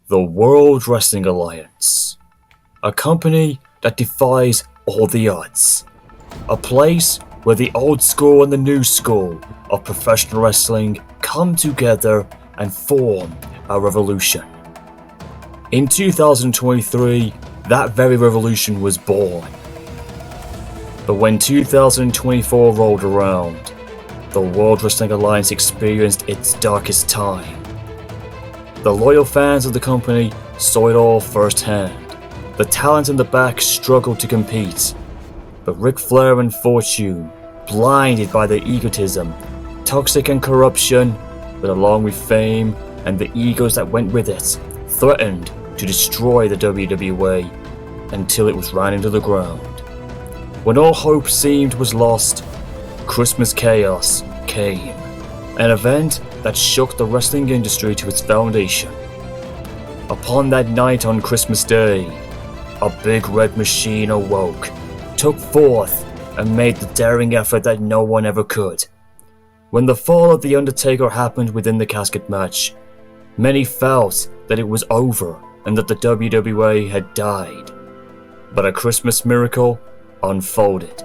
The World Wrestling Alliance, a company that defies all the odds, a place where the old school and the new school of professional wrestling come together and form a revolution. In 2023, that very revolution was born. But when 2024 rolled around, the World Wrestling Alliance experienced its darkest time. The loyal fans of the company saw it all firsthand. The talent in the back struggled to compete, but Ric Flair and Fortune, blinded by their egotism, toxic and corruption, but along with fame and the egos that went with it, threatened to destroy the WWA until it was ran into the ground. When all hope seemed was lost, Christmas Chaos came, an event that shook the wrestling industry to its foundation. Upon that night on Christmas Day, a big red machine awoke, took forth, and made the daring effort that no one ever could. When the fall of The Undertaker happened within the casket match, many felt that it was over and that the WWA had died. But a Christmas miracle unfolded.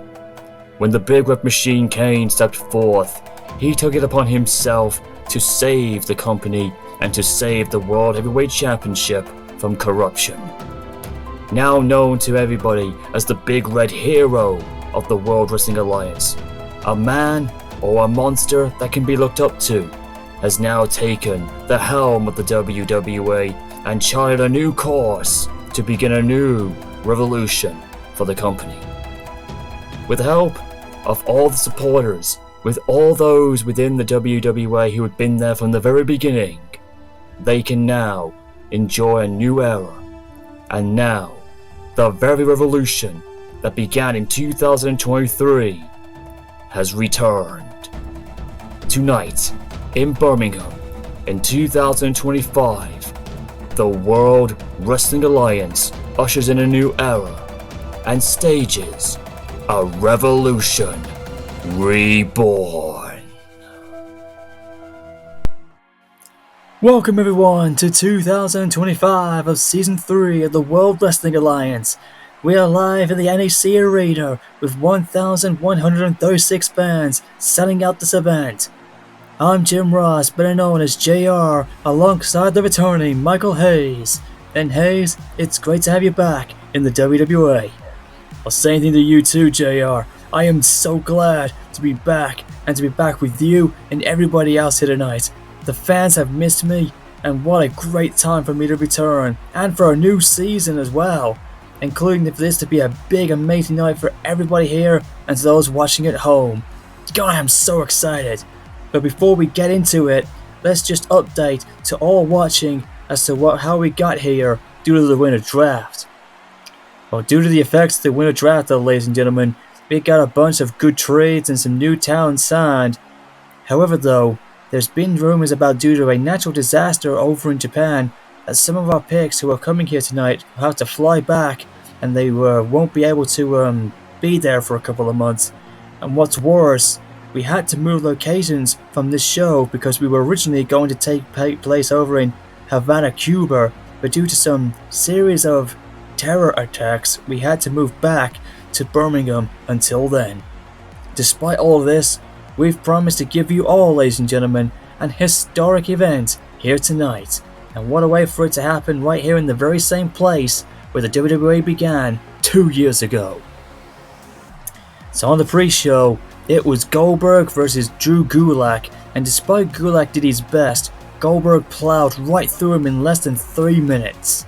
When the big red machine Kane stepped forth, he took it upon himself to save the company and to save the World Heavyweight Championship from corruption. Now known to everybody as the Big Red Hero of the World Wrestling Alliance, a man or a monster that can be looked up to, has now taken the helm of the WWA and charted a new course to begin a new revolution for the company. With the help of all the supporters, with all those within the WWA who had been there from the very beginning, they can now enjoy a new era. And now, the very revolution that began in 2023 has returned. Tonight, in Birmingham, in 2025, the World Wrestling Alliance ushers in a new era and stages a revolution reborn. Welcome everyone to 2025 of Season 3 of the World Wrestling Alliance. We are live in the NEC Arena with 1,136 fans selling out this event. I'm Jim Ross, better known as JR, alongside the returning Michael Hayes. And Hayes, it's great to have you back in the WWA. I'll say anything to you too, JR. I am so glad to be back and to be back with you and everybody else here tonight. The fans have missed me, and what a great time for me to return, and for a new season as well, including for this to be a big amazing night for everybody here and to those watching at home. God, I'm so excited. But before we get into it, let's just update to all watching as to how we got here due to the winter draft. Well, due to the effects of the winter draft though, ladies and gentlemen, we got a bunch of good trades and some new talent signed. However though, there's been rumors about due to a natural disaster over in Japan that some of our picks who are coming here tonight will have to fly back and they won't be able to be there for a couple of months. And what's worse, we had to move locations from this show because we were originally going to take place over in Havana, Cuba, but due to some series of terror attacks, we had to move back to Birmingham until then. Despite all of this, we've promised to give you all, ladies and gentlemen, an historic event here tonight. And what a way for it to happen right here in the very same place where the WWA began 2 years ago. So on the pre-show, it was Goldberg versus Drew Gulak, and despite Gulak did his best, Goldberg plowed right through him in less than 3 minutes.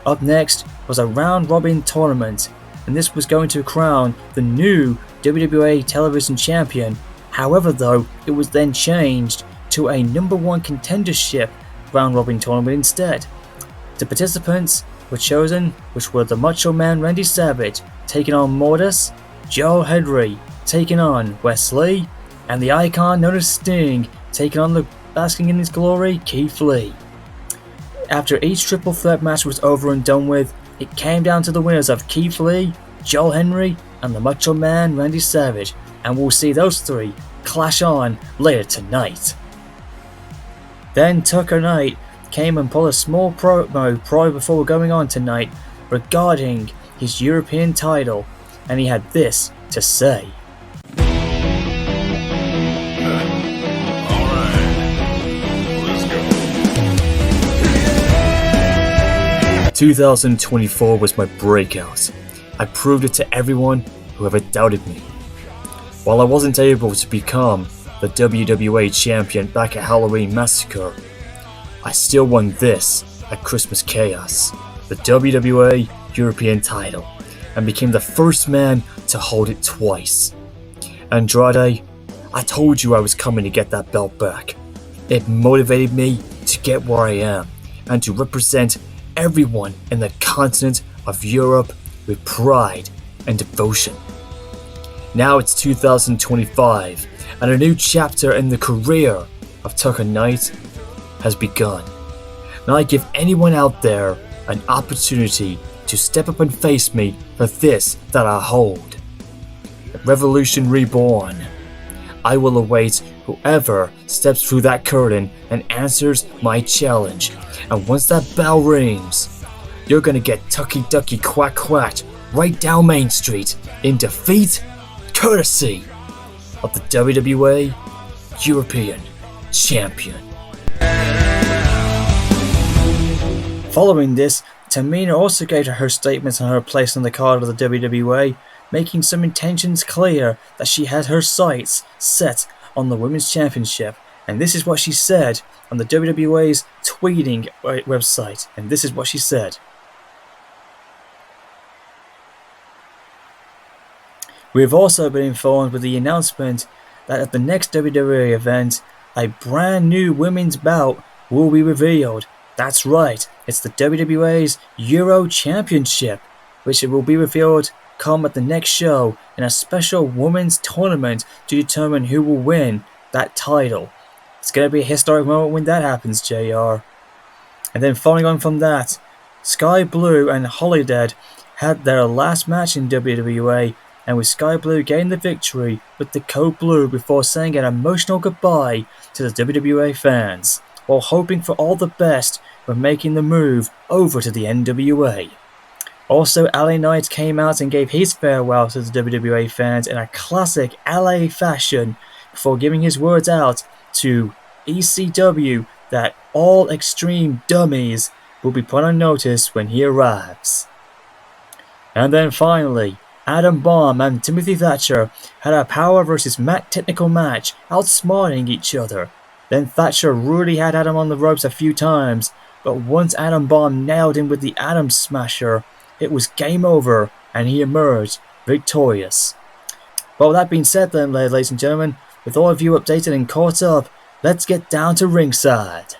Up next was a round-robin tournament, and this was going to crown the new WWA Television Champion. However though, it was then changed to a number 1 contendership round-robin tournament instead. The participants were chosen, which were the Macho Man Randy Savage taking on Mortis, Joe Henry taking on Wesley, and the icon known as Sting taking on the basking in his glory Keith Lee. After each triple threat match was over and done with, it came down to the winners of Keith Lee, Joe Henry, and the Macho Man Randy Savage, and we'll see those three clash on later tonight. Then Tucker Knight came and pulled a small promo prior before going on tonight regarding his European title, and he had this to say. 2024 was my breakout. I proved it to everyone who ever doubted me. While I wasn't able to become the WWA champion back at Halloween Massacre, I still won this at Christmas Chaos, the WWA European title, and became the first man to hold it twice. Andrade, I told you I was coming to get that belt back. It motivated me to get where I am and to represent everyone in the continent of Europe with pride and devotion. Now it's 2025 and a new chapter in the career of Tucker Knight has begun. And I give anyone out there an opportunity to step up and face me for this that I hold. Revolution Reborn. I will await whoever steps through that curtain and answers my challenge. And once that bell rings, you're gonna get Tucky Ducky Quack Quacked right down Main Street in defeat, courtesy of the WWA European Champion. Following this, Tamina also gave her statements on her place on the card of the WWA, making some intentions clear that she had her sights set on the Women's Championship. And this is what she said on the WWA's tweeting website. And this is what she said. We have also been informed with the announcement that at the next WWE event, a brand new women's bout will be revealed. That's right, it's the WWA's Euro Championship, which will be revealed come at the next show in a special women's tournament to determine who will win that title. It's going to be a historic moment when that happens, JR. And then following on from that, Sky Blue and Holidead had their last match in WWA, and with Sky Blue getting the victory with the Code Blue before saying an emotional goodbye to the WWA fans, while hoping for all the best when making the move over to the NWA. Also, LA Knight came out and gave his farewell to the WWA fans in a classic LA fashion before giving his words out to ECW that all extreme dummies will be put on notice when he arrives. And then finally, Adam Bomb and Timothy Thatcher had a power versus Matt technical match, outsmarting each other. Then Thatcher really had Adam on the ropes a few times, but once Adam Bomb nailed him with the Adam Smasher, it was game over and he emerged victorious. Well, that being said then, ladies and gentlemen, with all of you updated and caught up, let's get down to ringside.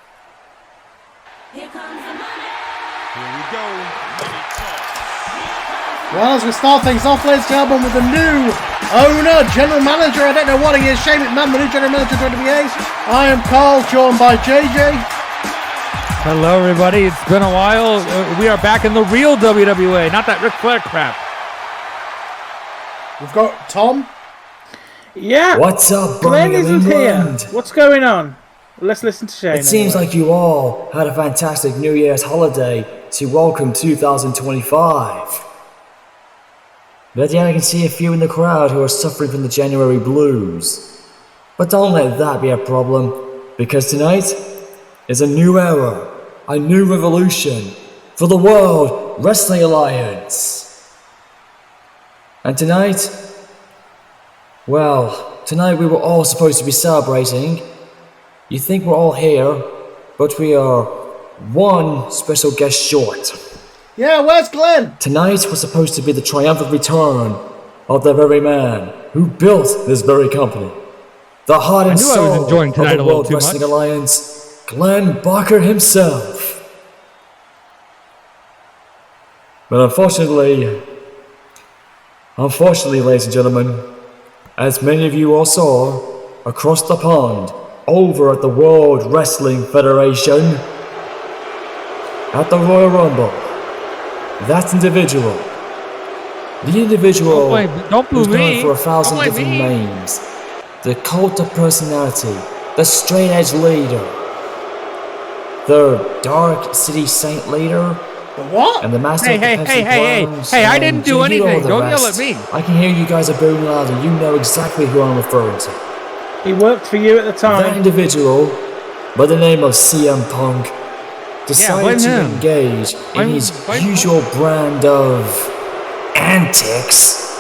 Here comes the money. Here we go. Well, as we start things off, ladies and gentlemen, with the new owner, general manager, I don't know what he is, Shane McMahon, the new general manager of WWA. I am Carl, joined by JJ. Hello, everybody. It's been a while. We are back in the real WWA, not that Ric Flair crap. We've got Tom. Yeah. What's up, Glen Birmingham, isn't here. England? What's going on? Let's listen to Shane. It seems like you all had a fantastic New Year's holiday to welcome 2025. But yet I can see a few in the crowd who are suffering from the January blues. But don't let that be a problem, because tonight is a new era, a new revolution for the World Wrestling Alliance. And tonight, well, tonight we were all supposed to be celebrating. You think we're all here, but we are one special guest short. Yeah, where's Glen? Tonight was supposed to be the triumphant return of the very man who built this very company. The heart and I was soul enjoying of tonight the a little World too Wrestling much. Alliance, Glen Barker himself. But unfortunately, ladies and gentlemen, as many of you all saw, across the pond, over at the World Wrestling Federation, at the Royal Rumble, that individual, the individual Don't boo who's known me. for 1,000 Don't blame different me. names, the cult of personality, the straight edge leader, the Dark City Saint leader, The what? and the master of the Pepsi Hey, I didn't do anything. Don't yell at me. I can hear you guys are booing loud, and you know exactly who I'm referring to. He worked for you at the That time. individual, by the name of CM Punk, decided blame to him. engage in his usual brand of antics,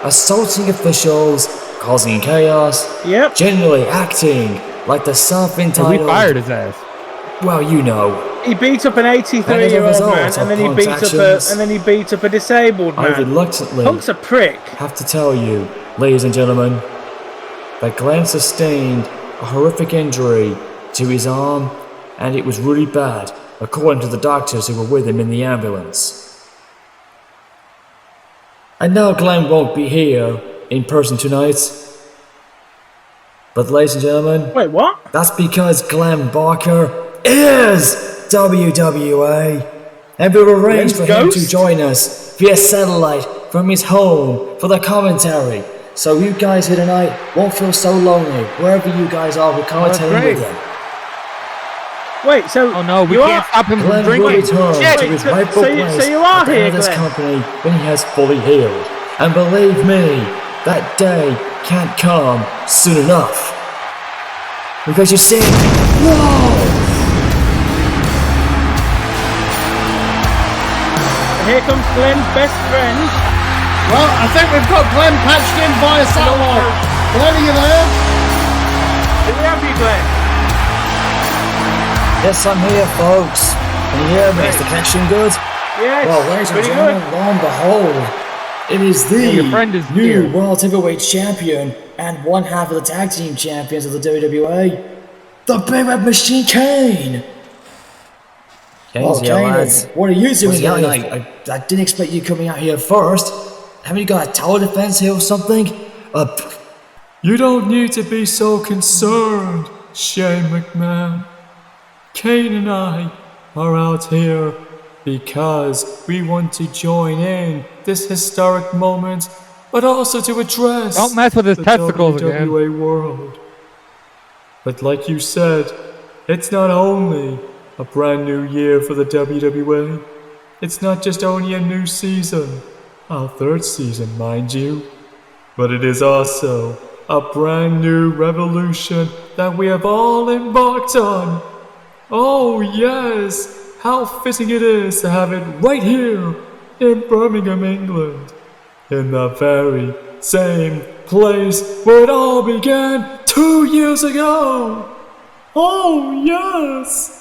assaulting officials, causing chaos, Yep. generally acting like the We self-entitled. fired his ass. Well, you know. He beat up an And as a 83-year-old result man, of and then he Punk's beat actions, up a disabled I man. reluctantly Punk's a prick. have to tell you, ladies and gentlemen, that Glen sustained a horrific injury to his arm, and it was really bad, according to the doctors who were with him in the ambulance. I know Glen won't be here in person tonight, but ladies and gentlemen, Wait, what? that's because Glen Barker is WWA, and we've arranged for Glen's him to ghost? join us via satellite from his home for the commentary. So you guys here tonight won't feel so lonely wherever you guys are with commentating great. with him. Wait, so Oh no, we you can't are, stop him from Glen will drinking. return Shit. to his so- rightful so you- place so you are at the here, head of this Glen? company when he has fully healed. And believe me, that day can't come soon enough. Because you see, whoa! Here comes Glen's best friend. Well, I think we've got Glen patched in via satellite. Glen, are you there? Here we have you, Glen. Yes, I'm here, folks. Can you hear me? Is the connection good? Yes, Well, ladies and pretty gentlemen, good. lo and behold, it is the your friend is new here. World Heavyweight Champion and one half of the Tag Team Champions of the WWA, the Big Red Machine Kane. Well, Kane, what are you doing here tonight? I didn't expect you coming out here first. Haven't you got a tower defense here or something? You don't need to be so concerned, Shane McMahon. Kane and I are out here because we want to join in this historic moment, but also to address Don't mess with his the testicles again. WWA world. But like you said, it's not only a brand new year for the WWA. It's not just only a new season, our third season, mind you, but it is also a brand new revolution that we have all embarked on. Oh yes, how fitting it is to have it right here in Birmingham, England, in the very same place where it all began 2 years ago. Oh yes,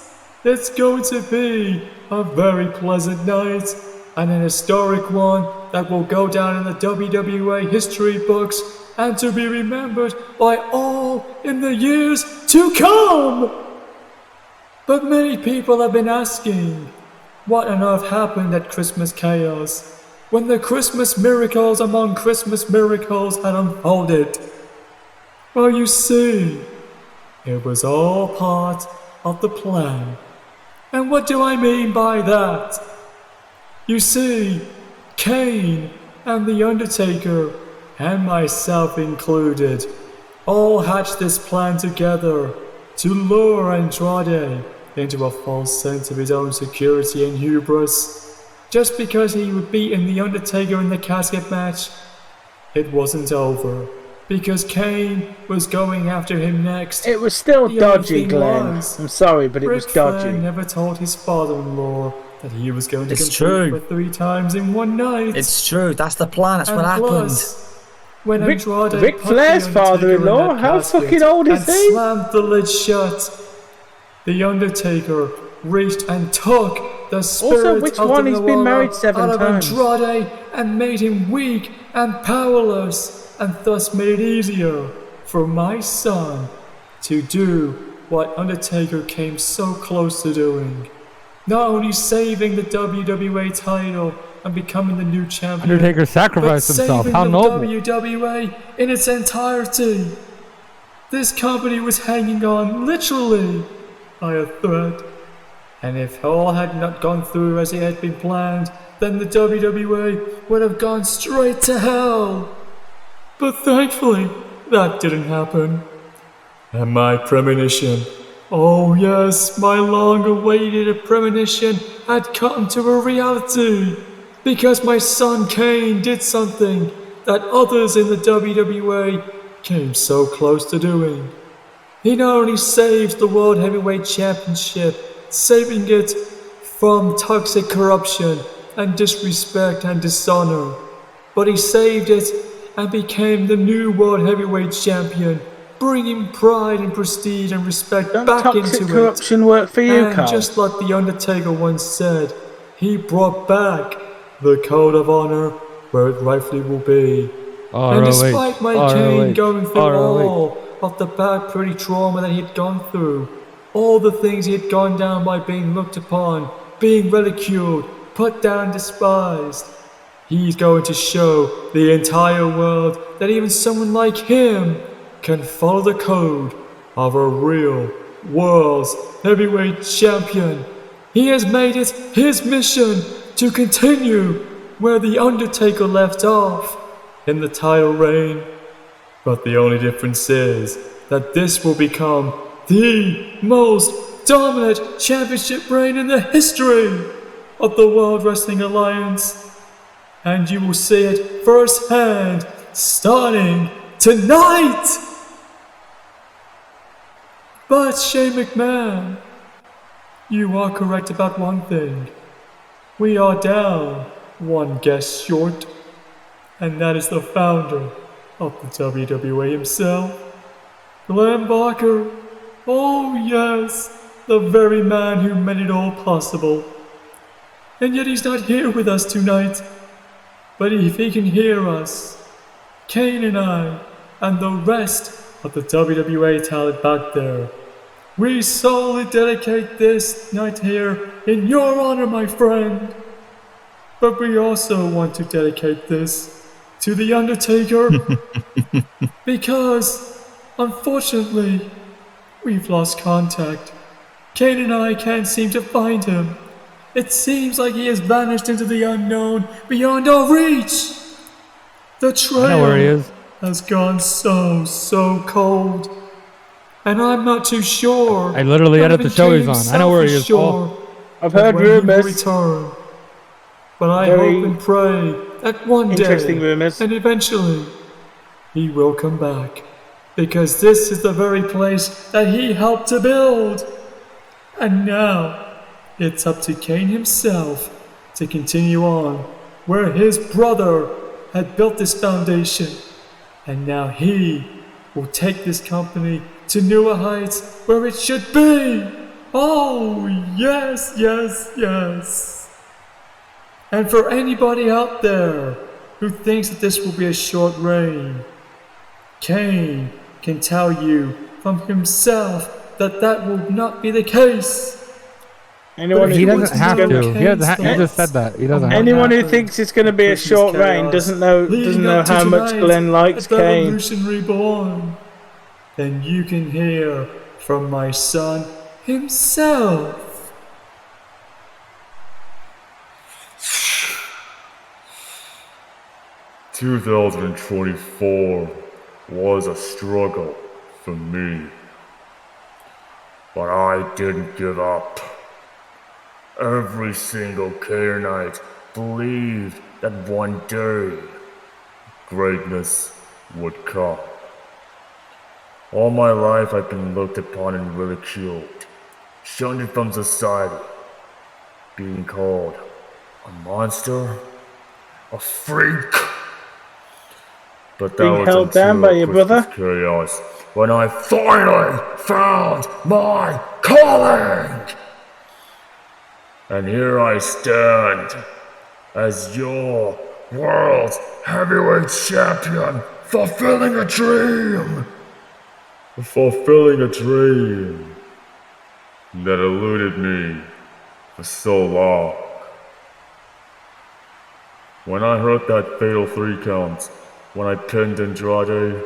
it's going to be a very pleasant night and an historic one that will go down in the WWA history books and to be remembered by all in the years to come. But many people have been asking, what on earth happened at Christmas Chaos when the Christmas miracles among Christmas miracles had unfolded? Well, you see, it was all part of the plan. And what do I mean by that? You see, Kane and The Undertaker, and myself included, all hatched this plan together to lure Andrade into a false sense of his own security and hubris. Just because he would beat The Undertaker in the casket match, it wasn't over. Because Kane was going after him next. It was still The only dodgy, thing Glen. was, I'm sorry, but it was Ric Flair dodgy. never told his father-in-law that he was going to It's compete true. for 3 times in one night. It's true, that's the plan, that's And what happened. plus, when Ric- Andrade Ric put Flair's The Undertaker father-in-law? in that How casket fucking old is and he? slammed the lid shut, The Undertaker reached and took the spirit which of one? the He's been Noir married 7 out of times. Andrade and made him weak and powerless, and thus made it easier for my son to do what Undertaker came so close to doing. Not only saving the WWA title and becoming the new champion, Undertaker but sacrificed himself. saving How the noble. WWA in its entirety. This company was hanging on literally by a thread. And if all had not gone through as it had been planned, then the WWA would have gone straight to hell. But thankfully, that didn't happen. And my premonition Oh yes, my long-awaited premonition had come to a reality, because my son Kane did something that others in the WWA came so close to doing. He not only saved the World Heavyweight Championship, saving it from toxic corruption and disrespect and dishonor, but he saved it and became the new World Heavyweight Champion, bringing pride and prestige and respect Don't back toxic into corruption it. work for you, And Carl? just like The Undertaker once said, he brought back the Code of Honor where it rightfully will be. And despite my Kane going through all of the bad pretty trauma that he had gone through, all the things he had gone down by being looked upon, being ridiculed, put down, despised, he's going to show the entire world that even someone like him can follow the code of a real world's heavyweight champion. He has made it his mission to continue where The Undertaker left off in the title reign. But the only difference is that this will become the most dominant championship reign in the history of the World Wrestling Alliance. And you will see it firsthand starting tonight! But Shane McMahon, you are correct about one thing. We are down one guest short, and that is the founder of the WWA himself, Glen Barker. Oh yes, the very man who made it all possible. And yet he's not here with us tonight. But if he can hear us, Kane and I, and the rest of the WWA talent back there, we solely dedicate this night here in your honor, my friend. But we also want to dedicate this to The Undertaker because, unfortunately, we've lost contact. Kane and I can't seem to find him. It seems like he has vanished into the unknown beyond our reach. The trail I know where he is. has gone so cold. And I'm not too sure. I literally Not edit the even show Kane he's on. I know where he himself is, sure Paul. I've heard when he will rumours. return. But I Very hope and pray that one interesting day, rumours. and eventually, he will come back. Because this is the very place that he helped to build. And now, it's up to Kane himself to continue on where his brother had built this foundation. And now he will take this company to newer heights where it should be. Oh, yes, yes, yes. And for anybody out there who thinks that this will be a short reign, Kane can tell you from himself that that will not be the case. Anyone He who doesn't have to. He just said that. He doesn't have to. Anyone who thinks it's going to be a Christmas short chaos reign doesn't know leading up to how much tonight Glen likes at Kane. Revolution Reborn. Then you can hear from my son himself. "2024 was a struggle for me, but I didn't give up. Every single Canaanite believed that one day greatness would come. All my life I've been looked upon and ridiculed, shunned from society, being called a monster, a freak. But that Being was held down until by your Christmas brother? chaos, when I finally found my calling. And here I stand as your world heavyweight champion, fulfilling a dream. Fulfilling a dream that eluded me for so long. When I heard that fatal 3 count, when I pinned Andrade,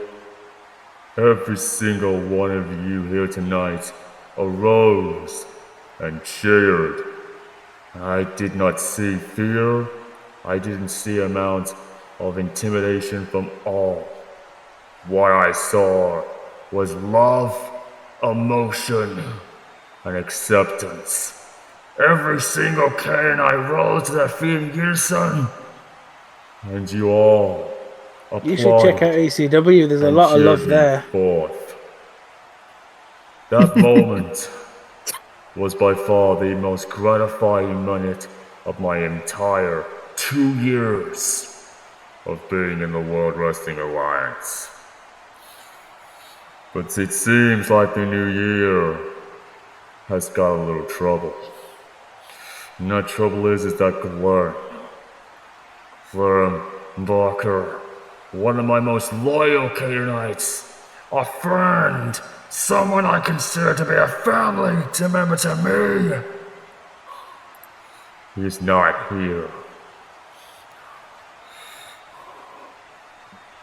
every single one of you here tonight arose and cheered. I did not see fear. I didn't see amount of intimidation from all. What I saw was love, emotion, and acceptance. Every single Kane I rose to defeat you, son. And you all applauded. You should check out ECW. There's a and lot of love cheered me there. forth. That moment was by far the most gratifying minute of my entire 2 years of being in the World Wrestling Alliance. But it seems like the new year has got a little trouble. And that trouble is that Glen Barker, one of my most loyal Canaanites, a friend, someone I consider to be a family member to me, he's not here.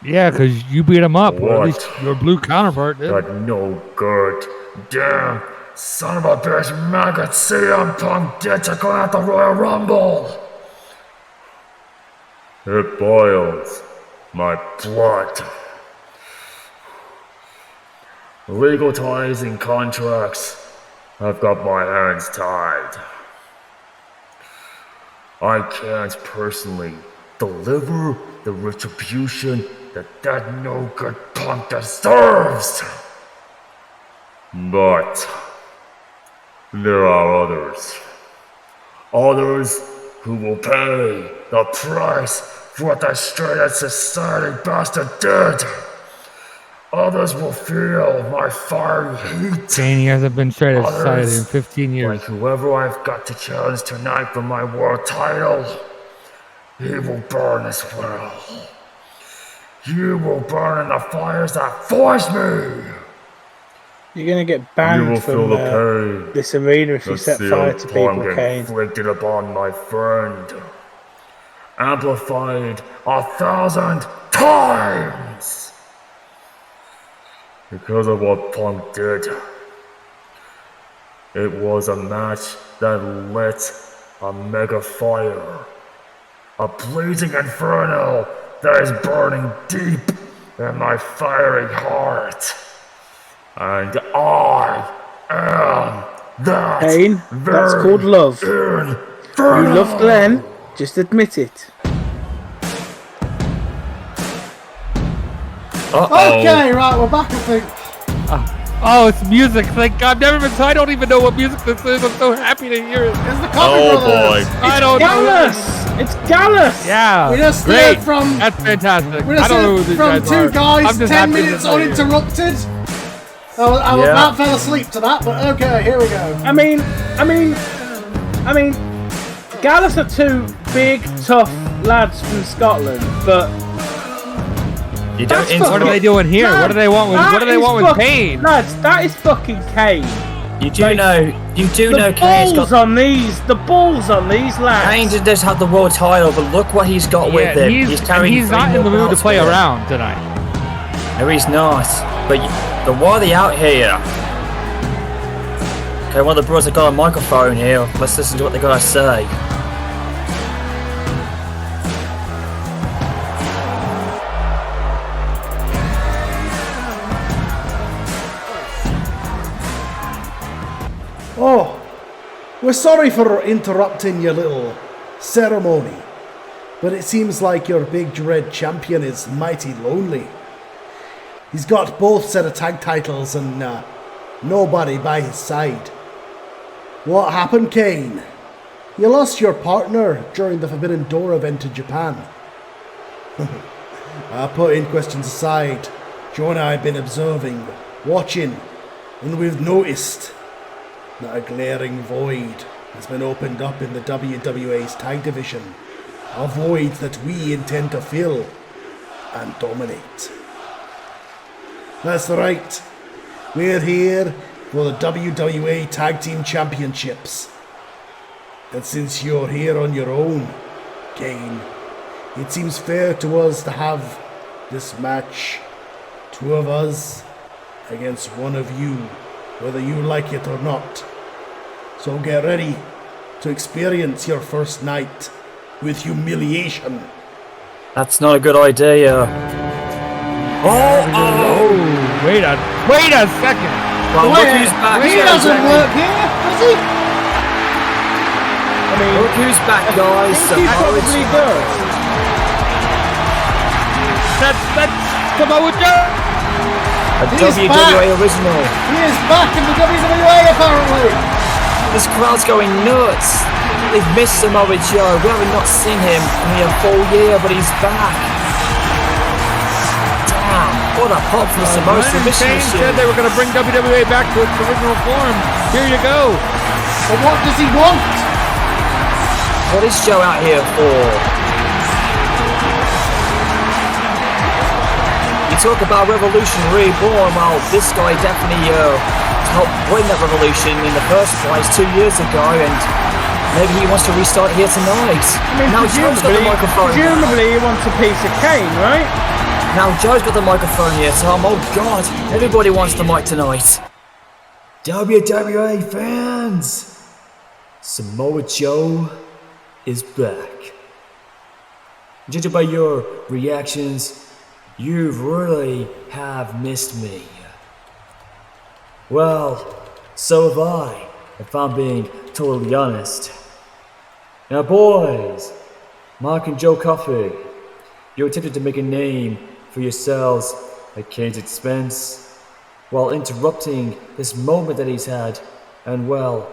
Yeah, because you beat him up. Or at What? least your blue counterpart did. That no good, damn son of a bitch maggot CM Punk did to go at the Royal Rumble. It boils my blood. Legal ties and contracts have got my hands tied. I can't personally deliver the retribution that no-good punk deserves. But there are others. Others who will pay the price for what that straight-edge society bastard did. Others will feel my fiery heat. Kane, he hasn't been straight at society Others, in 15 years. like whoever I've got to challenge tonight for my world title, he will burn as well. You will burn in the fires that force me. You're going to get You will banned feel from the pain this arena if you that set CM fire to people, Punk Kane. inflicted upon my friend, amplified 1,000 times because of what Punk did. It was a match that lit a mega fire, a blazing inferno that is burning deep in my fiery heart. And I am that Kane, that's very called love. inferno. You love Glen, just admit it. Okay, right, we're back, I think. Oh, it's music. Thank God. I've never been, so I don't even know what music this is. I'm so happy to hear it. It's the Coffee Oh Brothers. boy. I don't know. Gallus! It's Gallus! Yeah. We just great. heard from- That's fantastic. We I just don't know who heard these from guys two are. guys, I'm just 10 happy to minutes know you. uninterrupted. I was Yeah. about fell asleep to that, but okay, here we go. I mean, Gallus are two big, tough lads from Scotland, but You don't That's interrupt. What are they doing here? Lad, What do they want with? that What do they is want with fucking- Kane? Lads, that is fucking Kane. You do know The Kane's balls got. on these lads. Kane does have the world title, but look what he's got with him. He's carrying. he's not three in the more mood to belts play with him. around tonight. No, he's not. But why are they out here? Okay, one of the brothers have got a microphone here. Let's listen to what they gotta say. Oh, we're sorry for interrupting your little ceremony, but it seems like your big dread champion is mighty lonely. He's got both set of tag titles and nobody by his side. What happened, Kane? You lost your partner during the Forbidden Door event in Japan. Putting questions aside, Joe and I have been observing, watching, and we've noticed that a glaring void has been opened up in the WWA's tag division. A void that we intend to fill and dominate. That's right. We're here for the WWA Tag Team Championships. And since you're here on your own, Kane, it seems fair to us to have this match. Two of us against one of you, whether you like it or not. So get ready to experience your first night with humiliation. That's not a good idea. Oh, wait a second. Well, look who's back. He doesn't work here! Does he? I mean, Look who's back, guys. I think he probably does. That's Samoa Joe. A He is WWA back. original. He is back in the WWA apparently. This crowd's going nuts. They've missed Samoa Joe. We haven't not seen him in a full year, but he's back. Damn, what a pop for the Samoa Glen and submission Kane machine. said they were going to bring WWA back to its original form. Here you go. But what does he want? What is Joe out here for? You talk about Revolution Reborn, well, this guy definitely helped win that revolution in the first place 2 years ago, and maybe he wants to restart here tonight. I mean, Now Joe's got the microphone. presumably he wants a piece of Kane, right? Now Joe's got the microphone here, Tom. Oh God, everybody wants the mic tonight. WWA fans, Samoa Joe is back. Judging by your reactions, you really have missed me. Well, so have I, if I'm being totally honest. Now boys, Mark and Joe Coffey, you attempted to make a name for yourselves at Kane's expense, while interrupting this moment that he's had, and well,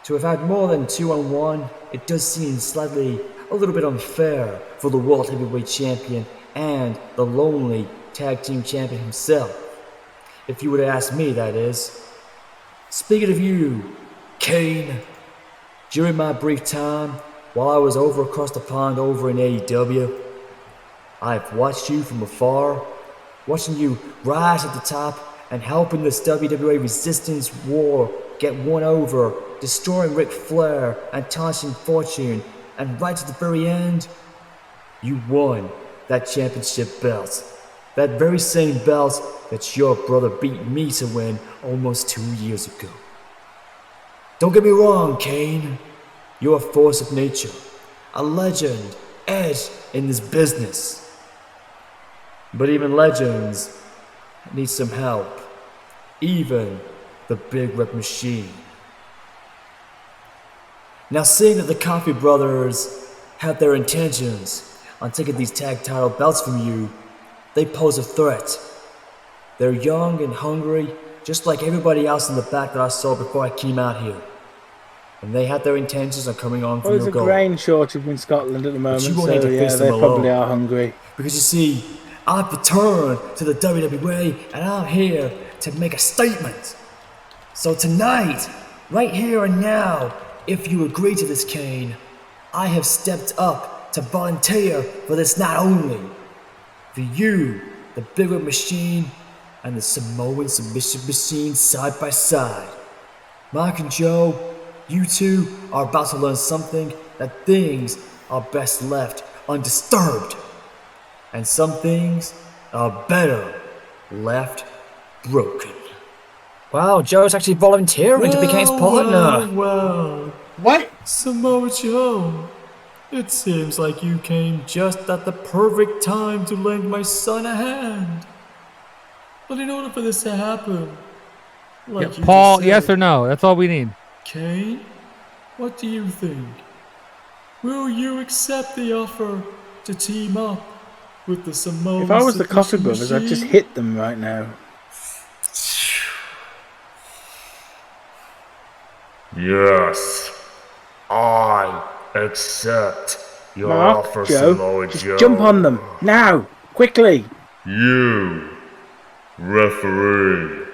to have had more than 2-on-1, it does seem slightly a little bit unfair for the World Heavyweight Champion and the lonely Tag Team Champion himself. If you were to ask me, that is. Speaking of you, Kane, during my brief time while I was over across the pond over in AEW, I've watched you from afar, watching you rise at the top and helping this WWA Resistance War get won over, destroying Ric Flair and Tyson Fortune, and right to the very end, you won that championship belt. That very same belt that your brother beat me to win almost 2 years ago. Don't get me wrong, Kane. You're a force of nature, a legend, edge in this business. But even legends need some help. Even the Big Red Machine. Now, seeing that the Coffey brothers have their intentions on taking these tag title belts from you, they pose a threat. They're young and hungry, just like everybody else in the back that I saw before I came out here. And they have their intentions on coming on from Well, there's your a goal. grain shortage in Scotland at the moment, you won't so need to yeah, face they them probably alone. are hungry. Because you see, I've returned to the WWA and I'm here to make a statement. So tonight, right here and now, if you agree to this, Kane, I have stepped up to volunteer for this not only for you, the Big Red Machine, and the Samoan Submission Machine side by side. Mark and Joe, you two are about to learn something that things are best left undisturbed. And some things are better left broken. Wow, Joe's actually volunteering to be Kane's partner. Well, Wait, Samoa Joe, it seems like you came just at the perfect time to lend my son a hand. But in order for this to happen, like you Paul, just said, yes or no? That's all we need. Kane, what do you think? Will you accept the offer to team up with the Samoan If I was the Submission Coffey brothers, I'd just Machine? hit them right now. Yes, I accept your offer, Mark, Joe, Samoa just Joe. jump on them now, quickly. You, referee,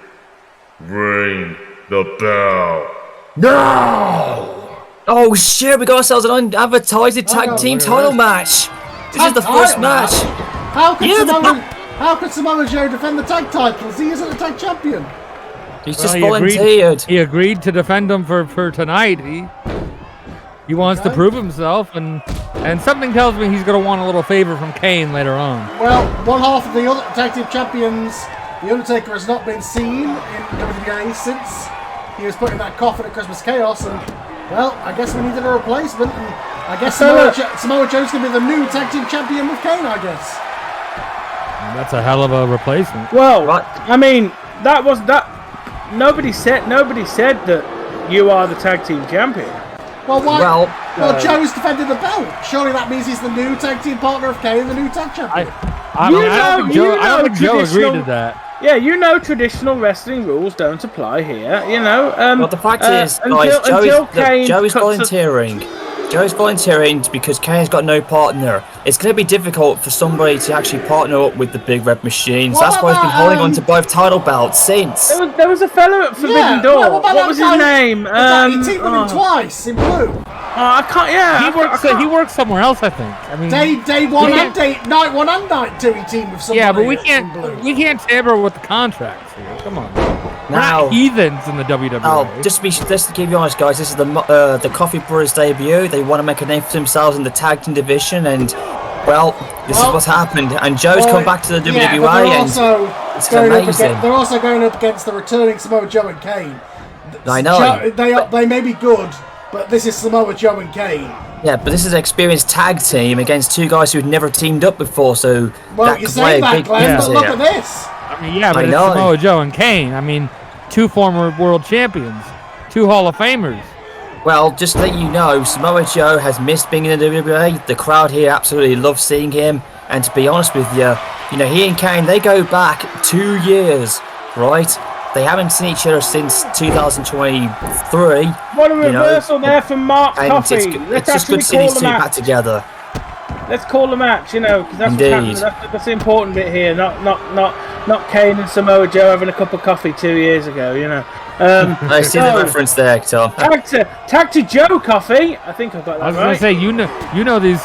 ring the bell. No! Oh shit, we got ourselves an unadvertised tag team title match. This is the first match. How could, Yeah, how could Samoa Joe defend the tag titles? He isn't a tag champion. He's Well, just he volunteered. He agreed to defend him for tonight. He wants to prove himself, and something tells me he's going to want a little favor from Kane later on. Well, one half of the other tag team champions, The Undertaker, has not been seen in WWA since he was put in that coffin at Christmas Chaos, and well, I guess we needed a replacement, and I guess Samoa Joe's going to be the new tag team champion with Kane, I guess. That's a hell of a replacement. Well, Right. I mean, that was that. Nobody said that you are the tag team champion. Well, why? Well, Joe's defending the belt. Surely that means he's the new tag team partner of Kane, the new tag champion. I don't think Joe agreed to that. Yeah, traditional wrestling rules don't apply here. well, the fact is, guys, Joe is volunteering. Joe's volunteering because Kane's got no partner. It's going to be difficult for somebody to actually partner up with the Big Red Machine. So that's why he's been holding on to both title belts since. There was a fellow at Forbidden Door. What was his name? He teamed with him twice in blue. I can't. Yeah, He works somewhere else, I think. I mean, day one and night one and night two. He teamed with somebody. yeah, but we can't tamper with the contracts here. Come on. We're Now, not heathens in the WWE. Oh, just to keep you honest, guys, this is the Coffee Brothers debut. They want to make a name for themselves in the tag team division, and well, this is what's happened. And Joe's come back to the WWE, and it's amazing. They're also going up against the returning Samoa Joe and Kane. I know. They may be good, but this is Samoa Joe and Kane. Yeah, but this is an experienced tag team against two guys who've never teamed up before, so well, you say that, Glenn, but look at this. I mean, yeah, but it's Samoa Joe and Kane. I mean, two former world champions, two Hall of Famers. Well, just to let you know, Samoa Joe has missed being in the WWE. The crowd here absolutely loves seeing him. And to be honest with you, he and Kane, they go back 2 years, right? They haven't seen each other since 2023. What a reversal there from Mark Coffey. It's just good to see these two back together. Let's call the match, because that's what's happening. That's the important bit here. Not Kane and Samoa Joe having a cup of coffee 2 years ago. I see the reference there, Tom. Tag to Joe Coffee. I think I've got that right. I was going to say, you know these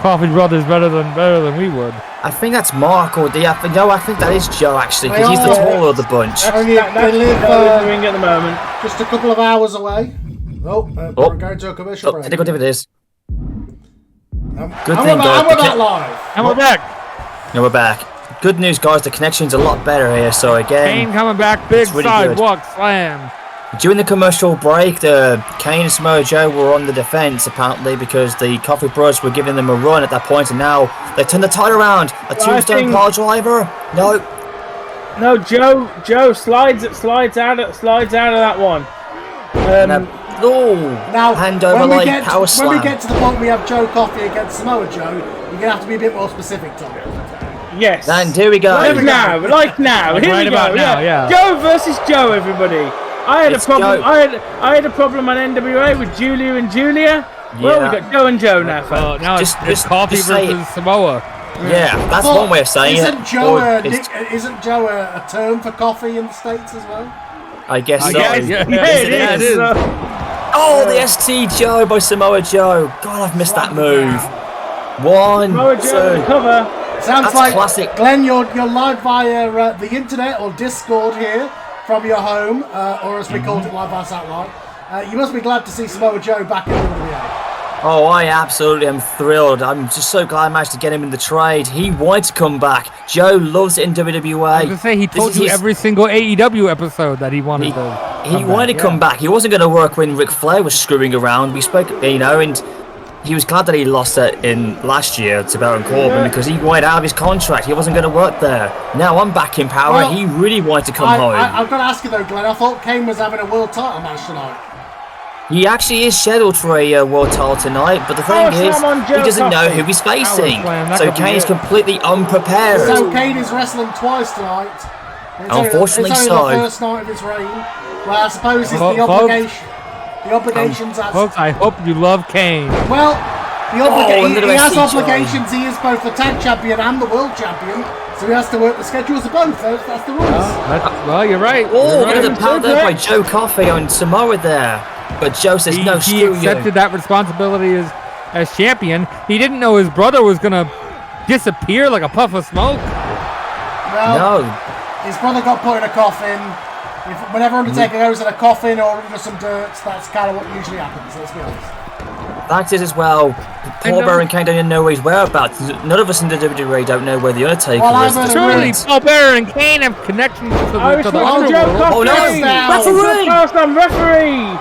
Coffee Brothers better than we would. I think that's Mark or I think that is Joe actually, because he's the taller of the bunch. They live in the ring at the moment. Just a couple of hours away. We're going to a commercial break. Technical difficulties. Good thing, guys. We're back live. And we're back. No, we're back. Good news, guys. The connection's a lot better here. So again, Kane coming back, big really sidewalk slam. During the commercial break, Kane and Samoa Joe were on the defense apparently because the Coffee Brothers were giving them a run at that point, and now they turn the tide around. A tombstone pile driver. No, Joe slides out of that one. Hand over like power slam. When we get to the point we have Joe Coffey against Samoa Joe, you're going to have to be a bit more specific, Tom. Yes. And here we go. Like now. Here we go. Yeah. Joe versus Joe, everybody. I had a problem on NWA with Julia and Julia. Yeah. Well, we got Joe and Joe now, folks. Now it's Coffee versus Samoa. Yeah, that's one way of saying Isn't Joe a term for coffee in the States as well? I guess so. Yeah, it is. Oh, the ST Joe by Samoa Joe. God, I've missed that move. Samoa Joe cover. Sounds That's like classic. Glenn, you're live via the internet or Discord here from your home, or as we called it, live via satellite. You must be glad to see Samoa Joe back in the WWE. Oh, I absolutely am thrilled. I'm just so glad I managed to get him in the trade. He wanted to come back. Joe loves it in WWA. I was going to say, he told you every single AEW episode that he wanted He wanted to come back. He wasn't going to work when Ric Flair was screwing around. We spoke, and he was glad that he lost it in last year to Baron Corbin because he wanted out of his contract. He wasn't going to work there. Now I'm back in power. Well, he really wanted to come home. I've got to ask you though, Glenn. I thought Kane was having a world title match tonight. He actually is scheduled for a world title tonight, but the thing is, he doesn't know who he's facing. So Kane is completely unprepared. So Kane is wrestling twice tonight. Unfortunately it's so. only the first night of his reign. Well, I suppose it's the obligation. The obligations as... Folks, I hope you love Kane. Well, he has obligations. Joe. He is both the tag champion and the world champion, so he has to work the schedules of both. That's the rules. Well, you're right. Oh, look at the power there by Joe Coffey on Samoa there. But Joe says, no, screw you. He accepted that responsibility as champion. He didn't know his brother was going to disappear like a puff of smoke. Well, his brother got put in a coffin. Whenever Undertaker goes in a coffin or under some dirt, that's kind of what usually happens, let's be honest. That is as well. Paul Bearer and Kane don't even know his whereabouts. None of us in the WWE don't know where the Undertaker is. Truly, Paul Bearer and Kane have connections to the underworld. Oh no! Referee! First time referee!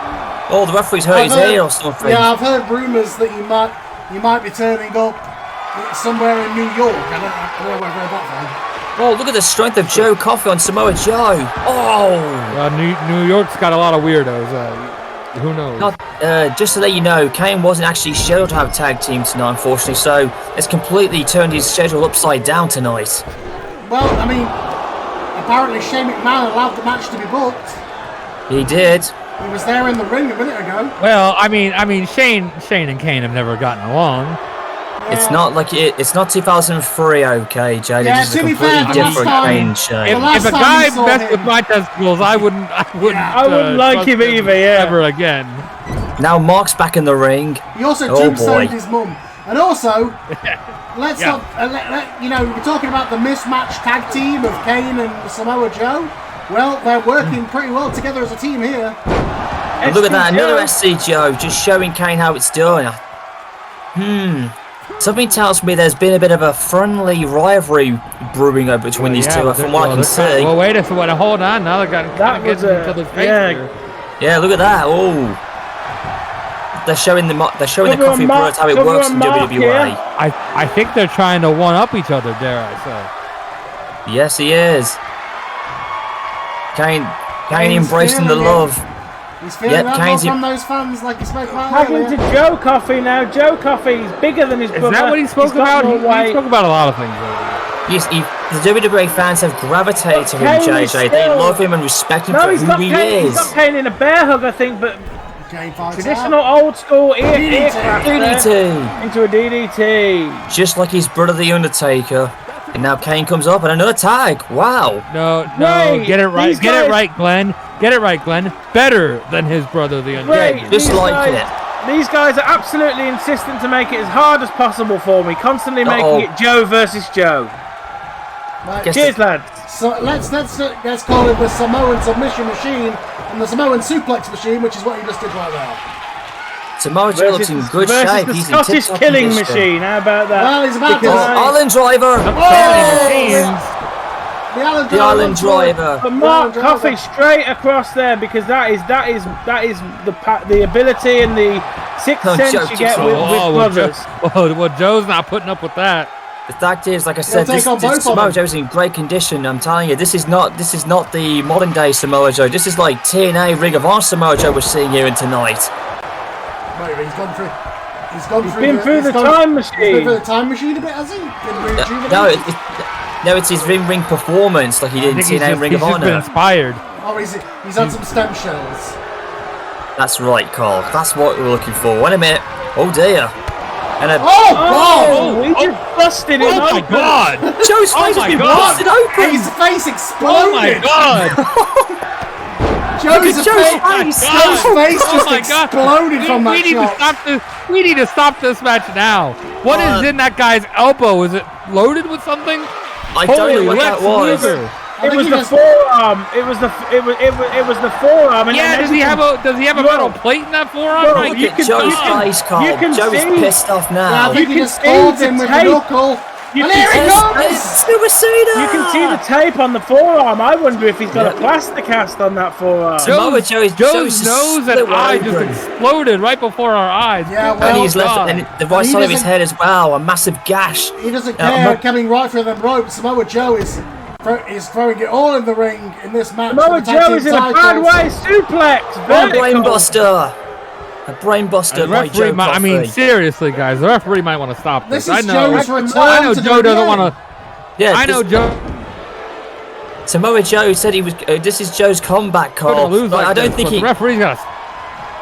Oh, the referee's hurt his ear or something. Yeah, I've heard rumours that you might be turning up somewhere in New York. I don't know where I read that from. Oh, look at the strength of Joe Coffey on Samoa Joe. Oh! New York's got a lot of weirdos. Who knows? Just to let you know, Kane wasn't actually scheduled to have a tag team tonight, unfortunately, so it's completely turned his schedule upside down tonight. Well, I mean, apparently Shane McMahon allowed the match to be booked. He did. He was there in the ring a minute ago. Well, I mean, Shane and Kane have never gotten along. It's not like it's not 2003, okay, Jay. Yeah, This is a to be completely fair, different Kane, Shane. If a guy messed with my testicles, I wouldn't like him either. Yeah. Ever again. Now Mark's back in the ring. He also tombstoned his mum. And also, let's not, you know, we're talking about the mismatched tag team of Kane and Samoa Joe. Well, they're working pretty well together as a team here. And look at that, another SC Joe, just showing Kane how it's done. Something tells me there's been a bit of a friendly rivalry brewing up between these two, from what I can see. Well, wait a second. Hold on. Now they got to get into each other's face here. Yeah, look at that. Oh. They're showing the Coffee Bros how it works in WWA. I think they're trying to one-up each other, dare I say. Yes, he is. Kane embracing the love. He's feeling that from those fans like he spoke about earlier. Having to Joe Coffey now. Joe Coffey's bigger than his brother. Is that what he spoke about? He spoke about a lot of things. Yes, the WWA fans have gravitated to him, JJ. They love him and respect him for who he is. He's got Kane in a bear hug, I think, but traditional old school aircraft into a DDT. Just like his brother, The Undertaker. And now Kane comes up and another tag. Wow. No. Get it right. Get it right, Glenn. Get it right, Glenn. Better than his brother, The Undertaker. Just like it. These guys are absolutely insistent to make it as hard as possible for me. Constantly making it Joe versus Joe. Right. Cheers, lads. So let's call it the Samoan submission machine and the Samoan suplex machine, which is what he just did right there. Samoa Joe looks in good shape. The Scottish killing machine. How about that? Well, he's about to. Island Driver. The Island Driver. But Mark Coffey straight across there, because that is the ability and the sixth sense you get with brothers. Well, Joe's not putting up with that. The fact is, like I said, Samoa Joe's in great condition. I'm telling you, this is not the modern day Samoa Joe. This is like TNA Ring of Honor Samoa Joe we're seeing here tonight. Wait, he's been through the time machine. He's been through the time machine a bit, has he? No, it's his ring performance, like he did in TNA Ring of Honor. He's been inspired. Oh, he's had some stem cells. That's right, Carl. That's what we're looking for. Wait a minute. Oh dear. And we just busted him open. Oh my God! Joe's face has been busted open. His face exploded. Oh my God! Joe's face just exploded from that shot. We need to stop this match now. What is in that guy's elbow? Is it loaded with something? I don't know what that was. It was the forearm. It was the forearm. And yeah, does he have a metal plate in that forearm? Bro, look at Joe's face, Carl. Joe's pissed off now. I think he just called him with the knuckle. And here he goes! Suicida! You can see the tape on the forearm. I wonder if he's got a plaster cast on that forearm. Joe's nose and eye just exploded right before our eyes. Yeah, well, and he's left, and the right side of his head as well, a massive gash. He doesn't care, coming right for them ropes. Samoa Joe is throwing it all in the ring in this match. Samoa Joe is in a bad way. Suplex. Brainbuster. A brainbuster by Joe Coffey. I mean, seriously, guys, the referee might want to stop this. This is Joe's return. I know Joe doesn't want to. Yeah, I know Joe. Samoa Joe said he was. This is Joe's comeback, Carl. I don't think he. The referee's got.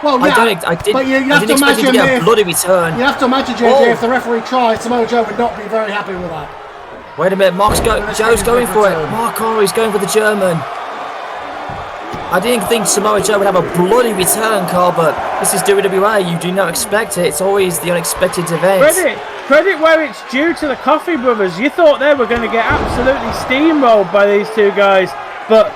Well, yeah, but you have to imagine to get a bloody return. You have to imagine, JJ, if the referee tried, Samoa Joe would not be very happy with that. Wait a minute, Joe's going for it. Mark Corey's going for the German. I didn't think Samoa Joe would have a bloody return, Carl, but this is WWA. You do not expect it. It's always the unexpected event. Credit where it's due to the Coffey brothers. You thought they were going to get absolutely steamrolled by these two guys, but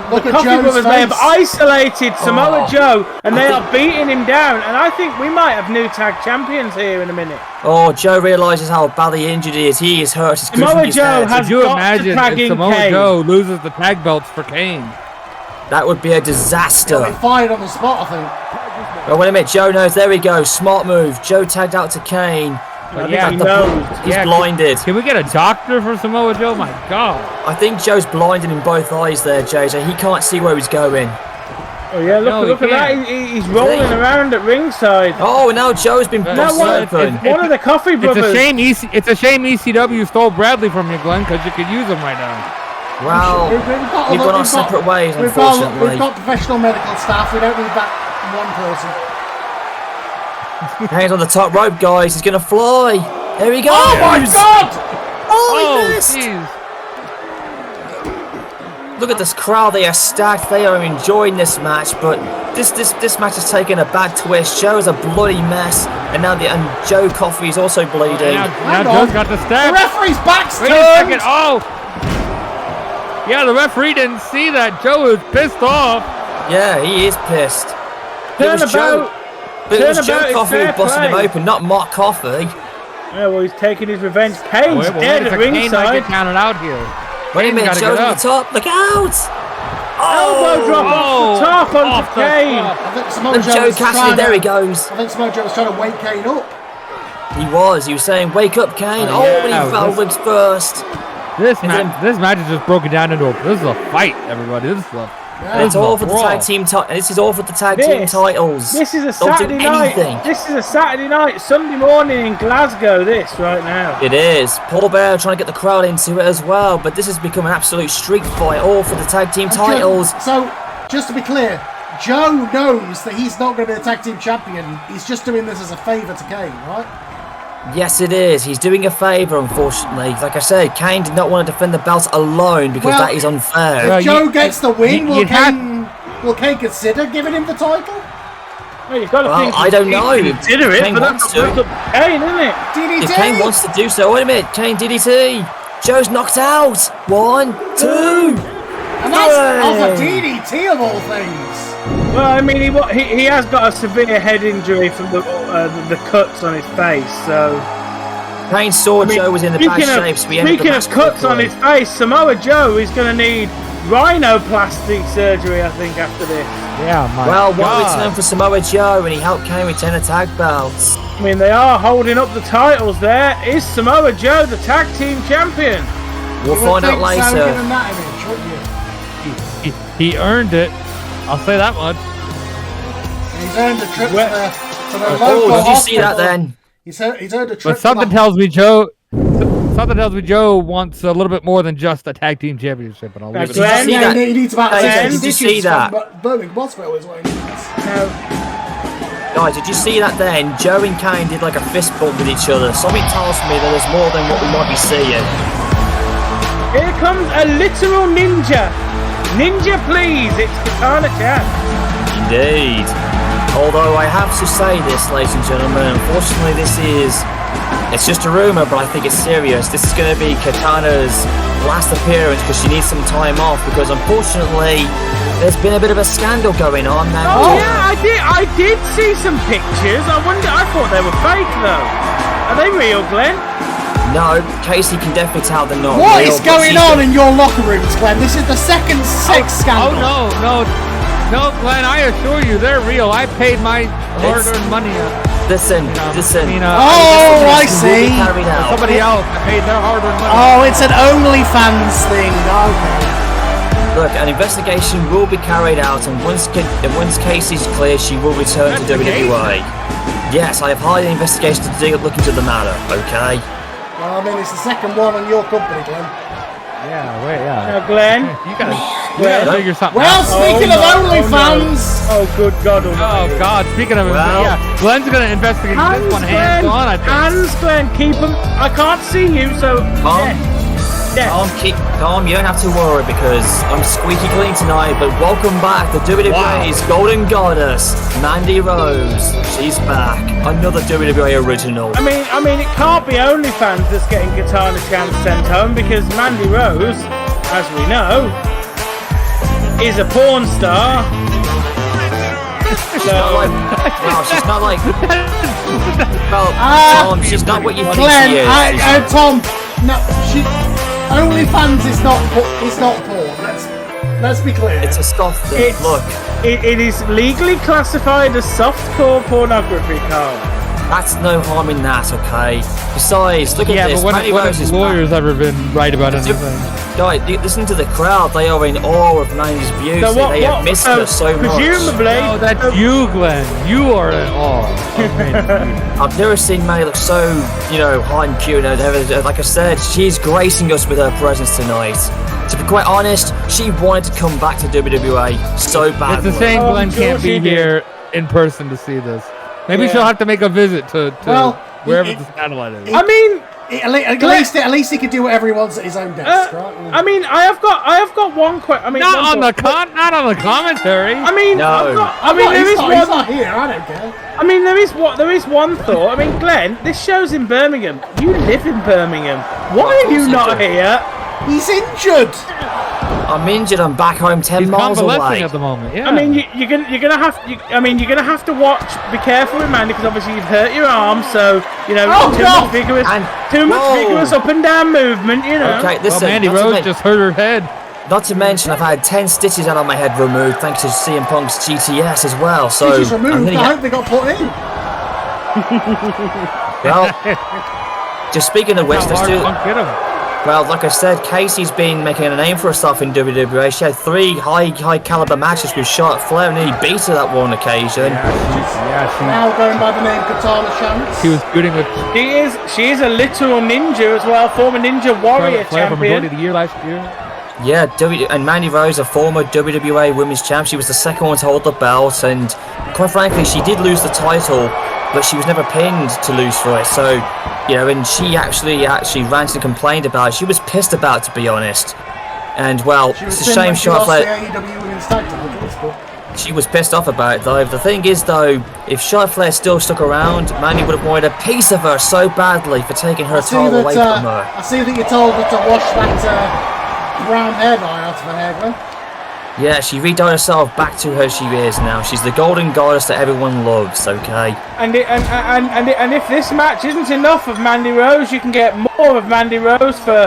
the Coffey brothers may have isolated Samoa Joe, and they are beating him down. And I think we might have new tag champions here in a minute. Oh, Joe realises how badly injured he is. He is hurt. Samoa Joe has got to tag in Samoa Kane. Joe loses the tag belts for Kane. That would be a disaster. He'll be fired on the spot, I think. Oh, wait a minute. Joe knows. There we go. Smart move. Joe tagged out to Kane. But yeah, he knows. He's blinded. Can we get a doctor for Samoa Joe? My God. I think Joe's blinded in both eyes there, JJ. He can't see where he's going. Oh yeah, look at that. He's rolling around at ringside. Oh, now Joe's been busted open. One of the Coffee Brothers. It's a shame ECW stole Bradley from you, Glenn, because you could use him right now. Well, we've gone our separate ways, unfortunately. We've got professional medical staff. We don't need that one person. Hands on the top rope, guys. He's going to fly. There he goes. Oh my God! Oh, he missed. Jeez. Look at this crowd. They are stacked. They are enjoying this match, but this match has taken a bad twist. Joe is a bloody mess, and now Joe Coffey is also bleeding. Now Joe's got the stab. The referee's back's Wait a second. Oh! Yeah, the referee didn't see that. Joe is pissed off. Yeah, he is pissed. But it was Joe Coffey who busted him open, not Mark Coffey. Yeah, well, he's taking his revenge. Kane's dead at ringside. Kane might get counted out here. Wait a minute, Joe's at the top. Look out! Elbow drop off the top onto Kane. I think Samoa And Joe Cassidy, there he goes. I think Samoa Joe was trying to wake Kane up. He was saying, wake up, Kane. Oh, yeah. But he fell legs first. This match is just broken down into this is a fight, everybody. This is a And it's all for the tag team. This is all for the tag team titles. This is a Don't Saturday do night. anything. This is a Saturday night, Sunday morning in Glasgow. This right now. It is. Paul Bear trying to get the crowd into it as well, but this has become an absolute street fight, all for the tag team titles. So, just to be clear, Joe knows that he's not going to be the tag team champion. He's just doing this as a favour to Kane, right? Yes, it is. He's doing a favour, unfortunately. Like I said, Kane did not want to defend the belt alone because that is unfair. If Joe gets the win, will Kane consider giving him the title? Well, you've got to think I don't know. Consider it, Kane but that's wants to. Kane, isn't it? DDT! If Kane wants to do so, wait a minute. Kane DDT. Joe's knocked out. 1, 2. And that's off a DDT of all things. Well, I mean, he has got a severe head injury from the cuts on his face, so... Kane saw Joe was in the bad shape, so we ended the match Speaking of cuts on his face, Samoa Joe is going to need rhinoplasty surgery, I think, after this. Yeah, my Well, God. one return for Samoa Joe, and he helped Kane retain the tag belts. I mean, they are holding up the titles there. Is Samoa Joe the tag team champion? We'll find out later. So, given that image, wouldn't you? He earned it. I'll say that much. He's earned a trip to the local Oh, did you hospital. see that then? He's earned a trip But something tells me Joe wants a little bit more than just a tag team championship, and I'll leave it at that. Did you see that? He needs about Did 10 you stitches see that? from Birmingham Hospital is what he needs. Guys, did you see that then? Joe and Kane did like a fist bump with each other. Something tells me that there's more than what we might be seeing. Here comes a literal ninja. Ninja, please. It's Katana Chan. Indeed. Although I have to say this, ladies and gentlemen, unfortunately it's just a rumour, but I think it's serious. This is going to be Katana's last appearance because she needs some time off because unfortunately there's been a bit of a scandal going on now. Oh yeah, I did see some pictures. I thought they were fake though. Are they real, Glenn? No, Casey can definitely tell they're not What real, is but going on in your locker rooms, Glenn? This is the second sex scandal. No, Glenn, I assure you, they're real. I paid my hard-earned money. Listen. Oh, I Will see. be carried out. Somebody else paid their hard-earned money. Oh, it's an OnlyFans thing. Okay. Look, an investigation will be carried out, and once Casey's clear, she will return to WWA. Yes, I have hired an investigation to look into the matter. Okay. Well, I mean, it's the second one on your company, Glenn. Now, Glenn. You gotta figure something Well, out. speaking of OnlyFans, Oh, good God almighty. Oh God! Speaking of, Well. yeah, Glenn's gonna investigate Hands, this one Glenn. hands on. I think. Hands, Glenn. Keep them. I can't see you, so... Calm, calm, you don't have to worry because I'm squeaky clean tonight, but welcome back to WWA's Golden Goddess, Mandy Rose. She's back. Another WWA original. I mean, it can't be OnlyFans that's getting Katana Chan sent home because Mandy Rose, as we know, is a porn star. She's not like, well, she's not like, well, Tom, she's not what you think Glenn, she is. Tom, no, OnlyFans is not porn. Let's be clear. It's a soft thing. Look, It is legally classified as softcore pornography, Carl. That's no harm in that, okay? Besides, look at Yeah, this. but Mandy when Rose have is lawyers ever been right about anything? Guys, listen to the crowd. They are in awe of Mandy's beauty. They have missed her so much. Presumably, Oh, that's you, Glenn. You are in awe of Mandy. I've never seen Mandy look so, hot and cute. Like I said, she's gracing us with her presence tonight. To be quite honest, she wanted to come back to WWA so badly. It's a shame Glenn sure can't she be did. here in person to see this. Maybe Yeah. she'll have to make a visit to Well, wherever it- the satellite is. I mean, At least he can do whatever he wants at his own desk, right? I mean, I have got one question. I mean, Not one on the thought. not on the commentary. I mean, No. He's not here. I don't care. I mean, there is one thought. I mean, Glenn, this show's in Birmingham. You live in Birmingham. Why are you not here? He's injured. I'm injured. I'm back home 10 He's miles convalescing away. at the moment. Yeah. I mean, you're gonna have to watch. Be careful with Mandy because obviously you've hurt your arm. So too much vigorous, vigorous up and down movement. Okay, well, listen. Mandy not to Rose men- just hurt her head. Not to mention, I've had 10 stitches out of my head removed thanks to CM Punk's GTS as well. So Stitches I'm removed. gonna I get- hope they got put in. Well, just speaking of which, How let's hard do. Punk hit him. Well, like I said, Casey's been making a name for herself in WWE. She had 3 high caliber matches with Charlotte Flair, and he beat her that one occasion. Now going by the name Katana Chance. She was shooting with She is a literal ninja as well, former Ninja Warrior Flair for Majority champion. of the Year last year. Yeah, and Mandy Rose, a former WWA Women's Champ, she was the second one to hold the belt, and quite frankly, she did lose the title, but she was never pinned to lose for it. So, and she actually ranted and complained about it. She was pissed about it, to be honest. And well, it's a shame Charlotte Flair. AEW Women's Tag Titles, but She was pissed off about it, though. The thing is, though, if Charlotte Flair still stuck around, Mandy would have wanted a piece of her so badly for taking her title away from her. I see that you told her to wash that brown hair dye out of her hair, Glenn. Yeah, she redyed herself back to who she is now. She's the golden goddess that everyone loves, okay? And if this match isn't enough of Mandy Rose, you can get more of Mandy Rose for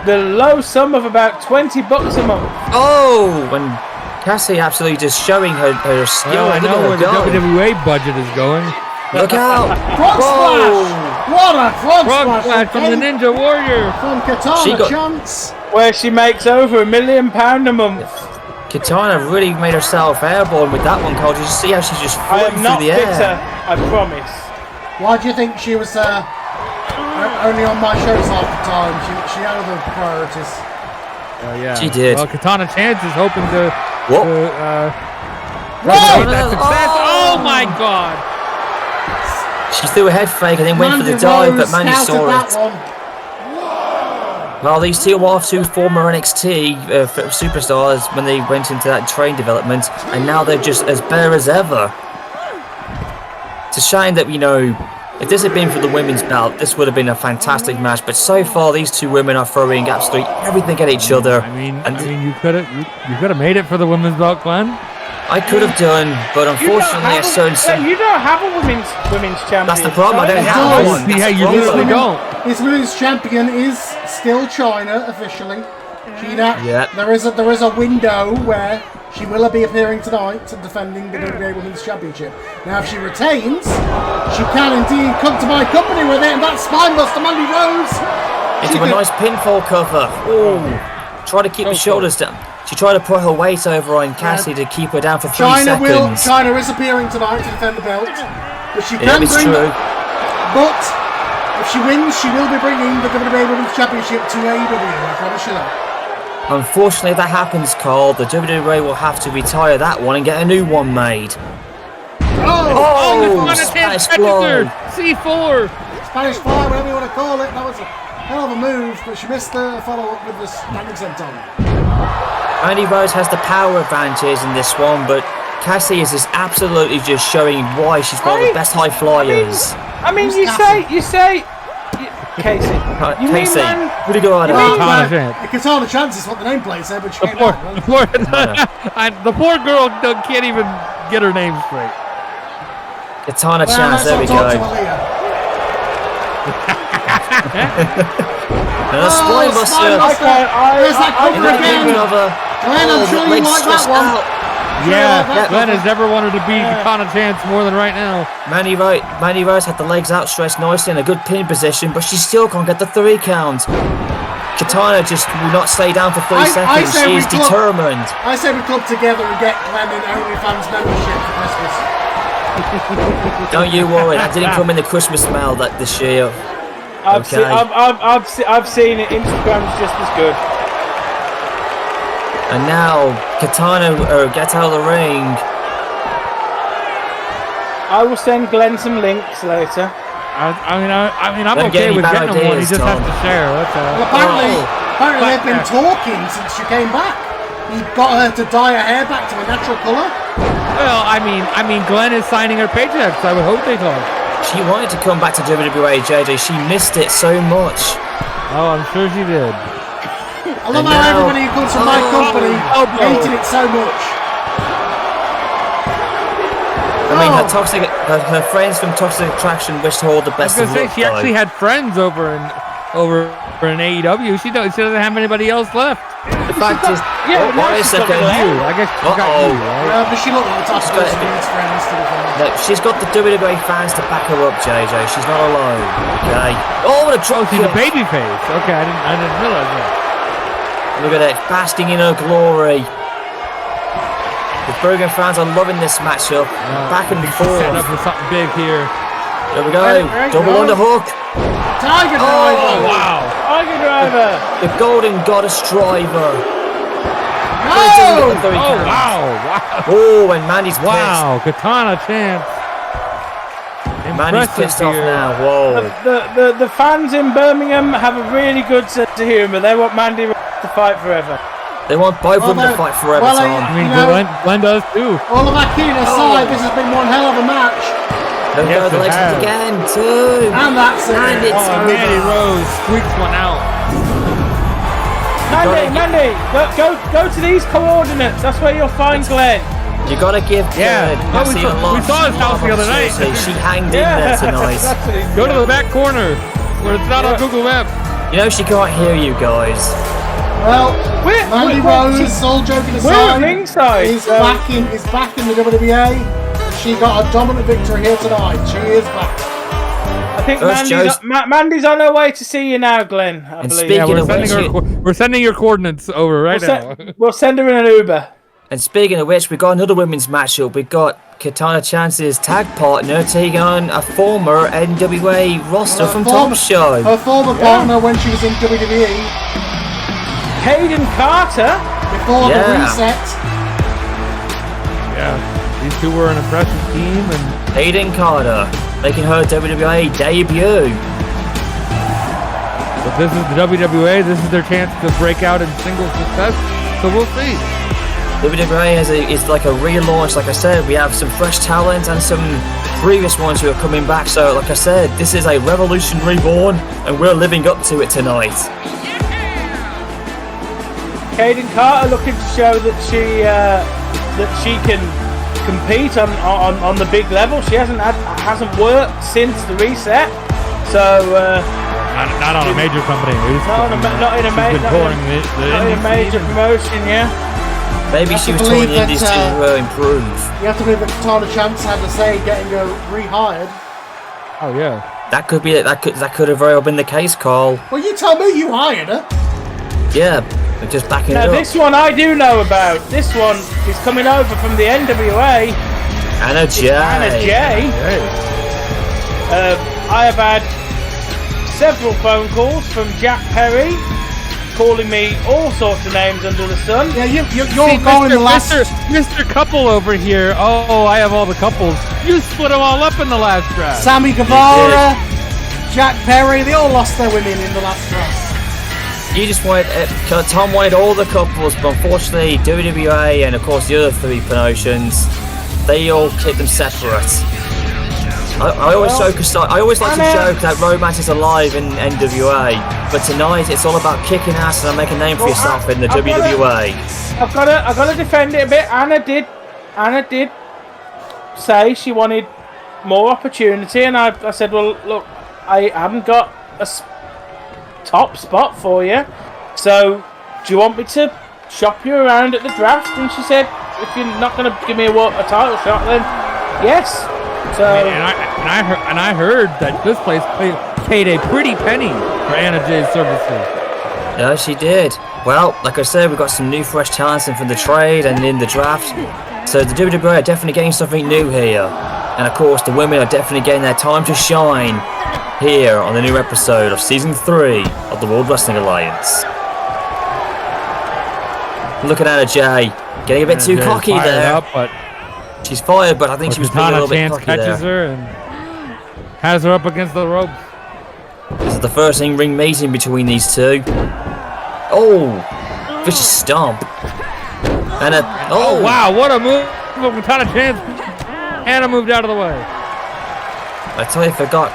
the low sum of about $20 a month. Oh! And Cassie absolutely just showing her skill. Well, I Look know at where her the go. WWA budget is going. Look out! Frog splash! What a frog Frog splash! splash from the Ninja Warrior. From She Katana got- Chance. Where she makes over £1 million a month. Katana really made herself airborne with that one, Cole. Did you see how she's just I floating am through not the bitter, air? I promise. Why do you think she was only on my shows half the time? She had other priorities. Oh yeah. She did. Well, Katana Chance is hoping to. Whoa. replicate that success. Oh my God! She threw a head fake and then went for the Mandy dive, Rose but Mandy scouted saw that it. one. Well, these two are 2 former NXT superstars when they went into that train development, and now they're just as better as ever. It's a shame that, if this had been for the women's belt, this would have been a fantastic match, but so far these two women are throwing absolutely everything at each other. I mean, you could have made it for the women's belt, Glenn. I could have done, but unfortunately, You don't have a women's champion. That's the problem, I don't It have does. one. See how That's the you problem. literally don't. This women's champion is still China officially. Yeah. There is a window where she will be appearing tonight and defending the WWA Women's Championship. Now, if she retains, she can indeed come to my company with it, and that's Spinebuster Mandy Rose. Into a nice pinfall cover. Ooh. Try to keep the shoulders down. She tried to put her weight over on Cassie to keep her down for 3 seconds. China is appearing tonight to defend the belt, but she Yeah, can it's bring. true. But if she wins, she will be bringing the WWA Women's Championship to AEW. I promise you that. Unfortunately, if that happens, Carl, the WWA will have to retire that one and get a new one made. Oh, Spanish blow. C4. Spanish Fly, whatever you want to call it. That was a hell of a move, but she missed the follow-up with the standing senton. Mandy Rose has the power advantage in this one, but Cassie is just absolutely just showing why she's one of the best high flyers. I mean, you say, Casey. You mean Casey, man? pretty good on Katana Chance. Katana Chance is what the nameplate said, but she The came poor, out. the poor girl can't even get her name straight. Katana Well, Chance, there we let's not go. talk to Aaliyah. And a spine buster. There's that In cover that again. pin cover. Glenn, I'm sure you legs like that stretched one. out. Yeah, Glen has never wanted to beat Katana Chance more than right now. Mandy Rose had the legs outstretched nicely in a good pin position, but she still can't get the 3 count. Katana just will not stay down for 3 seconds. She is determined. I say we club together and get Glen an OnlyFans membership for Christmas. Don't you worry, that didn't come in the Christmas mail this year. I've seen it. Instagram's just as good. And now Katana gets out of the ring. I will send Glen some links later. I mean, I'm okay with getting him one. He just has to share. Well, apparently they've been talking since she came back. He got her to dye her hair back to a natural colour. Well, I mean, Glen is signing her paychecks. I would hope they talk. She wanted to come back to WWA, JJ. She missed it so much. Oh, I'm sure she did. I love how everybody who comes from my company hated it so much. I mean, her friends from Toxic Attraction wished her all the best of luck. She actually had friends over in AEW. She doesn't have anybody else left. The fact is, yeah, wait a second. I guess she got you, right? But she looked like the top friends to the fans. No, she's got the WWE fans to back her up, JJ. She's not alone. Okay. Oh, what a drop She's kick. a baby face. Okay, I didn't realize that. Look at it, basking in her glory. The Bergen fans are loving this matchup. Back and forth. Setting up for something big here. There we go. Double underhook. Tiger Driver. Oh, wow. Tiger Driver. The Golden Goddess Driver. No. Oh, wow. Oh, and Mandy's pissed. Wow, Katana Chance. Mandy's pissed off now. Whoa. The fans in Birmingham have a really good sense of humour. They want Mandy to fight forever. They want both of them to fight forever, well, Tom. I mean, Glen does too. All of that kidding aside, this has been one hell of a match. There we go, the legs again, too. And that's it. And it's over. Mandy Rose squeaks one out. Mandy, go to these coordinates. That's where you'll find Glen. You gotta give we saw his house the other night. She hanged in there tonight. Go to the back corner where it's not on Google Maps. You know she can't hear you guys. Well, Mandy Rose, all joking aside, is back in the WWA. She got a dominant victory here tonight. She is back. I think Mandy's on her way to see you now, Glen. I believe. We're sending your coordinates over now. We'll send her in an Uber. And speaking of which, we got another women's matchup. We got Katana Chance's tag partner taking on a former NWA roster from Tom's show. Her former partner when she was in WWE. Hayden Carter before the reset. Yeah, these two were an impressive team, and Hayden Carter making her WWE debut. But this is the WWA. This is their chance to break out in single success. So we'll see. WWA is like a relaunch. Like I said, we have some fresh talent and some previous ones who are coming back. So, like I said, this is a revolution reborn, and we're living up to it tonight. Hayden Carter looking to show that she can compete on the big level. She hasn't worked since the reset, so not on a major company. Not in a major promotion. Yeah. Maybe she was told the indies to improve. You have to believe that Katana Chance had to say getting her rehired. Oh yeah. That could be that could have very well been the case, Carl. Well, you tell me you hired her. Yeah. Just backing it up. Now this one I do know about. This one is coming over from the NWA. Anna Jay. I have had several phone calls from Jack Perry, calling me all sorts of names under the sun. Yeah, you're going the last. Mr. Couple over here. Oh, I have all the couples. You split them all up in the last draft. Sammy Guevara, Jack Perry, they all lost their women in the last draft. You just wanted, Tom wanted all the couples, but unfortunately WWA and of course the other three promotions, they all keep them separate. I always like to joke that romance is alive in NWA, but tonight it's all about kicking ass and make a name for yourself in the WWA. I've got to defend it a bit. Anna did say she wanted more opportunity, and I said, well, look, I haven't got a top spot for you, so do you want me to shop you around at the draft? And she said, if you're not going to give me a title shot, then yes. So and I heard that this place paid a pretty penny for Anna Jay's services. Yeah, she did. Well, like I said, we've got some new fresh talents in from the trade and in the draft. So the WWE are definitely getting something new here. And of course, the women are definitely getting their time to shine here on the new episode of Season 3 of the World Wrestling Alliance. Look at Anna Jay, getting a bit too cocky there. Up, but she's fired, but I think she was being a little bit cocky catches her and has her up against the ropes. This is the first in-ring meeting between these two. Oh, vicious stomp. And oh wow, what a move from Katana Chance. Anna moved out of the way. I totally forgot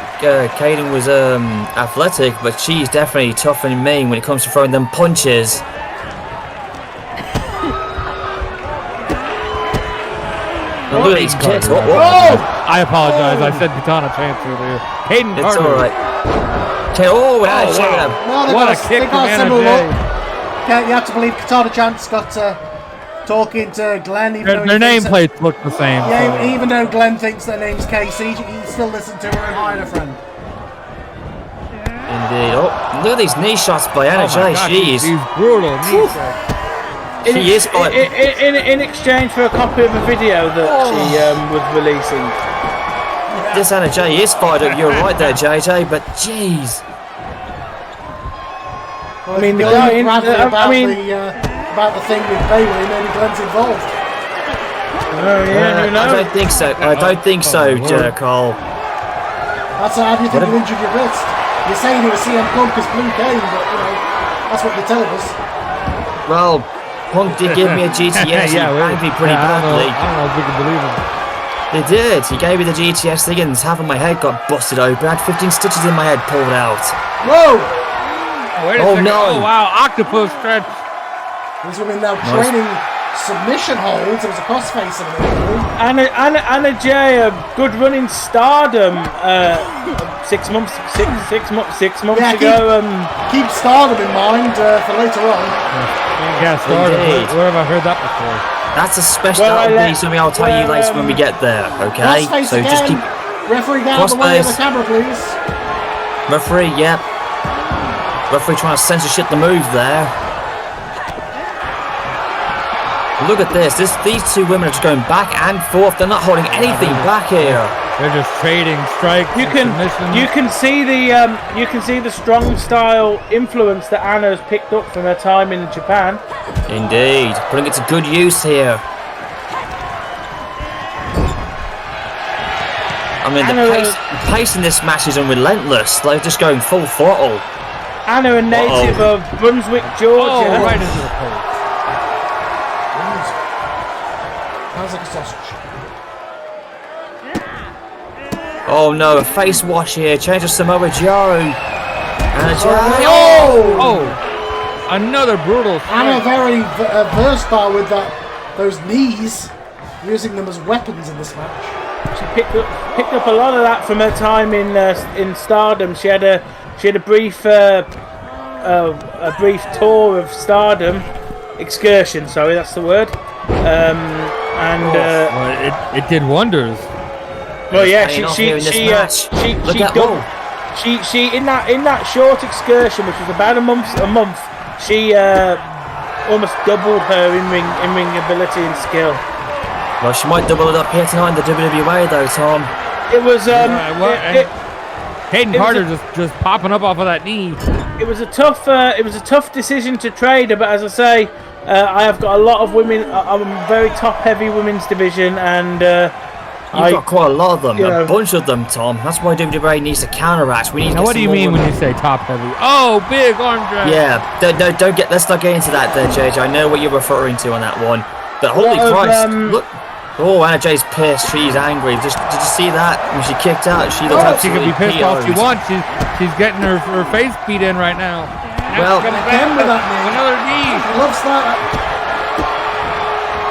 Kane was athletic, but she's definitely tougher than me when it comes to throwing them punches. Look at these kicks. I apologize. I said Katana Chance earlier. Caden Carter. It's alright. Wow. What a kick from Anna Jay. You have to believe Katana Chance got talking to Glen. Even Their nameplates look the same. Yeah, so. even though Glen thinks their name's Casey, he still listens to her and hired a friend. Indeed. Oh, look at these knee shots by Anna Jay. She's brutal. She is. In exchange for a copy of a video that she was releasing. This Anna Jay is fired up. You're right there, JJ. But jeez. Well, I mean, the guy about the thing with Bailey, maybe Glen's involved. Oh yeah, I don't think so. I don't think so, Cole. That's how do you think you injured your wrist? You're saying it was CM Punk as Blue Kane, but that's what they're telling us. Well, Punk did give me a GTS. He banged me pretty badly. I don't know if we can believe him. They did. He gave me the GTS thing, and half of my head got busted open. I had 15 stitches in my head pulled out. Whoa! Wait a second. No! Oh wow, octopus stretch. These women now training submission holds. It was a crossface in the Anna Jay, a good run in Stardom. 6 months ago. Keep Stardom in mind for later on. Yeah, Stardom. Where have I heard that before? That's a special. That'll be something I'll tell you later when we get there. Okay. Crossface So again. just keep. Referee down the way of the camera, please. Referee, yep. Referee trying to censorship the move there. Look at this. These two women are just going back and forth. They're not holding anything back here. They're just trading strikes. You can see the strong style influence that Anna has picked up from her time in Japan. Indeed, putting it to good use here. I mean, the pace in this match is unrelentless. They're just going full throttle. Anna, a native of Brunswick, Georgia. Right into the post. Sounds like a sausage. Oh no, a face wash here. Change of Samoa Joe. Anna Jay. Oh! Another brutal strike. Anna very versatile with those knees, using them as weapons in this match. She picked up a lot of that from her time in Stardom. She had a brief tour of Stardom, excursion. Sorry, that's the word. It did wonders. Well, yeah, she in that short excursion, which was about a month, she almost doubled her in ring ability and skill. Well, she might double it up here tonight in the WWA, though, Tom. It was Hayden Carter just popping up off of that knee. It was a tough decision to trade, but as I say, I have got a lot of women. I'm a very top-heavy women's division, and You've got quite a lot of them, a bunch of them, Tom. That's why WWE needs to counteract. We need. Now, what do you mean when you say top-heavy? Oh, big arm drag. Yeah, let's not get into that, there, JJ. I know what you're referring to on that one, but holy Christ, look. Oh, Anna Jay's pissed. She's angry. Did you see that? When she kicked out, she looked absolutely She could be pissed all she wants. She's getting her face beat in right now. Well, again with that knee. Another knee. She loves that.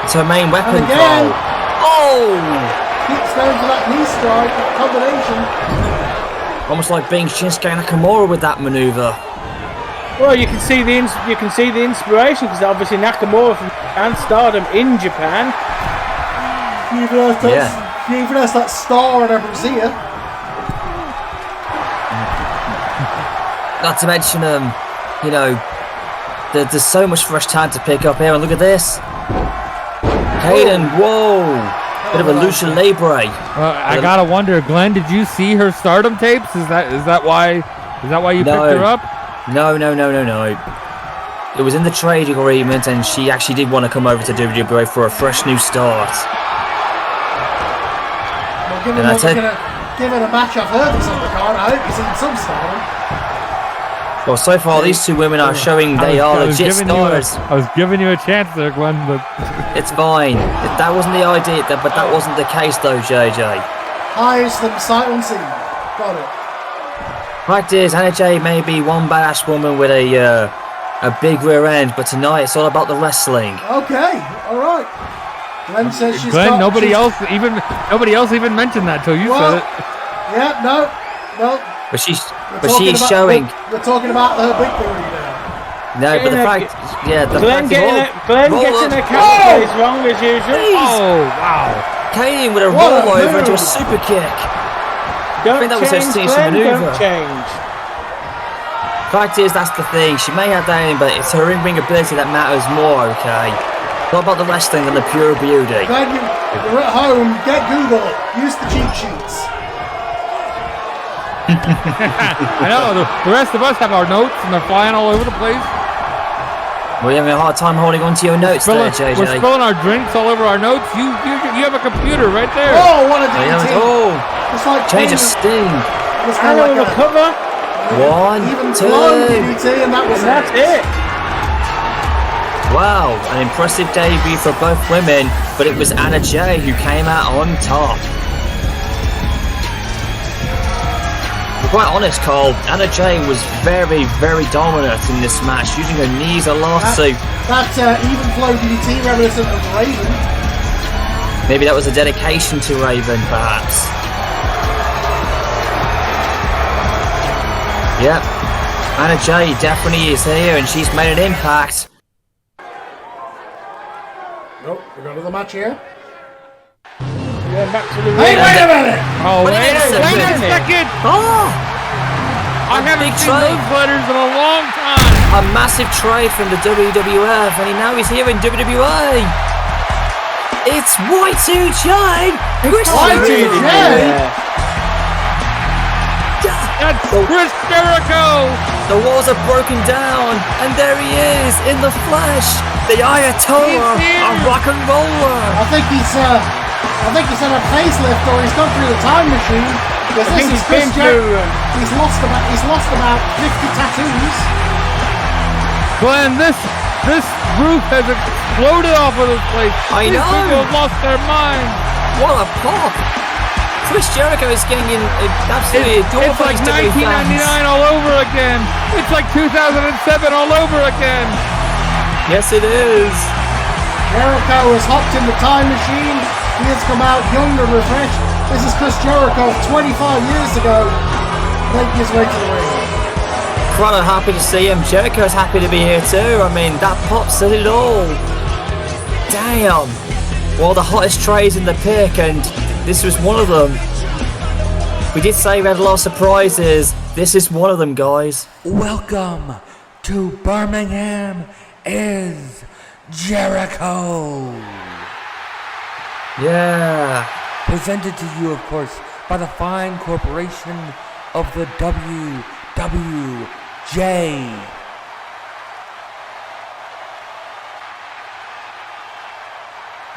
It's her main weapon, And again. Cole. Keeps going for that knee strike, that combination. Almost like being Shinsuke Nakamura with that maneuver. Well, you can see the inspiration because obviously Nakamura from Japan, Stardom in Japan. He even has that star in her brassiere. Not to mention, there's so much fresh talent to pick up here, and look at this. Hayden, whoa! Bit of a lucha libre. I gotta wonder, Glenn, did you see her Stardom tapes? Is that why you picked her up? No. It was in the trade agreement, and she actually did want to come over to WWA for a fresh new start. Well, given a match I've heard that's on the card, I hope he's in some style. Well, so far these two women are showing they are legit stars. I was giving you a chance there, Glenn, but it's fine. That wasn't the idea, but that wasn't the case though, JJ. Highest than sight unseen. Got it. Fact is, Anna Jay may be one badass woman with a big rear end, but tonight it's all about the wrestling. Okay, all right. Glenn says she's Glenn, got... nobody else even mentioned that till you said it. Yeah, no. But she's showing. We're talking about her big booty now. No, but the fact, Glenn getting a catchphrase wrong as usual. Oh wow! Kane with a rollover into a super kick. Don't I think that was her signature maneuver. Don't change. Fact is, that's the thing. She may have that in, but it's her in-ring ability that matters more. Okay, not about the wrestling than the pure beauty. Glad you're at home. Get Google. Use the cheat sheets. I know, the rest of us have our notes and they're flying all over the place. We're having a hard time holding on to your notes there, JJ. We're spilling our drinks all over our notes. You have a computer right there. Oh, what a DDT. It's like change of sting. It's kind of like a cover. One, even two. DDT, and that's it. Wow, an impressive debut for both women, but it was Anna Jay who came out on top. Quite honest, Cole, Anna Jay was very, very dominant in this match, using her knees a lot. That even flow DDT reminiscent of Raven. Maybe that was a dedication to Raven, perhaps. Yep, Anna Jay definitely is here, and she's made an impact. Nope, we're going to the match here. Yeah, back to the Hey, wait a minute! Oh, wait a second! Oh! I haven't seen those letters in a long time! A massive trade from the WWF, and now he's here in WWA! It's Y2J! Y2J! That's Chris Jericho! The walls are broken down, and there he is, in the flesh! The Ayatollah, a rock and roller! I think he's had a facelift, or he's gone through the time machine. Because this is Chris Jericho. He's lost about 50 tattoos. Glenn, this roof has exploded off of this place. I know. These people have lost their minds. What a pop! Chris Jericho is getting in absolutely adored It's by like his WWE 1999 fans. all over again. It's like 2007 all over again. Yes, it is. Jericho has hopped in the time machine. He has come out young and refreshed. This is Chris Jericho 25 years ago, making his way to the ring. Quite happy to see him. Jericho's happy to be here too. I mean, that pop said it all. Damn. Well, the hottest trades in the pick, and this was one of them. We did say we had a lot of surprises. This is one of them, guys. Welcome to Birmingham is Jericho. Yeah. Presented to you, of course, by the fine corporation of the WWJ.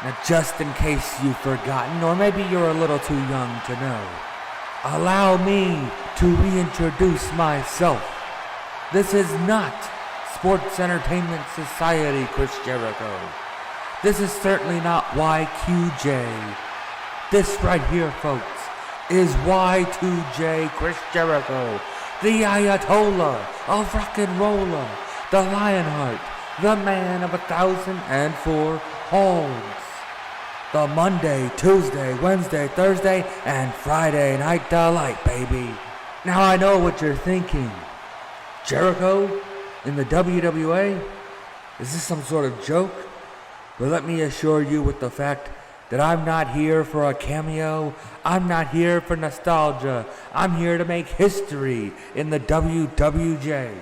Now, just in case you've forgotten, or maybe you're a little too young to know, allow me to reintroduce myself. This is not Sports Entertainment Society Chris Jericho. This is certainly not YQJ. This right here, folks, is Y2J Chris Jericho, the Ayatollah of rock and roller, the Lionheart, the man of 1,004 holds. The Monday, Tuesday, Wednesday, Thursday, and Friday Night Delight, baby. Now I know what you're thinking. Jericho? in the WWA? Is this some sort of joke? But let me assure you with the fact that I'm not here for a cameo. I'm not here for nostalgia. I'm here to make history in the WWJ.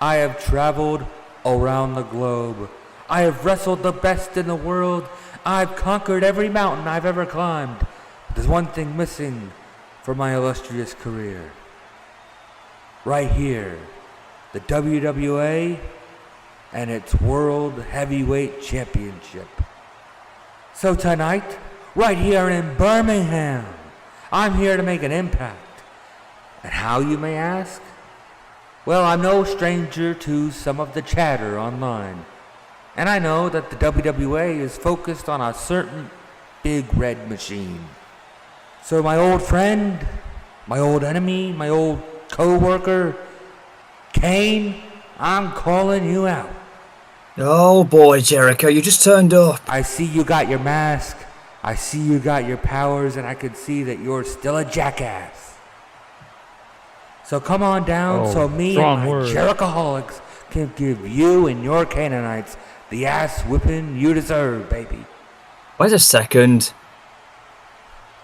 I have traveled around the globe. I have wrestled the best in the world. I've conquered every mountain I've ever climbed. But there's one thing missing from my illustrious career. Right here, the WWA and its World Heavyweight Championship. So tonight, right here in Birmingham, I'm here to make an impact. And how, you may ask? Well, I'm no stranger to some of the chatter online. And I know that the WWA is focused on a certain big red machine. So my old friend, my old enemy, my old co-worker, Kane, I'm calling you out. Oh boy, Jericho, you just turned up. I see you got your mask, I see you got your powers, and I can see that you're still a jackass. So come on down so me and my Jerichoholics can give you and your Canaanites the ass whipping you deserve, baby. Wait a second.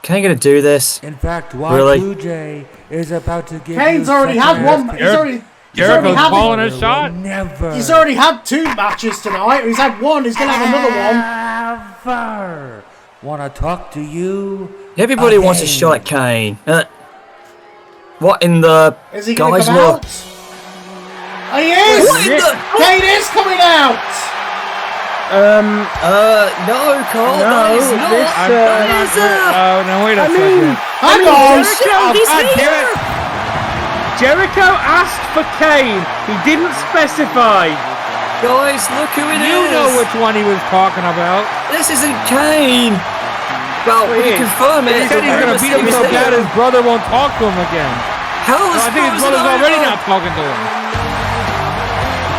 Kane gonna do this? In fact, Y2J is about to give Kane's you already had one. Jericho's calling a shot. Never. He's already had 2 matches tonight. He's had one. He's gonna have another one. Ever wanna talk to you? Everybody wants a shot at Kane. What in the Is he gonna guys come look? out? Oh, he is! What in the? Kane is coming out! No, Cole, that is not. No, wait a second. Hang on! God damn it. Jericho asked for Kane. He didn't specify. Guys, look who it is. You know which one he was talking about. This isn't Kane. Well, we can confirm it. He said he's gonna beat him so bad his brother won't talk to him again. Hell is I think his brother's already not talking to him.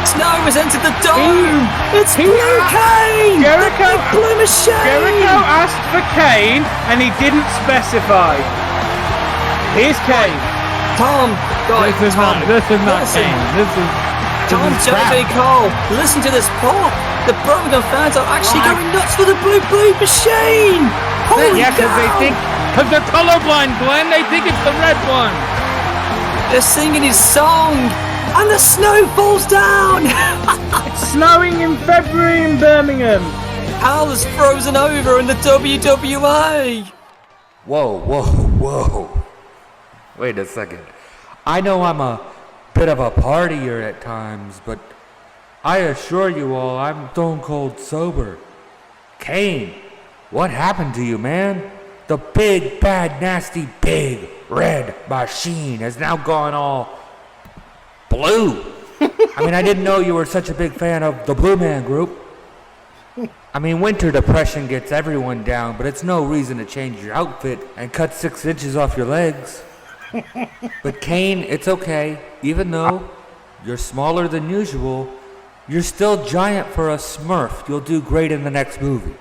Snow has entered the dome. It's Blue Kane. Jericho, the Blue Machine. Jericho asked for Kane and he didn't specify. Here's Kane. Tom, guys, This is not listen. Kane. This is Tom, J.J. Cole, listen to this pop. The Birmingham fans are actually going nuts for the Blue Machine. Holy yeah, because they're colorblind, Glenn. They think it's the red one. They're singing his song, and the snow falls down. It's snowing in February in Birmingham. Hal is frozen over in the WWA. Whoa. Wait a second. I know I'm a bit of a partier at times, but I assure you all I'm stone cold sober. Kane, what happened to you, man? The big, bad, nasty, big red machine has now gone all blue. I mean, I didn't know you were such a big fan of the Blue Man Group. I mean, winter depression gets everyone down, but it's no reason to change your outfit and cut 6 inches off your legs. But Kane, it's okay. Even though you're smaller than usual, you're still giant for a Smurf. You'll do great in the next movie.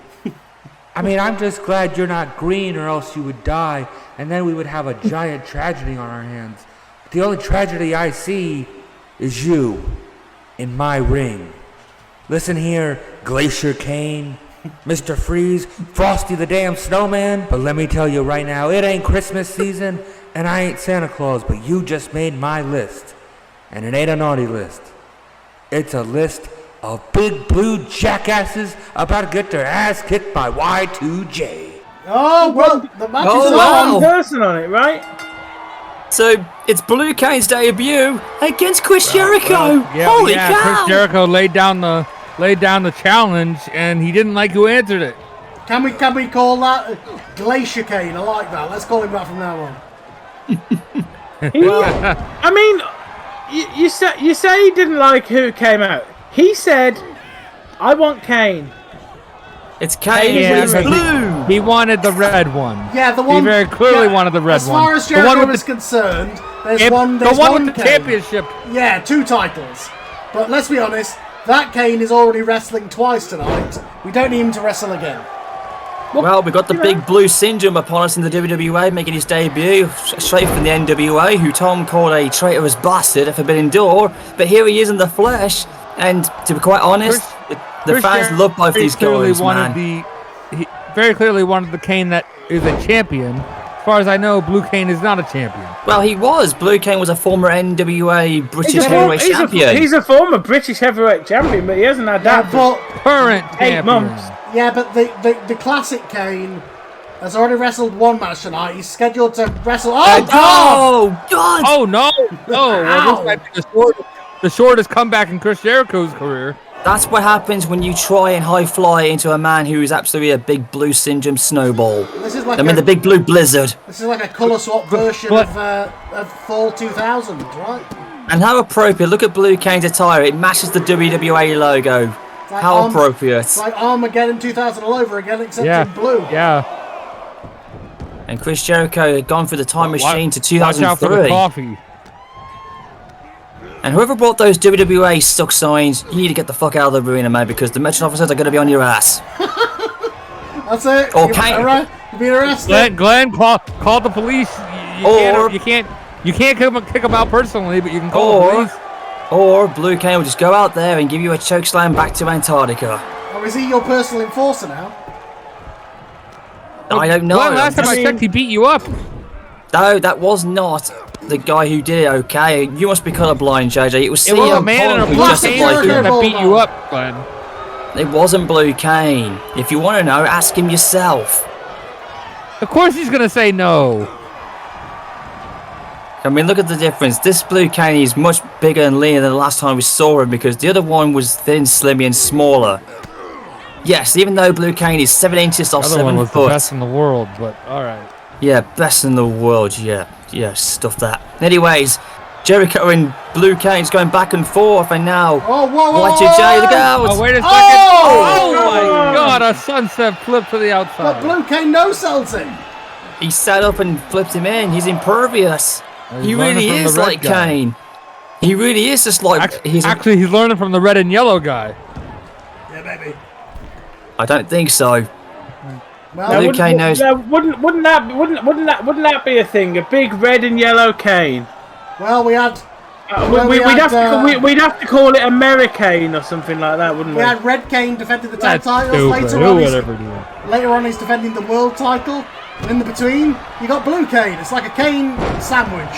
I mean, I'm just glad you're not green or else you would die, and then we would have a giant tragedy on our hands. But the only tragedy I see is you in my ring. Listen here, Glacier Kane, Mr. Freeze, Frosty the damn Snowman. But let me tell you right now, it ain't Christmas season, and I ain't Santa Claus, but you just made my list. And it ain't a naughty list. It's a list of big blue jackasses about to get their ass kicked by Y2J. Oh, well, the match is wow. One person on it, right? So it's Blue Kane's debut against Chris Jericho. Holy cow! Chris Jericho laid down the challenge, and he didn't like who answered it. Can we call that Glacier Kane? I like that. Let's call him that from now on. I mean, you say he didn't like who came out. He said, "I want Kane." It's Kane with his blue. He wanted the red one. Yeah, the one. He very clearly wanted the red one. As far as Jericho is concerned, there's one. The one one with the Kane. championship. Yeah, 2 titles. But let's be honest, that Kane is already wrestling twice tonight. We don't need him to wrestle again. Well, we got the big blue syndrome upon us in the WWA, making his debut straight from the NWA, who Tom called a traitorous bastard, a forbidden door. But here he is in the flesh, and to be quite honest, the fans love both these guys, man. Very clearly wanted the Kane that is a champion. As far as I know, Blue Kane is not a champion. Well, he was. Blue Kane was a former NWA British heavyweight champion. He's a former British heavyweight champion, but he hasn't had that for current 8 champion. months. Yeah, but the classic Kane has already wrestled one match tonight. He's scheduled to wrestle. Oh, God! Oh, God! Oh, no! No! Well, this might be the shortest comeback in Chris Jericho's career. That's what happens when you try and high fly into a man who is absolutely a big blue syndrome snowball. This is like the big blue blizzard. This is like a colour swap version of Fall 2000, right? And how appropriate. Look at Blue Kane's attire. It matches the WWA logo. Like how appropriate. It's like Armageddon 2000 all over again, except in blue. Yeah. And Chris Jericho had gone through the time machine to 2003. Watch out for the coffee. And whoever brought those WWA stuck signs, you need to get the fuck out of the arena, man, because the merchant officers are going to be on your ass. That's it. Or Kane. You're being arrested. Glenn, call the police. You can't kick him out personally, but you can call the police. Or Blue Kane will just go out there and give you a chokeslam back to Antarctica. Or is he your personal enforcer now? I don't know. Well, last time I checked, he beat you up. No, that was not the guy who did it, okay? You must be colorblind, JJ. It was It was a man in a blue Kane that beat you up, Glenn. It wasn't Blue Kane. If you want to know, ask him yourself. Of course he's going to say no. I mean, look at the difference. This Blue Kane is much bigger and leaner than the last time we saw him because the other one was thin, slimmy, and smaller. Yes, even though Blue Kane is 7 inches off 7 foot. The other one was the best in the world, but all right. Yeah, best in the world, yeah, stuff that. Anyways, Jericho and Blue Kane's going back and forth, and now... Oh, whoa, Y2J, look out! Oh, wait a second! Oh, my God, a sunset flip to the outside. But Blue Kane no-sells him. He sat up and flipped him in. He's impervious. He really is like Kane. He really is just like... Actually, he's learning from the red and yellow guy. Yeah, baby. I don't think so. Well, Blue Kane knows... Wouldn't that be a thing? A big red and yellow Kane? Well, we had... we'd have to call it Americane or something like that, wouldn't we? We had Red Kane defending the tag titles. Later on, he's defending the world title. And in the between, you got Blue Kane. It's like a Kane sandwich.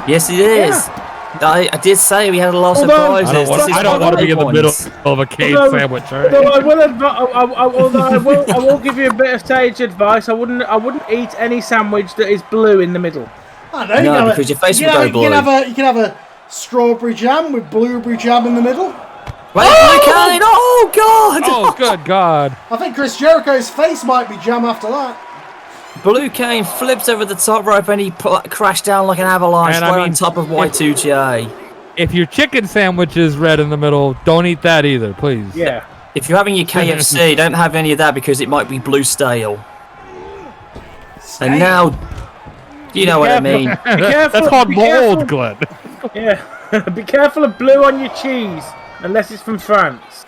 Yes, it is. Yeah. I did say we had a lot of surprises. I don't want to be in the middle of a Kane sandwich. Right? Although I will give you a bit of sage advice. I wouldn't eat any sandwich that is blue in the middle. No, because your face would go blue. You can have a strawberry jam with blueberry jam in the middle. Wait, Blue Kane! Oh, God! Oh, good God. I think Chris Jericho's face might be jam after that. Blue Kane flips over the top rope and he crashed down like an avalanche right on top of Y2J. If your chicken sandwich is red in the middle, don't eat that either, please. Yeah. If you're having your KFC, don't have any of that because it might be blue stale. And now, you know what I mean. That's called mold, Glenn. Yeah. Be careful of blue on your cheese, unless it's from France.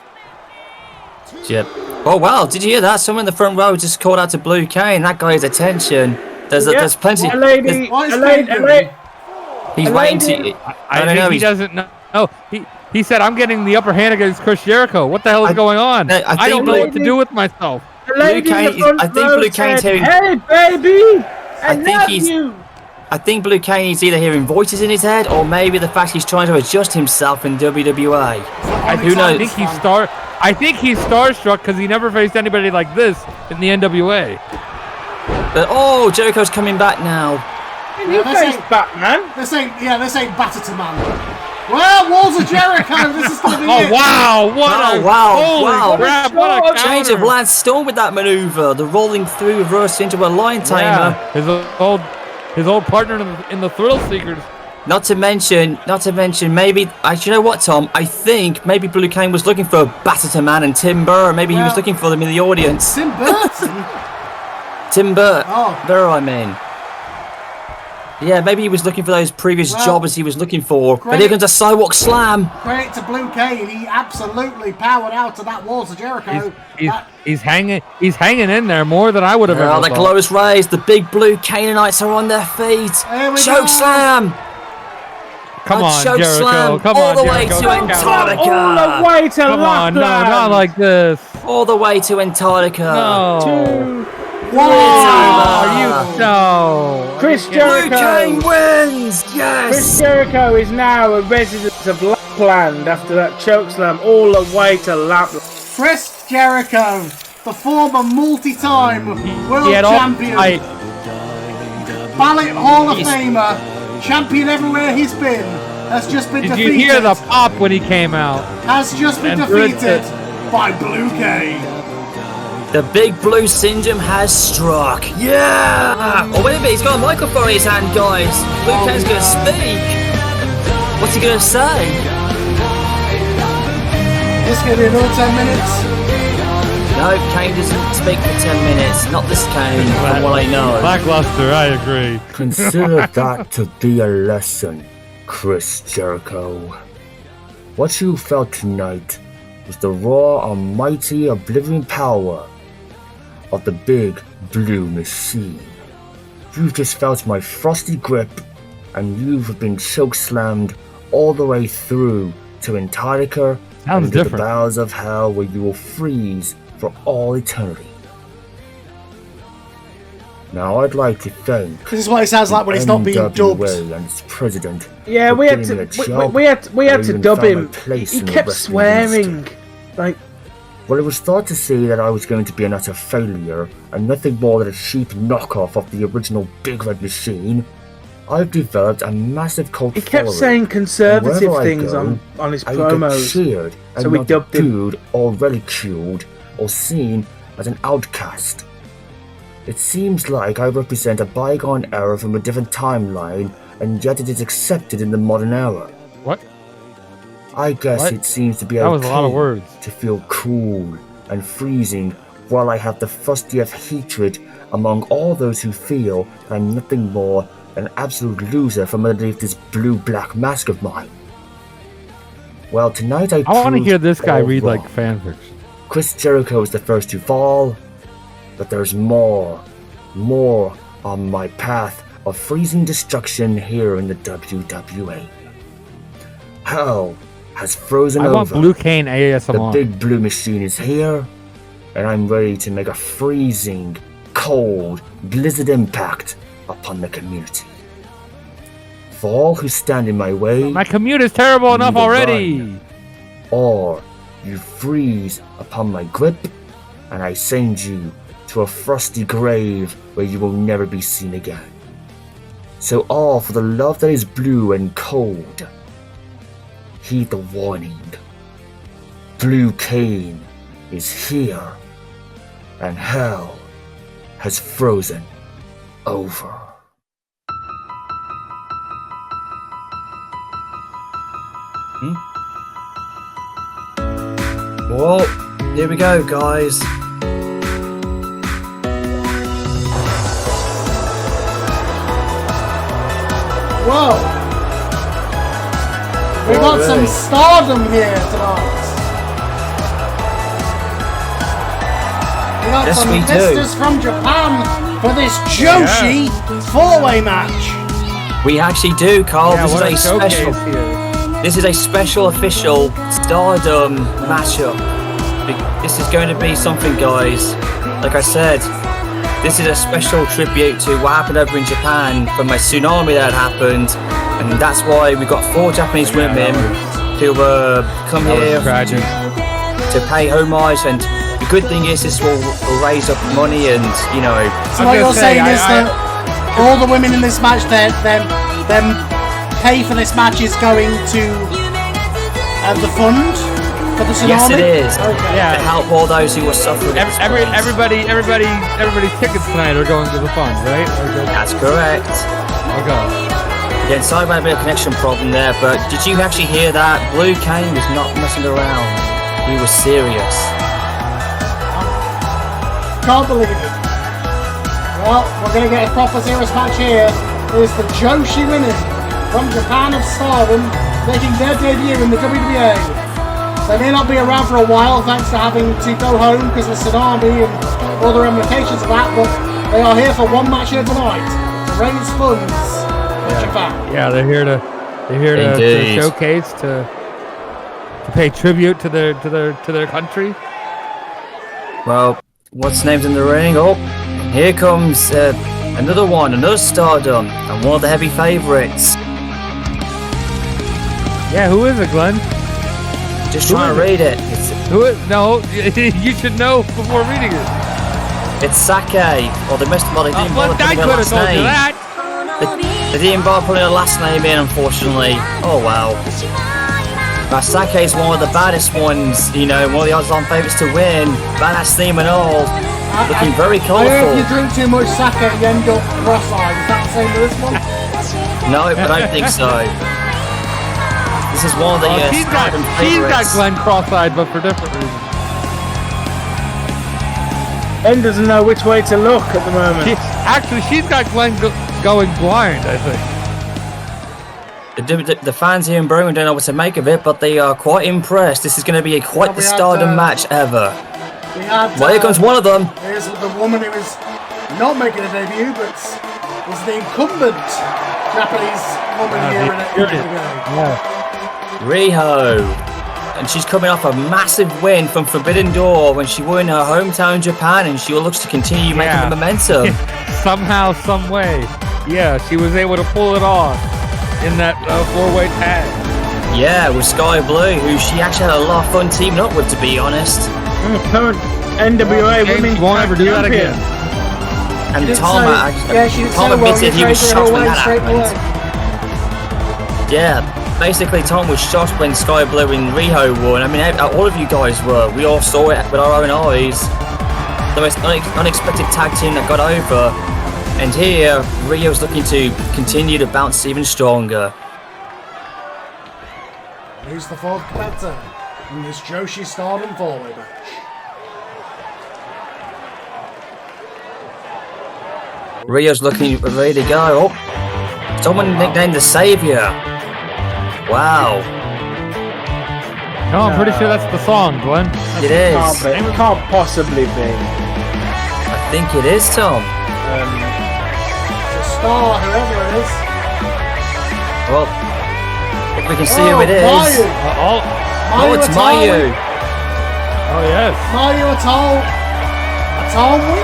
Yep. Oh wow! Did you hear that? Someone in the front row just called out to Blue Kane. That guy's attention. There's plenty. A lady. He's waiting to. I don't know. He doesn't know. No, he said, "I'm getting the upper hand against Chris Jericho." What the hell is going on? I don't know what to do with myself. Blue Kane. I think Blue Kane's hearing. Hey, baby! I love you. I think Blue Kane is either hearing voices in his head or maybe the fact he's trying to adjust himself in WWA. Who knows? I think he's starstruck because he never faced anybody like this in the NWA. But Jericho's coming back now. You faced Batman. This ain't Batter to Man. Well, Walls of Jericho. This is going to be it. Wow! Holy crap! What a change of Lance Storm with that maneuver. The rolling through reverse into a lion tamer. Yeah, his old partner in the Thrill Seekers. Not to mention, maybe, you know what, Tom? I think maybe Blue Kane was looking for Batter Man and Tim Burr. Maybe he was looking for them in the audience. Tim Burton? Tim Burr. I mean. Yeah, maybe he was looking for those previous Well, jobbers he was looking for. But great. here comes a sidewalk slam. Credit to Blue Kane. He absolutely powered out of that Walls of Jericho. He's hanging in there more than I would have ever The thought. glorious rays. The big blue Canaanites are on their feet. Here we Choke go. slam. Come on, choke Jericho. slam Come all on, the way Jericho. to Don't count. Antarctica. All the way to Come on, no, Lapland. not like this. All the way to Antarctica. No. Are No. Chris Blue Kane Jericho. wins. Chris Yes. Jericho is now a resident of Lapland after that chokeslam all the way to Lapland. Chris Jericho, the former multi-time world He had all champion, right. ballot Hall of Famer, champion everywhere he's been, has just been Did defeated. you hear the pop when he came out? Has just been And Britt defeated by Blue Kane. The big blue syndrome has struck. Yeah. Oh, wait a minute. He's got a microphone in his hand, guys. Blue Kane's going to speak. What's he going to say? This going to be another 10 minutes. No, Kane doesn't speak for 10 minutes. Not this Kane, from what I know. Lackluster, I agree. Consider that to be a lesson, Chris Jericho. What you felt tonight was the raw, almighty, oblivion power of the big blue machine. You've just felt my frosty grip, and you've been choke-slammed all the way through to Antarctica Sounds and into the different. bowels of hell where you will freeze for all eternity. Now I'd like to thank This is what it sounds like when it's not being dubbed. NWA and its president. Yeah, for we had giving to me a job. we had I to even dub found my him. place He in the kept wrestling swearing. industry. Like, Well, it was thought to say that I was going to be an utter failure and nothing more than a cheap knockoff of the original Big Red Machine. I've developed a massive cult he kept following, saying and conservative wherever I things go, on his I get promos. cheered and So we not dubbed him. booed or ridiculed or seen as an outcast. It seems like I represent a bygone era from a different timeline, and yet it is accepted in the modern era. What? I guess What? it seems to be That okay was a lot of words. to feel cool and freezing while I have the fustiest hatred among all those who feel that I'm nothing more than an absolute loser from underneath this blue-black mask of mine. Well, tonight I I want to proved hear this guy all read wrong. like fan fiction. Chris Jericho is the first to fall, but there's more on my path of freezing destruction here in the WWA. Hell has frozen I over. want Blue Kane The ASMR. big blue machine is here, and I'm ready to make a freezing, cold, blizzard impact upon the community. For all who stand in my way, My commute is terrible enough either already. run or you freeze upon my grip, and I send you to a frosty grave where you will never be seen again. So all for the love that is blue and cold, heed the warning. Blue Kane is here, and hell has frozen over. Well, here we go, guys. Whoa! We got some stardom here tonight. We got Yes, some we do. visitors from Japan for this Joshi four-way match. We actually do, Carl. Yeah, this what a is a special. showcase here. This is a special official Stardom matchup. This is going to be something, guys. Like I said, this is a special tribute to what happened over in Japan from a tsunami that happened, and that's why we got 4 Japanese women who come That here was tragic. to pay homage. And the good thing is, this will raise up money, and you know. So I'm what you're gonna say, saying is that all the women in this match, them pay for this match is going to the fund for the tsunami? Yes, it is. Okay. Yeah. To help all those who were suffering. Everybody's tickets tonight are going to the fund, right? That's correct. Okay. Again, sorry about a bit of connection problem there, but did you actually hear that? Blue Kane was not messing around. He was serious. Can't believe it. Well, we're going to get a proper serious match here. is the Joshi women from Japan of Stardom making their debut in the WWA. They may not be around for a while thanks to having to go home because of the tsunami and all the ramifications of that, but they are here for one match here tonight to raise funds for Japan. Yeah, they're here to showcase, to pay tribute to their country. Well, what's named in the ring? Oh, here comes another Stardom, and one of the heavy favorites. Yeah, who is it, Glenn? Just trying to read it. No, you should know before reading it. It's Sake. Well, they missed. Well, they didn't bother I putting could their have last told you name. that. They didn't bother putting their last name in, unfortunately. Oh wow. Now, Sake is one of the baddest ones. You know, one of the odds-on favorites to win. Badass theme and all. Looking very I heard colourful. if you drink too much sake, you end up cross-eyed. Is that the same with this one? No, I don't think so. This is one of the She's Stardom got favorites. Glenn cross-eyed, but for different reasons. Ben doesn't know which way to look at the moment. She's got Glenn going blind, I think. The fans here in Birmingham don't know what to make of it, but they are quite impressed. This is going to be quite the Stardom match ever. We had, Well, here comes one of them. Here's the woman who is not making a debut, but is the incumbent Japanese woman here in WWA. Riho. And she's coming off a massive win from Forbidden Door when she won her hometown Japan, and she looks to continue making the momentum. Somehow, some way. Yeah, she was able to pull it off in that four-way tag. Yeah, with Sky Blue, who she actually had a lot of fun teaming up with, to be honest. Current NWA women's won't ever do that champion. again. And She didn't Tom, say Tom well, admitted he you was traded her shocked when away that straight happened. away. Yeah, basically Tom was shocked when Sky Blue and Riho won. I mean, all of you guys were. We all saw it with our own eyes. The most unexpected tag team that got over. And here, Rio's looking to continue to bounce even stronger. Who's the fourth competitor in this Joshi Stardom four-way match? Rio's looking ready to go. Oh, someone nicknamed the Savior. Wow. No, I'm pretty sure that's the song, Glenn. It is. It can't possibly be. I think it is, Tom. The star, whoever it is. Well, if we can see who it is. Mayu. Oh, it's Atali. Mayu. Oh, yes. Mayu Atali.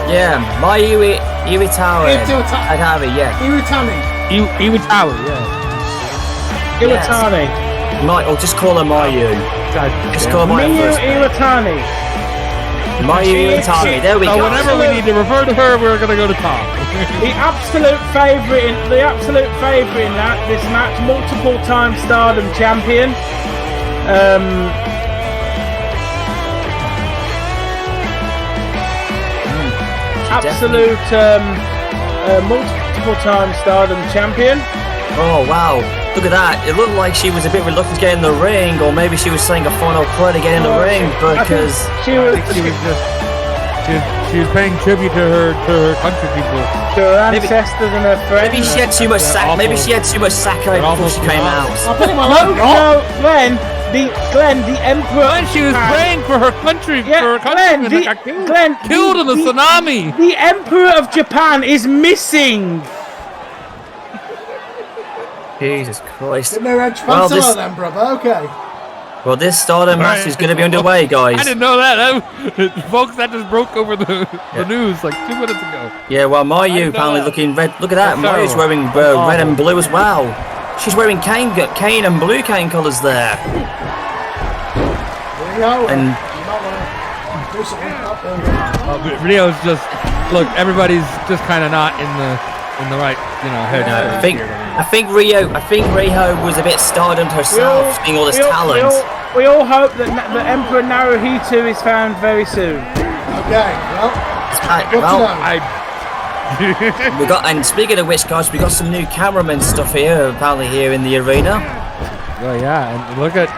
Yeah, Mayu Iwatani. Iwatani. Yeah. Iwatani. Iwatani, yeah. Iwatani. Or just call her Mayu. Just call her Mayu Miyu first. Iwatani. Mayu Iwatani. There we So go. whenever we need to refer to her, we're gonna go to Tom. The absolute favourite in this match, multiple time Stardom champion. Absolute multiple time Stardom champion. Oh wow, look at that. It looked like she was a bit reluctant to get in the ring, or maybe she was saying a final prayer to get in the ring because she was paying tribute to her country people. To her ancestors and her friends. maybe she had too much sake before she came out. No, Glenn, the Emperor. Glenn, she was praying for her country, for her countrymen that got killed. Glenn, killed in the tsunami. The Emperor of Japan is missing. Jesus Christ. Didn't know Edge Well, Panther then, brother. Okay. Well, this Stardom match is going to be underway, guys. I didn't know that. Folks, that just broke over the news like 2 minutes ago. Yeah, well, Mayu apparently looking red. Look at that. That's Mayu's wearing red and blue as well. She's wearing Kane and blue Kane colours there. There you go. And You might want to do something up there. Rio's just look. Everybody's just kind of not in the right, head. I think Riho was a bit Stardom herself, seeing all this talent. We all hope that the Emperor Naruhito is found very soon. Okay, well, we got, and speaking of which, guys, we got some new cameraman stuff here, apparently here in the arena. Oh yeah, and look at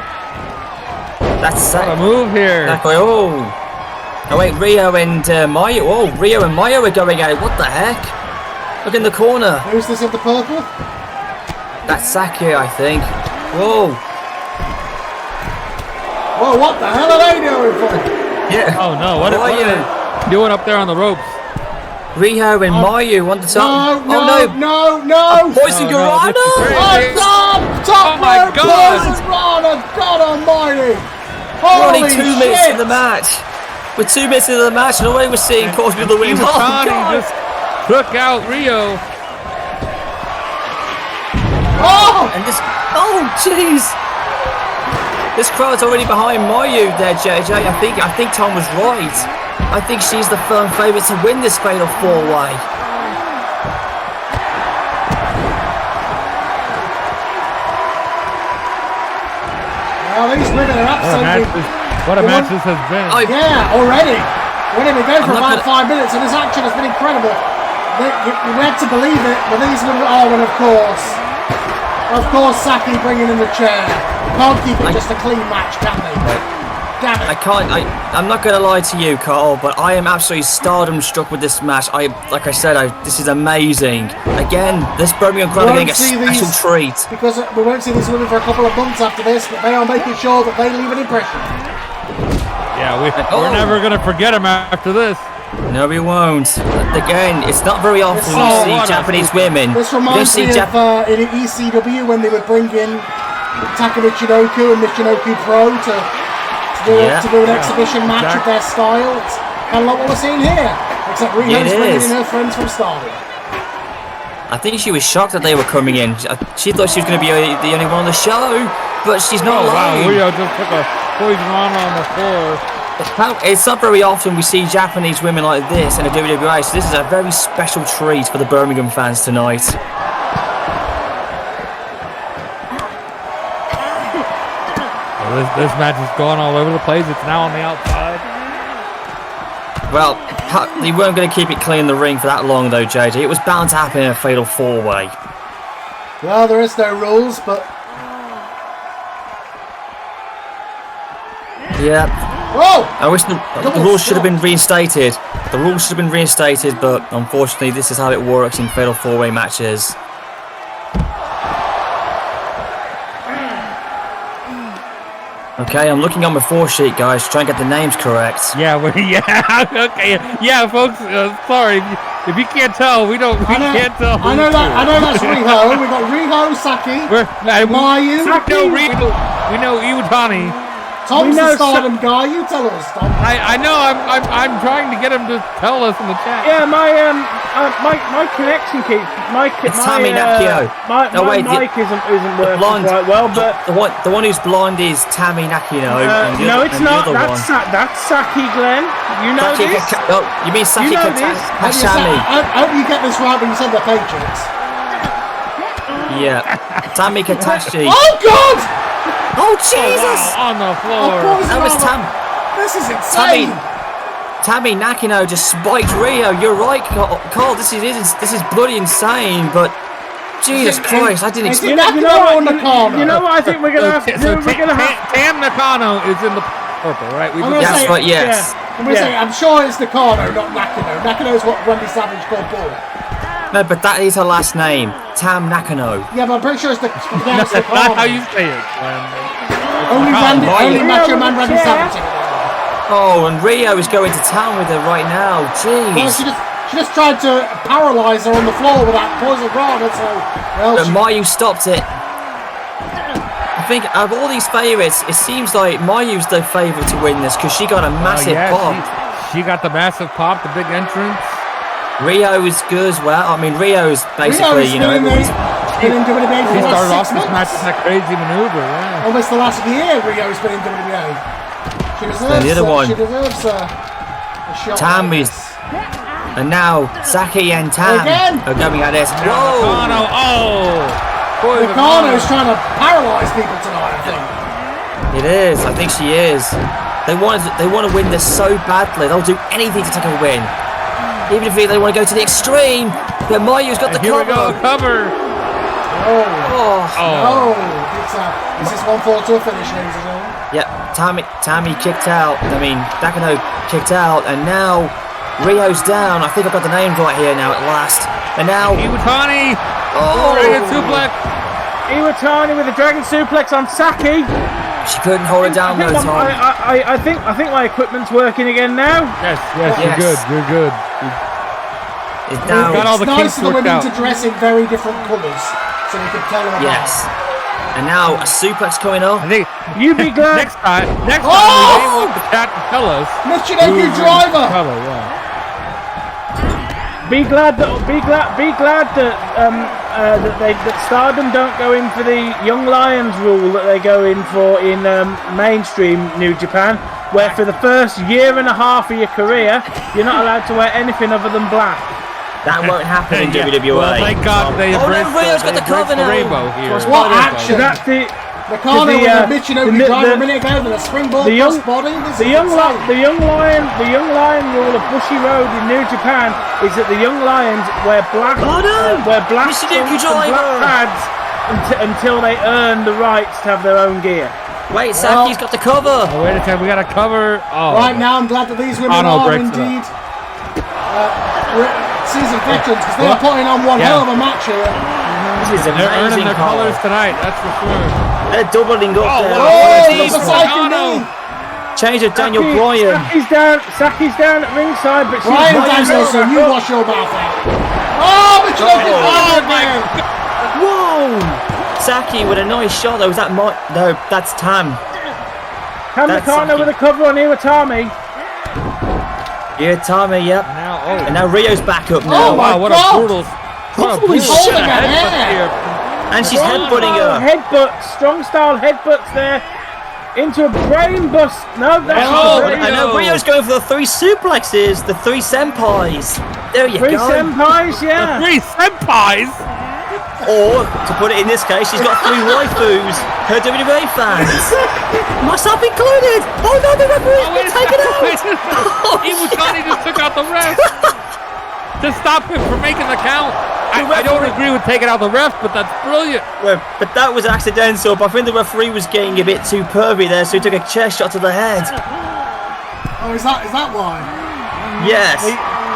that's a move here. Oh wait, Riho and Mayu. Oh, Riho and Mayu are going at it. What the heck? Look in the corner. Who's this in the purple? That's Saki, I think. Whoa. Whoa, what the hell are they doing for? Yeah. Oh no, what are you doing up there on the ropes? Riho and Mayu on the top. No. Poison Garana! Top my rope, God. Poison Garana, God almighty! We're Holy only 2 minutes shit. into the match. We're 2 minutes into the match and already we're seeing Cosby of the win. Oh, Iwatani God. just took out Rio. Oh! And this... Oh, jeez. This crowd's already behind Mayu there, JJ. I think Tom was right. I think she's the firm favourite to win this fatal four-way. Well, these women are absolutely... What a match this has been. Yeah, already. We've only been going for about 5 minutes, and this action has been incredible. We had to believe it, but these women... Oh, and of course, Saki bringing in the chair. Can't keep it just a clean match, can they? Damn it. I'm not going to lie to you, Carl, but I am absolutely stardom struck with this match. Like I said, this is amazing. Again, this Birmingham crowd are getting a special treat. Because we won't see these women for a couple of months after this, but they are making sure that they leave an impression. Yeah, we're never going to forget him after this. No, we won't. Again, it's not very often you see Japanese women. This reminds me of in ECW when they would bring in Taka Michinoku and Michinoku Pro to do an exhibition match of their style. It's kind of like what we're seeing here, except Riho's bringing in her friends from Stardom. I think she was shocked that they were coming in. She thought she was going to be the only one on the show, but she's not alone. Wow, Rio just took a poison on the floor. It's not very often we see Japanese women like this in a WWA, so this is a very special treat for the Birmingham fans tonight. This match has gone all over the place. It's now on the outside. Well, they weren't going to keep it clean in the ring for that long, though, JJ. It was bound to happen in a fatal four-way. Well, there is no rules, but... Yeah. Whoa! I wish the rules should have been reinstated. The rules should have been reinstated, but unfortunately, this is how it works in fatal four-way matches. Okay, I'm looking on my 4-sheet, guys, to try and get the names correct. Yeah, okay. Yeah, folks, sorry. If you can't tell, we can't tell. I know that's Riho. We've got Riho, Saki, Mayu. We know Iwatani. Tom's the Stardom guy. You tell us, Tom. I know. I'm trying to get him to tell us in the chat. Yeah, my connection keeps It's Tammy Nakio. My mic isn't working quite well, but the one who's blonde is Tammy Nakio. No, it's not. That's Saki Glen. You know this? You mean Saki Katashami? I hope you get this right when you said the Patriots. Yeah, Tammy Katashi. Oh God! Oh Jesus! Oh, wow, on the floor. That was This is insane. Tammy Nakino just spiked Rio. You're right, Carl. This is bloody insane. But Jesus Christ, I didn't expect. You know what I think we're gonna have to do? Tam Nakano is in the purple, right? That's right. Yes. I'm sure it's Nakano, not Nakano. Nakano is what Randy Savage called Bull. No, but that is her last name, Tam Nakano. Yeah, but I'm pretty sure it's That's not how you say it. Only Macho Man Randy Savage. Oh, and Rio is going to town with her right now. Jeez. Well, she just tried to paralyse her on the floor with that poison rod. But Mayu stopped it. I think of all these favourites, it seems like Mayu's the favourite to win this because she got a massive pop. She got the massive pop, the big entrance. Rio is good as well. I mean, Rio is basically, everyone's... She started off this match with that crazy maneuver, yeah. Almost the last year Rio's been in WWA. She deserves a shot. Tammy's... And now, Saki and Tam are going at this. Whoa! Nakano's trying to paralyse people tonight, I think. It is. I think she is. They want to win this so badly. They'll do anything to take a win. Even if they want to go to the extreme. But Mayu's got the cover. Here we go, cover. No. Is this one fall to a finish, ladies and gentlemen? Yeah, Tammy kicked out. I mean, Nakano kicked out. And now Rio's down. I think I got the name right here now at last. And now... Iwatani! Oh! Dragon suplex! Iwatani with a dragon suplex on Saki. She couldn't hold it down though, Tom. I think my equipment's working again now. Yes, you're good. You're good. It's down. Got all the It's nice kinks for the worked women out. to dress in very different colours, so we can tell them apart. Yes. And now a suplex coming up. I think You be glad. next time we may want the chat to tell us. Michinoku driver! Color, yeah. Be glad that that Stardom don't go in for the Young Lions rule that they go in for in mainstream New Japan, where for the first year and a half of your career you're not allowed to wear anything other than black. That won't happen in WWA. Well, thank God they Oh, no, embraced Rio's got the cover now. rainbow here. What action? That's the Nakano with a Michinoku driver a minute ago, then a springboard cross body. The young lion rule of Bushi Road in New Japan is that the young lions wear black, wear black Michinoku stunts and black pads until they earn the rights to have their own gear. Wait, Saki's got the cover. Oh, wait a second, we got a cover. Oh, Right now, I'm glad that these women Arnold are breaks it indeed seasoned veterans, because they are putting on one hell of a match here. This is they're earning amazing, their Carl. colors tonight. That's for sure. They're doubling up there. Oh, Jeez, the Forsaken knee! change of Daniel Bryan. Saki's down at ringside, but she's Brian running Danielson, you wash your mouth out. Oh, Michinoku again! Whoa! Saki with a nice shot though. Was that no, that's Tam. Tam That's Nakano Saki. with a cover on Iwatani. Yeah, Tommy, yep. Now, And now Rio's back up now. Oh my wow, what God. a brutal. Holy shit. Holding her hair! here. And she's headbutting her. Strong style headbutts there into a brain bust. No, that's Oh, not and now Rio's going for the 3 suplexes, the 3 senpais. There you Three go. senpais, yeah. 3 senpais! Or, to put it in this case, she's got 3 waifus, her WWA fans. Myself included. Oh no, the referee's been taken out. Iwatani just took out the ref to stop him from making the count. I don't agree with taking out the ref, but that's brilliant. Well, but that was accidental. But I think the referee was getting a bit too pervy there, so he took a chest shot to the head. Oh, is that why? Yes.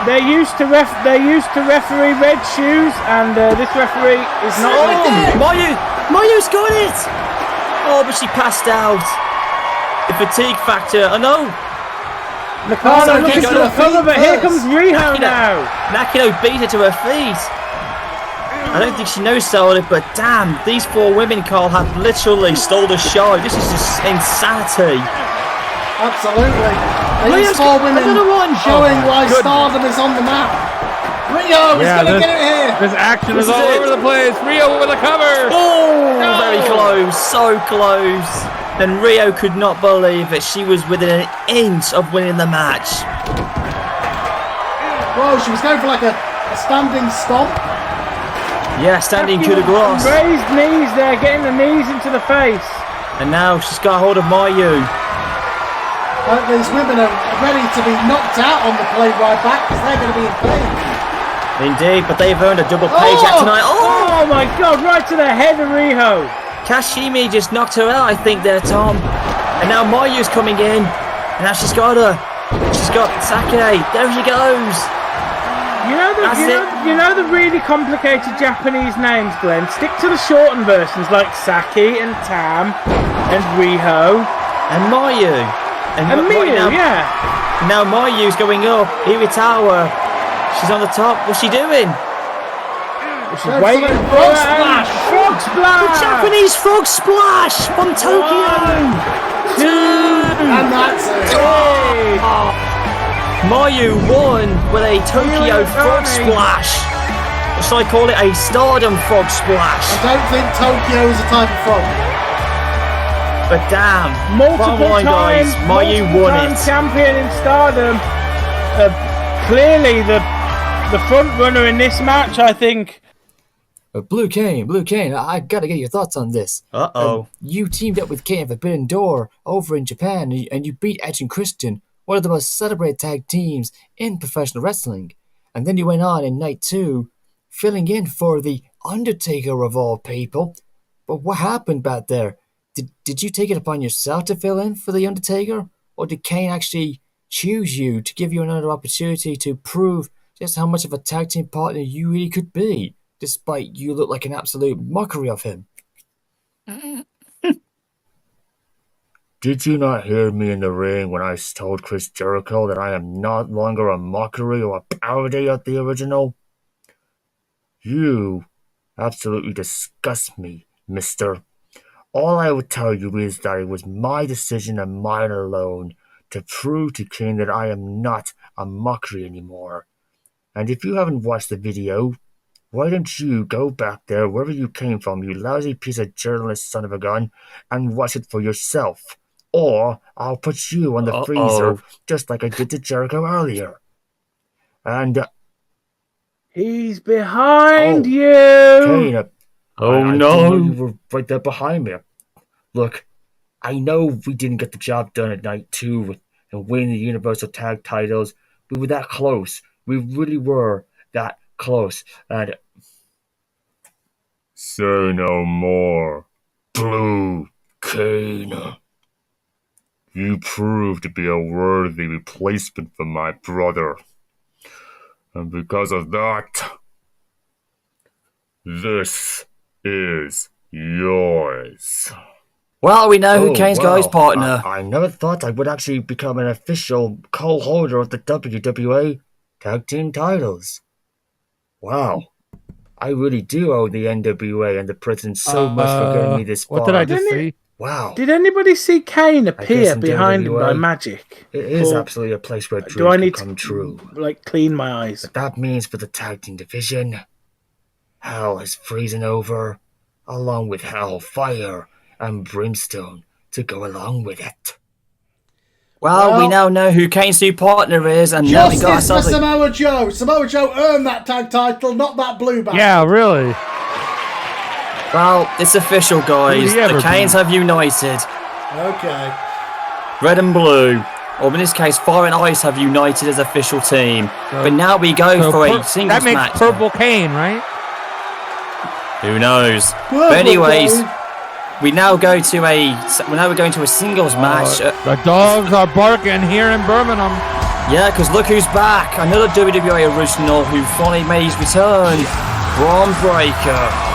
They're used to referee red shoes, and this referee is not. Mayu's got it. Oh, but she passed out. The fatigue factor. I know. Nakano looking for the cover, but here comes Riho Nakano. now. Nakano beat her to her feet. I don't think she knows sold it, but damn, these 4 women, Carl, have literally stole the show. This is just insanity. Absolutely. Rio's These 4 got women another one. showing Oh, why goodness. Stardom is on the map. Rio is going to get it here. This action is This all is it. over the place. Rio with a cover. Oh, No. very close, so close. And Rio could not believe that she was within an inch of winning the match. Whoa, she was going for like a standing stomp. Yeah, standing coup de grace. Raised knees there, getting the knees into the face. And now she's got hold of Mayu. These women are ready to be knocked out on the plane ride back because they're going to be in pain. Indeed, but they've earned a double page out tonight. Oh! Oh my God! Right to the head of Riho. Kashimi just knocked her out, I think, there, Tom. And now Mayu's coming in. And now she's got her. She's got Sake. There she goes. You know the really complicated Japanese names, Glenn. Stick to the shortened versions like Saki and Tam and Riho And Mayu. and what Miyu. now? Yeah. Now Mayu's going up. Iritawa. She's on the top. What's she doing? She's waiting for Frog it, and splash. Frog splash. Japanese frog splash from Tokyo. 2. And that's it. Mayu won with a Tokyo frog splash. Or should I call it a Stardom frog splash? I don't think Tokyo is a type of frog. But damn, Multiple bottom line, time, guys, Mayu won multiple-time it. champion in Stardom. Clearly the front runner in this match, I think. Blue Kane, I gotta get your thoughts on this. You teamed up with Kane at Forbidden Door over in Japan, and you beat Edge and Christian, one of the most celebrated tag teams in professional wrestling. And then you went on in night 2, filling in for the Undertaker of all people. But what happened back there? Did you take it upon yourself to fill in for the Undertaker, or did Kane actually choose you to give you another opportunity to prove just how much of a tag team partner you really could be, despite you look like an absolute mockery of him. Did you not hear me in the ring when I told Chris Jericho that I am not longer a mockery or a parody of the original? You absolutely disgust me, mister. All I would tell you is that it was my decision and mine alone to prove to Kane that I am not a mockery anymore. And if you haven't watched the video, why don't you go back there wherever you came from, you lousy piece of journalist son of a gun, and watch it for yourself. Or I'll put you on the freezer just like I did to Jericho earlier. And He's behind you. Kane, no! I didn't know you were right there behind me. Look, I know we didn't get the job done at night 2 and win the Universal Tag titles. We were that close. We really were that close. And say no more, Blue Kane. You proved to be a worthy replacement for my brother. And because of that, this is yours. Well, we know who Kane's got his partner. I never thought I would actually become an official co-holder of the WWA Tag Team titles. Wow. I really do owe the NWA and the President so much for getting me this far. What did I just see? Wow. Did anybody see Kane appear in behind him by WWA, magic? It is absolutely a place where Do I dreams need come to true. clean my eyes? But that means for the tag team division, hell is freezing over, along with hell, fire, and brimstone to go along with it. Well, we now know who Kane's new partner is, and now we got Justice for ourselves Samoa Joe. Samoa Joe earned that tag title, not that blue bag. Yeah, really. Well, it's official, guys. The Kanes have united. Okay. Red and blue, or in this case, Fire and Ice have united as official team. But now we go for a singles match. That makes Purple Kane, right? Who knows? But anyways, we now go to we're going to a singles match. The dogs are barking here in Birmingham. Yeah, because look who's back. Another WWA original who finally made his return. Braun Breaker.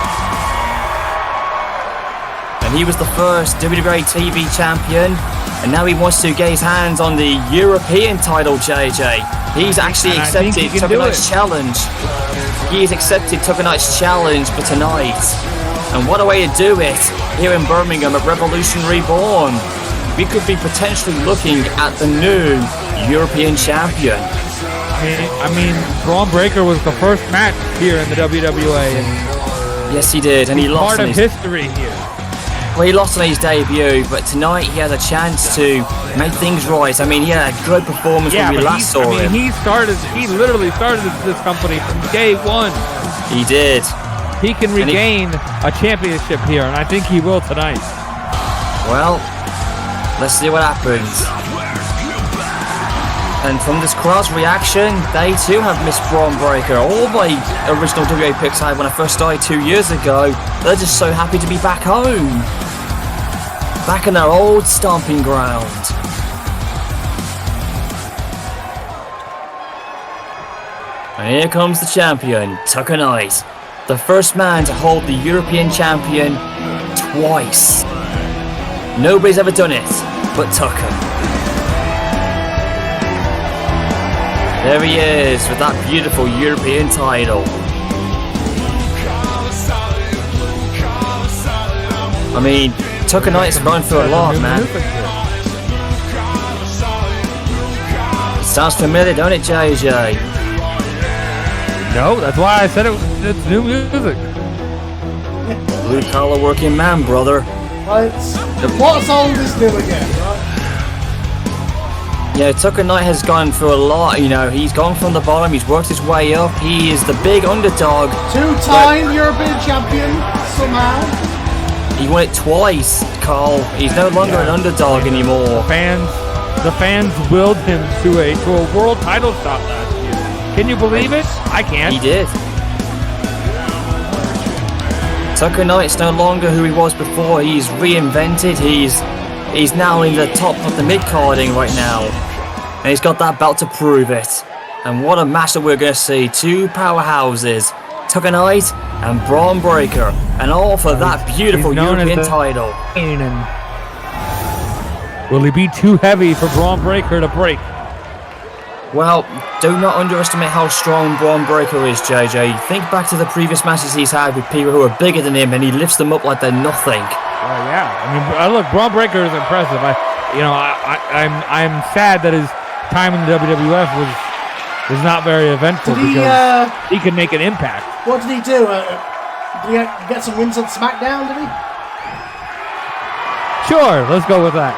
And he was the first WWA TV champion, and now he wants to get his hands on the European title, JJ. He's actually accepted Tucker Knight's challenge. He has accepted Tucker Knight's challenge for tonight. And what a way to do it here in Birmingham at Revolution Reborn. We could be potentially looking at the new European champion. I mean, Braun Breaker was the first match here in the WWA. And yes, he did, and he lost. Part of history here. Well, he lost on his debut, but tonight he has a chance to make things right. I mean, he had a good performance when we last saw him. He literally started this company from day one. He did. He can regain a championship here, and I think he will tonight. Well, let's see what happens. And from this crowd's reaction, they too have missed Braun Breaker. All my original WA picks I had when I first started 2 years ago, they're just so happy to be back home. Back in their old stomping ground. And here comes the champion, Tucker Knight. The first man to hold the European champion twice. Nobody's ever done it but Tucker. There he is with that beautiful European title. I mean, Tucker Knight's gone through a lot, man. Sounds familiar, don't it, JJ? No, that's why I said it's new music. Blue collar working man, brother. What's old is new again, right? Yeah, Tucker Knight has gone through a lot, you know. He's gone from the bottom, he's worked his way up. He is the big underdog. Two-time European champion, somehow. He won it twice, Carl. He's no longer an underdog anymore. The fans willed him to a world title shot last year. Can you believe it? I can't. He did. Tucker Knight's no longer who he was before. He's reinvented. He's now in the top of the mid-carding right now. and he's got that belt to prove it. And what a match that we're going to see. Two powerhouses, Tucker Knight and Braun Breaker, and all for that beautiful European title. Will he be too heavy for Braun Breaker to break? Well, do not underestimate how strong Braun Breaker is, JJ. Think back to the previous matches he's had with people who are bigger than him, and he lifts them up like they're nothing. Yeah. I mean, look, Braun Breaker is impressive. I'm sad that his time in the WWF was not very eventful because he can make an impact. What did he do? Did he get some wins on SmackDown, did he? Sure, let's go with that.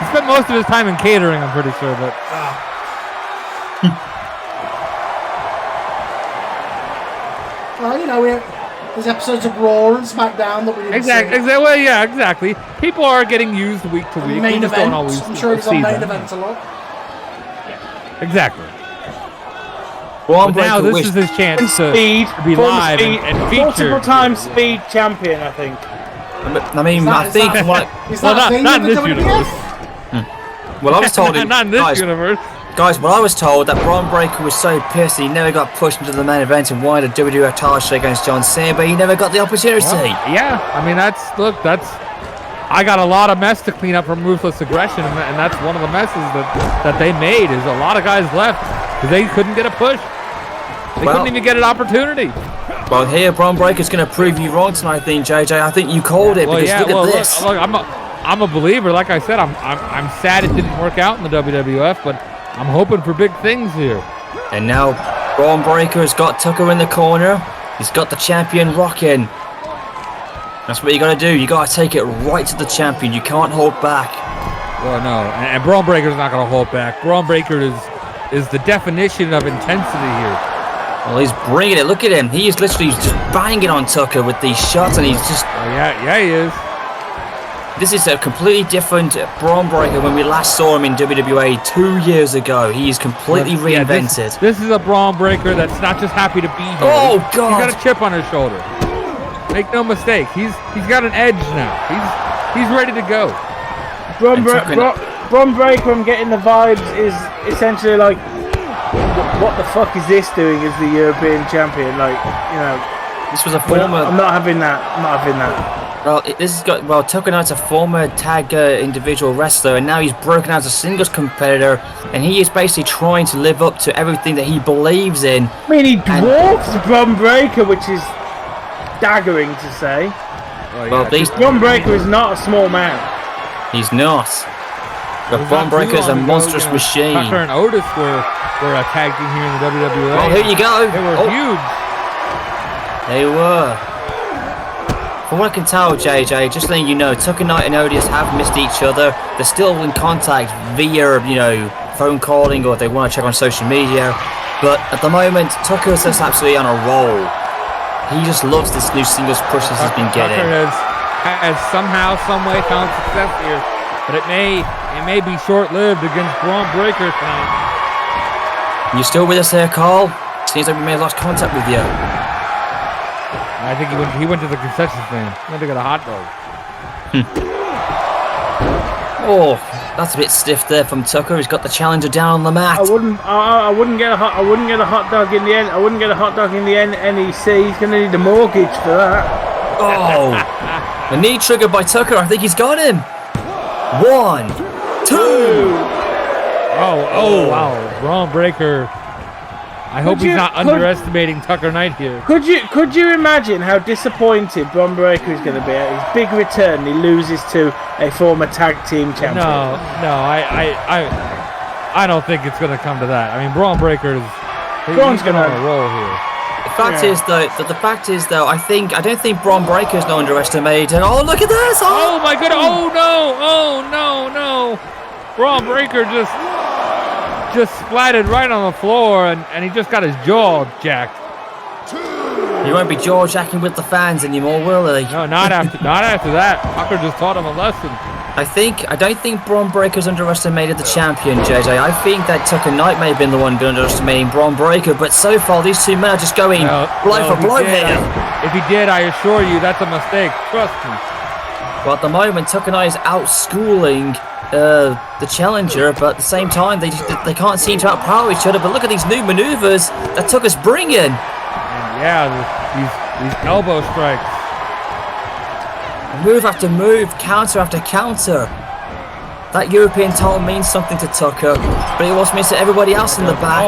He spent most of his time in catering, I'm pretty sure, but... Well, you know, there's episodes of Raw and SmackDown that we didn't see. Well, yeah, exactly. People are getting used week to week. Main We just don't events. always I'm sure he's on see main them. events a lot. Exactly. Braun But now Breaker this is his chance to be live and featured. Multiple time speed champion, I think. I mean, I think... Is Well, that a thing not in in the this WWF? universe. Well, I was told... Not in this universe. Guys, well, I was told that Braun Breaker was so pissed he never got pushed into the main event and wanted a WWF title shot against John Cena, but he never got the opportunity. Yeah, I mean, that's... I got a lot of mess to clean up from Ruthless Aggression, and that's one of the messes that they made, is a lot of guys left because they couldn't get a push. They couldn't even get an opportunity. Well, here, Braun Breaker's going to prove you wrong tonight, JJ. I think you called it, because look at this. Look, I'm a believer. Like I said, I'm sad it didn't work out in the WWF, but I'm hoping for big things here. And now, Braun Breaker's got Tucker in the corner. He's got the champion rocking. That's what you got to do. You got to take it right to the champion. You can't hold back. Well, no, and Braun Breaker's not going to hold back. Braun Breaker is the definition of intensity here. Well, he's bringing it. Look at him. He is literally just banging on Tucker with these shots, and he's just... Yeah, he is. This is a completely different Braun Breaker when we last saw him in WWA 2 years ago. He is completely reinvented. This is a Braun Breaker that's not just happy to be here. Oh, God. He's got a chip on his shoulder. Make no mistake. He's got an edge now. He's ready to go. Braun Breaker, I'm getting the vibes, is essentially like, what the fuck is this doing as the European champion? Like, you know, this was a former... I'm not having that. Well, Tucker Knight's a former tag individual wrestler, and now he's broken out as a singles competitor, and he is basically trying to live up to everything that he believes in. I mean, he dwarfs Braun Breaker, which is staggering to say. Braun Breaker is not a small man. He's not. But Braun Breaker is a monstrous machine. Tucker and Otis were a tag team here in the WWA. Well, here you go. They were huge. They were. From what I can tell, JJ, just letting you know, Tucker Knight and Otis have missed each other. They're still in contact via, phone calling, or if they want to check on social media. But at the moment, Tucker's just absolutely on a roll. He just loves this new singles push he's been getting. Tucker has somehow, some way found success here, but it may be short-lived against Braun Breaker tonight. You still with us there, Carl? Seems like we may have lost contact with you. I think he went to the concession stand. He went to get a hot dog. Oh, that's a bit stiff there from Tucker. He's got the challenger down on the mat. I wouldn't get a hot dog in the end. I wouldn't get a hot dog in the NEC. He's going to need a mortgage for that. Oh, a knee triggered by Tucker. I think he's got him. 1, 2. Oh, wow. Braun Breaker. I hope he's not underestimating Tucker Knight here. Could you imagine how disappointed Braun Breaker is going to be at his big return? He loses to a former tag team champion. No, I don't think it's going to come to that. I mean, Braun Breaker is on a roll here. The fact is though, I don't think Braun Breaker's not underestimated. Oh, look at this! Oh my goodness! Oh no! Braun Breaker just splatted right on the floor, and he just got his jaw jacked. He won't be jaw jacking with the fans anymore, will he? No, not after that. Tucker just taught him a lesson. I don't think Braun Breaker's underestimated the champion, JJ. I think that Tucker Knight may have been the one underestimating Braun Breaker, but so far these two men are just going blow for blow here. If he did, I assure you that's a mistake. Trust me. Well, at the moment, Tucker is outschooling the challenger, but at the same time, they can't seem to outpower each other. But look at these new maneuvers that Tucker's bringing. And yeah, these elbow strikes. Move after move, counter after counter. That European title means something to Tucker, but it also means to everybody else in the back.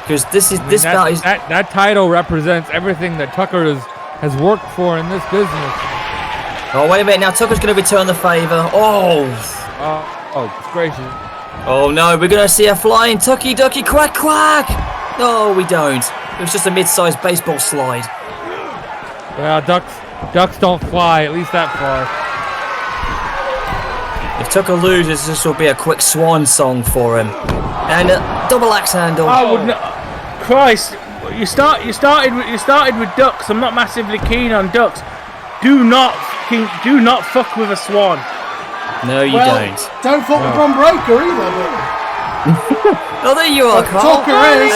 Because that title represents everything that Tucker has worked for in this business. Oh, wait a minute, now Tucker's going to return the favour. Oh, gracious. Oh no, we're going to see a flying Tucky Ducky quack quack. No, we don't. It was just a mid-sized baseball slide. Well, ducks don't fly, at least that far. If Tucker loses, this will be a quick swan song for him. And a double axe handle. Christ, you started with ducks. I'm not massively keen on ducks. Do not fuck with a swan. No, you don't. Don't fuck with Bron Breakker either. Oh, there you are, Carl. Tucker is.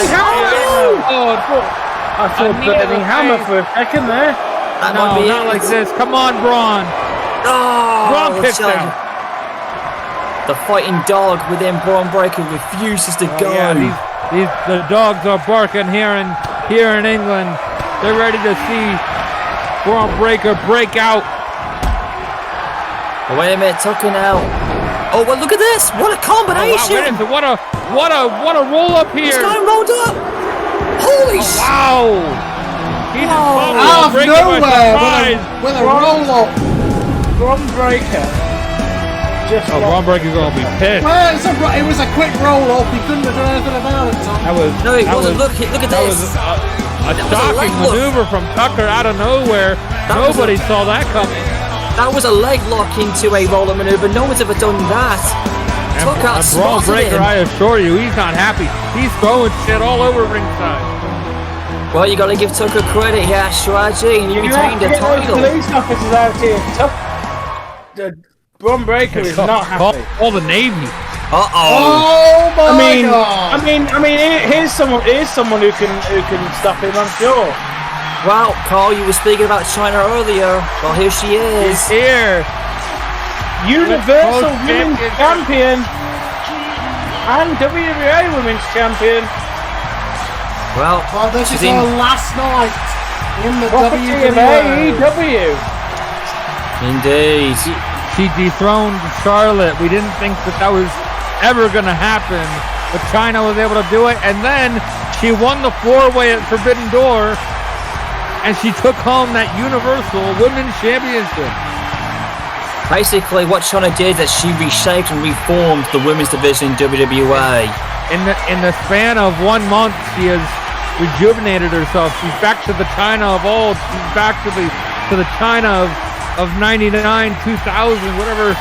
I thought Burning Hammer for a second there. No, not like this. Come on, Braun. Oh, Braun picked out. The fighting dog within Braun Breakker refuses to go. Yeah, the dogs are barking here in England. They're ready to see Braun Breakker break out. Oh, wait a minute, Tucker now. Oh, well, look at this! What a combination! Oh, wow, what a roll up here! This guy rolled up. Holy shit! Wow! He just Out of nowhere with a roll up. Braun Breakker. Braun Breakker's gonna be pissed. Well, it was a quick roll up. He couldn't have done anything about it, Tom. No, it wasn't. Look at that this. A shocking maneuver from Tucker out of nowhere. Nobody saw that coming. That was a leg lock into a roller maneuver. No one's ever done that. And Braun Breakker, I assure you, he's not happy. He's throwing shit all over ringside. Well, you got to give Tucker credit. He had strategy, and he retained the title. Police officers out here. Braun Breakker is not happy. Call the Navy. Oh my God! I mean, here's someone who can stop him. I'm sure. Well, Carl, you were speaking about China earlier. Well, here she is. She's here. Universal Women's Champion and WWA Women's Champion. Well, this is her last night in the WWA. AEW. Indeed. She dethroned Charlotte. We didn't think that was ever going to happen, but China was able to do it, and then she won the 4-way at Forbidden Door, and she took home that Universal Women's Championship. Basically, what China did is that she reshaped and reformed the women's division in WWA. In the span of 1 month, she has rejuvenated herself. She's back to the China of old. She's back to the China of 99, 2000, whatever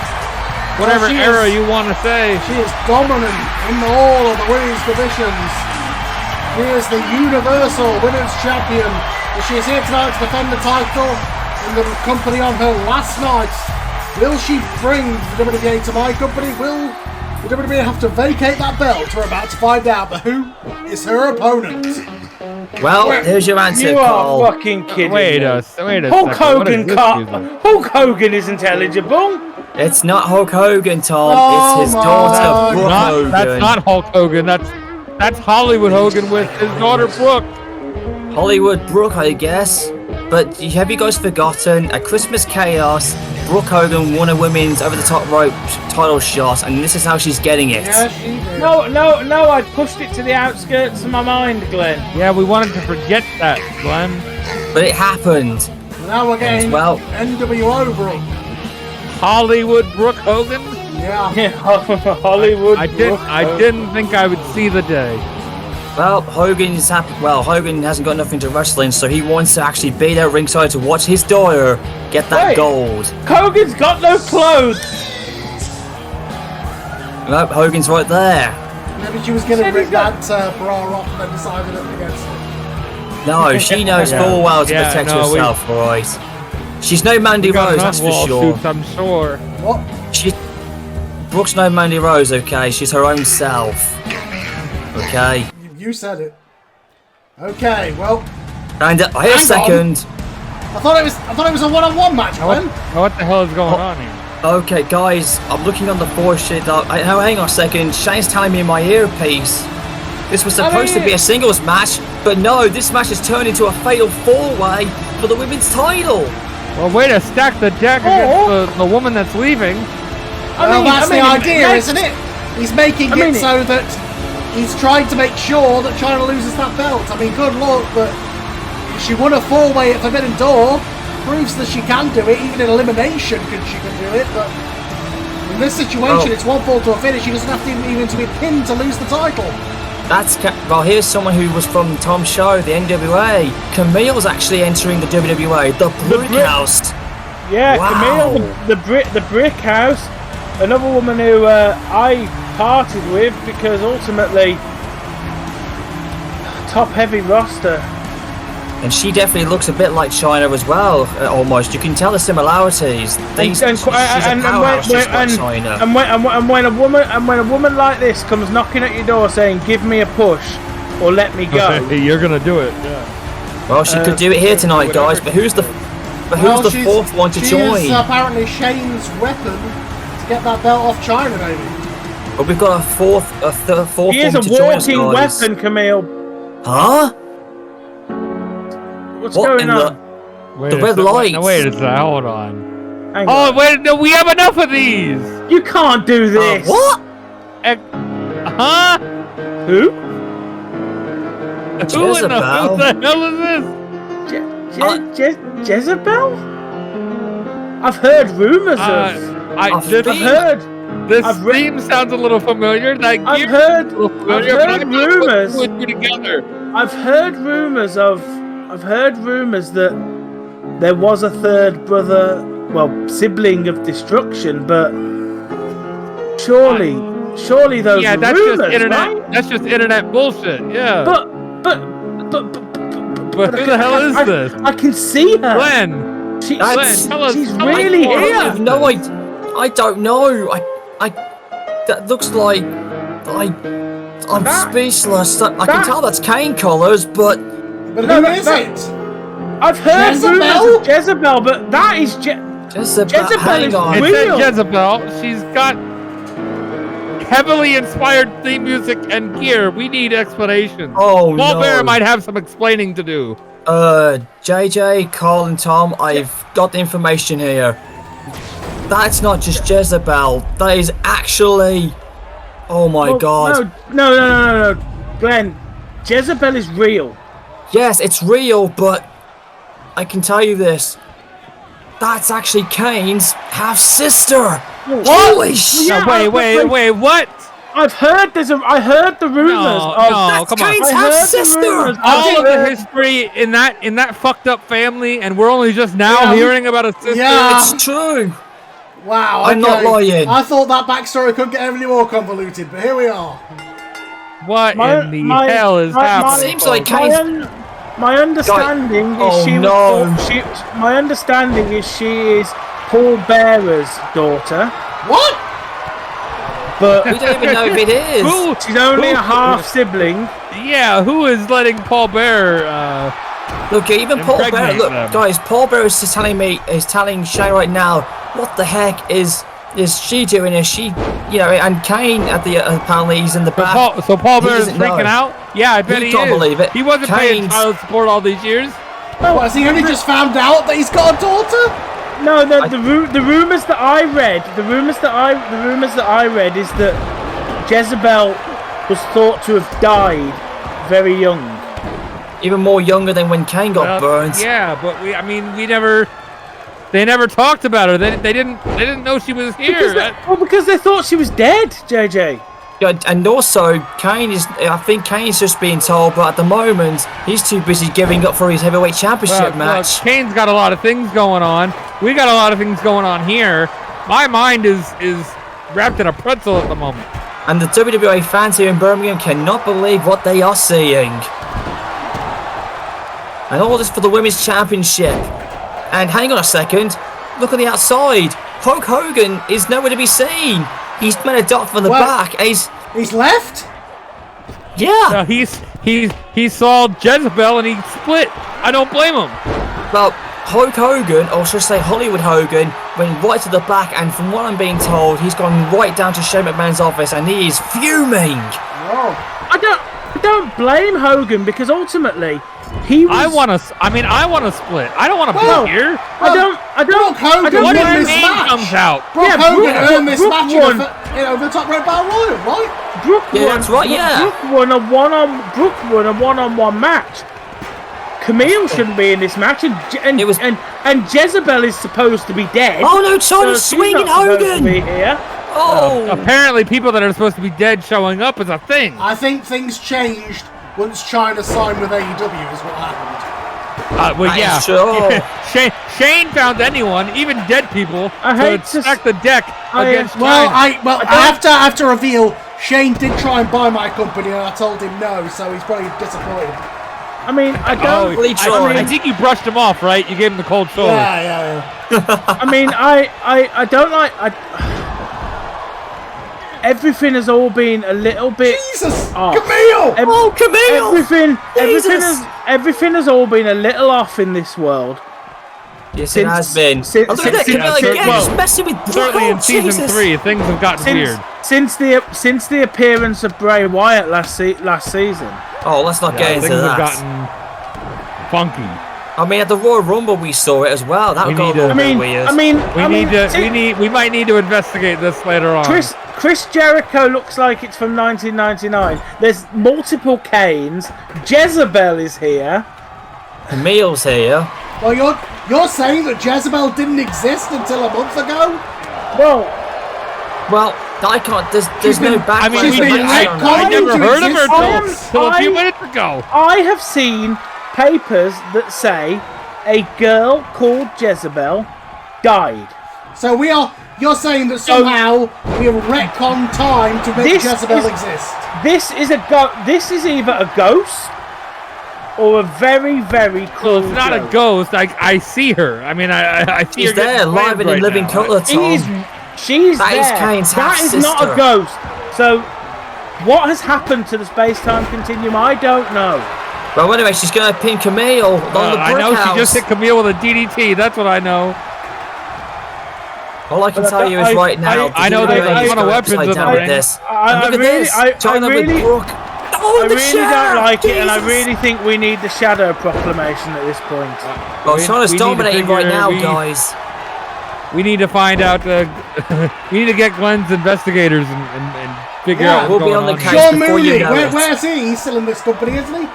era you want to say. She is dominant in all of the women's divisions. She is the Universal Women's Champion. She is here tonight to defend the title in the company on her last night. Will she bring the WWA to my company? Will the WWE have to vacate that belt? We're about to find out, but who is her opponent? Well, there's your answer, Carl. You are fucking kidding Wait a Hulk second. Hulk Hogan isn't eligible. It's not Hulk Hogan, Tom. It's his daughter, Brooke Hogan. That's not Hulk Hogan. That's Hollywood Hogan with his daughter, Brooke. Hollywood Brooke, I guess. But have you guys forgotten? At Christmas Chaos, Brooke Hogan won a women's over-the-top rope title shot, and this is how she's getting it. Yeah, she did. No, I pushed it to the outskirts of my mind, Glenn. Yeah, we wanted to forget that, Glenn. But it happened. Now we're getting NWO Brooke. Hollywood Brooke Hogan? Yeah. Hollywood. I didn't think I would see the day. Well, Hogan hasn't got nothing to wrestle in, so he wants to actually be there ringside to watch his daughter get that gold. Hogan's got no clothes. Nope, Hogan's right there. Maybe she was going to rip that bra off and then decided against it. No, she knows full well to protect herself, right? She's no Mandy Rose, that's for sure. Suits, I'm sure. What? Brooke's no Mandy Rose, okay? She's her own self. Okay? You said it. Okay, well. And wait a second. I thought it was a one-on-one match, Glenn. What the hell is going on here? Okay, guys, I'm looking on the board shit. Hang on a second. Shane's telling me in my earpiece. This was supposed to be a singles match, but no, this match has turned into a fatal four-way for the women's title. Well, way to stack the deck against the woman that's leaving. Well, that's the idea, isn't it? He's making it so that he's trying to make sure that China loses that belt. I mean, good luck, but she won a four-way at Forbidden Door. Proves that she can do it, even in elimination she can do it, but in this situation it's one fall to a finish. She doesn't have to even to be pinned to lose the title. Well, here's someone who was from Tom's show, the NWA. Camille's actually entering the WWA, the Brick House. Yeah, Wow. Camille, the Brick House, another woman who I parted with because ultimately top heavy roster. And she definitely looks a bit like China as well, almost. You can tell the similarities. She's a powerhouse just like China. And when a woman like this comes knocking at your door saying, "Give me a push or let me go," You're gonna do it. Yeah. Well, she could do it here tonight, guys. But who's the fourth one to join? She is apparently Shane's weapon to get that belt off China, maybe. But we've got a fourth He is one a to join us, walking guys. weapon, Camille. Huh? What's What going in on? the red lights? No, wait a second. Hold on. Hang Oh, on. wait. No, we have enough of these. You can't do this. What? Huh? Who? Who the hell is this? Jezebel? I've heard rumors of. I've heard. This theme sounds a little familiar. Like I've heard rumors. Together. I've heard rumors that there was a third brother, well, sibling of destruction, but surely those yeah, that's rumors, just internet. right? That's just internet bullshit. Yeah. But who the hell is this? I can see her. Glenn. Glenn, tell us. She's really here. No, I don't know. That looks like I'm speechless. I can tell that's Kane colours, but who is it? I've heard Jezebel? rumors of Jezebel, but that is Jezebel. Hang on. It real. said Jezebel. She's got heavily inspired theme music and gear. We need explanations. Oh, Paul no. Bear might have some explaining to do. JJ, Carl, and Tom, I've got the information here. That's not just Jezebel. That is actually. Oh my god. No. Glenn, Jezebel is real. Yes, it's real, but I can tell you this. That's actually Kane's half sister. Holy shit! Yeah, Wait, what? I heard the rumors. That's come on. Kane's I half heard the sister. rumors. All of the history in that fucked up family, and we're only just now hearing about a sister. Yeah. It's true. Wow, I'm not lying. I thought that backstory couldn't get any more convoluted, but here we are. What in the hell is happening? Seems like Kane's. My understanding is she is Paul Bearer's daughter. What? But We don't even know if it is. she's only a half sibling. Yeah, who is letting Paul Bear? Look, even Paul Bear. Impregnate Look, them. guys, Paul Bear is telling Shane right now. What the heck is she doing? Is she, and Kane apparently he's in the back. Paul He Bear is doesn't know. freaking out. Yeah, I bet he can't is. believe it. He wasn't paying Kane's- child support all these years. What, has he only just found out that he's got a daughter? No, the rumors that I read, the rumors that I read is that Jezebel was thought to have died very young. Even more younger than when Kane got burned. Yeah, but they never talked about her. They didn't know she was here. Because they thought she was dead, JJ. Yeah, and also I think Kane's just being told, but at the moment he's too busy giving up for his heavyweight championship match. Kane's got a lot of things going on. We got a lot of things going on here. My mind is wrapped in a pretzel at the moment. And the WWA fans here in Birmingham cannot believe what they are seeing. And all this for the women's championship. And hang on a second, look on the outside. Hulk Hogan is nowhere to be seen. He's made a dot from the back. And he's left? Yeah. No, he saw Jezebel and he split. I don't blame him. Well, Hulk Hogan, or should I say Hollywood Hogan, went right to the back, and from what I'm being told, he's gone right down to Shane McMahon's office, and he is fuming. Whoa. I don't blame Hogan because ultimately he was. I want to split. I don't want to Well, be here. I don't. Brock Hogan I don't What won if this Kane match. comes out? Brock Yeah, Hogan Brooke- earned this Brooke match won. over the top rope battle royal, right? Brooke Yeah, won, that's right, yeah. Brooke won a one-on-one match. Camille shouldn't be in this match, and Jezebel is supposed to be dead. Oh no, so China's she's swinging not supposed to Hogan! be here. Oh! Apparently, people that are supposed to be dead showing up is a thing. I think things changed once China signed with AEW is what happened. Well, That yeah. is true. Shane found anyone, even dead people, I to hate to stack the deck against Well, China. I have to reveal Shane did try and buy my company and I told him no, so he's probably disappointed. I mean, I don't. I think you brushed him off, right? You gave him the cold shoulder. Yeah. I mean, I don't like. Everything has all been a little bit. Jesus! off. Camille! Camille! Everything has all been a little off in this world. Yes, it has been. Since, Oh, look at that, Camille again, well, just messing with Brock. Certainly in Oh, season Jesus. 3, things have gotten weird. since the appearance of Bray Wyatt last season. Oh, let's not get into Things have that. gotten funky. I mean, at the Royal Rumble we saw it as well. That got a little bit weird. We might need to investigate this later on. Chris Jericho looks like it's from 1999. There's multiple Kanes. Jezebel is here. Camille's here. Well, you're saying that Jezebel didn't exist until a month ago? Well, I can't. There's no backlash. I mean, She's been retconned I never into heard of her existence. till a few minutes ago. I have seen papers that say a girl called Jezebel died. So you're saying that somehow we have retconned time to make Jezebel exist. This is either a ghost or a very, very cool. Well, it's not a ghost. I see her. I mean, I see She's her. getting there, live and flamed in living now. colour, Tom. She's That there. is Kane's That is not a half-sister. ghost. So, what has happened to the space-time continuum? I don't know. Well, anyway, she's going to pin Camille on the I brick know house. she just hit Camille with a DDT. That's what I know. All I can tell you is right now. I know there's a WWE is ton of going weapons upside in down the with ring. this. I And look at really- this. I China really- with Brooke. Oh, I the really chair! don't like it, and I Jesus. really think we need the Shadow Proclamation at this point. Well, China's we need to dominating right figure- now, we- guys. We need to find out. We need to get Glen's investigators and figure out we'll what's be going on the on. case. Sean before you Mooney, know it. where's he? He's still in this company, isn't he?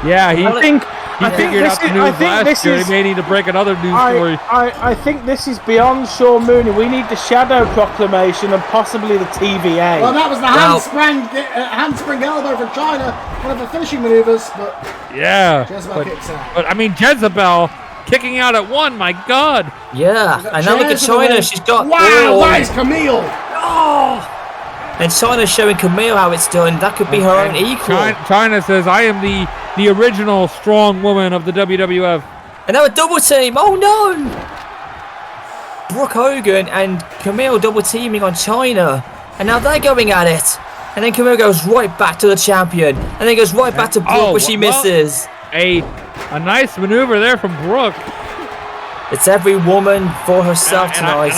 Yeah, he I think figured out the news last year. He may need to break another news story. I think this is beyond Sean Mooney. We need the Shadow Proclamation and possibly the TVA. Well, that was the handspring elbow from China, one of the finishing maneuvers, but Yeah, Jezebel kicks out. but I mean Jezebel kicking out at 1. My God. Yeah, and now look at Jezebel China. in. She's got. Wow, oh. that is Camille! Oh. And China's showing Camille how it's done. That could be her own equal. China says, "I am the original strong woman of the WWF." And now a double team. Oh no! Brooke Hogan and Camille double teaming on China. And now they're going at it. And then Camille goes right back to the champion. And then goes right back to Brooke where she misses. A nice maneuver there from Brooke. It's every woman for herself tonight.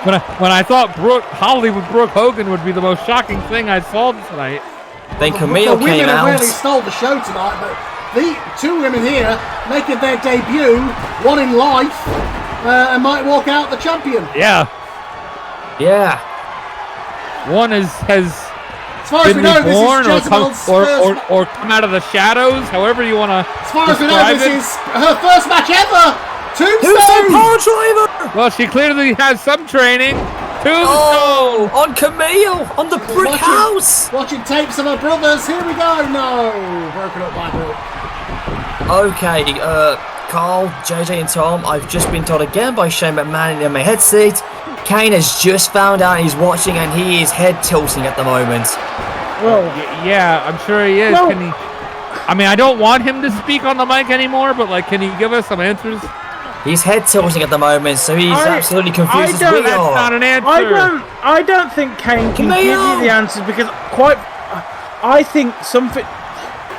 When I thought Hollywood Brooke Hogan would be the most shocking thing I saw tonight. Then Camille the women came have out. really stole the show tonight, but the two women here making their debut, one in life, and might walk out the champion. Yeah. Yeah. One has As far as we been know, this reborn is Jezebel's first. or come out of the shadows, however you want to As far as we know, describe this it. is her first match ever. Tombstone Tombstone. Power Driver! Well, she clearly has some training. Oh, on Camille, on the brick house. Watching tapes of her brothers. Here we go. No, broken up by Brooke. Okay, Carl, JJ, and Tom, I've just been told again by Shane McMahon in my headset. Kane has just found out he's watching and he is head tilting at the moment. Well, Yeah, I'm sure he is. Well- Can he? I mean, I don't want him to speak on the mic anymore, but like, can he give us some answers? He's head tilting at the moment, so he's absolutely confused as we That's are. not an answer. I don't think Kane can give you the answers because I think something.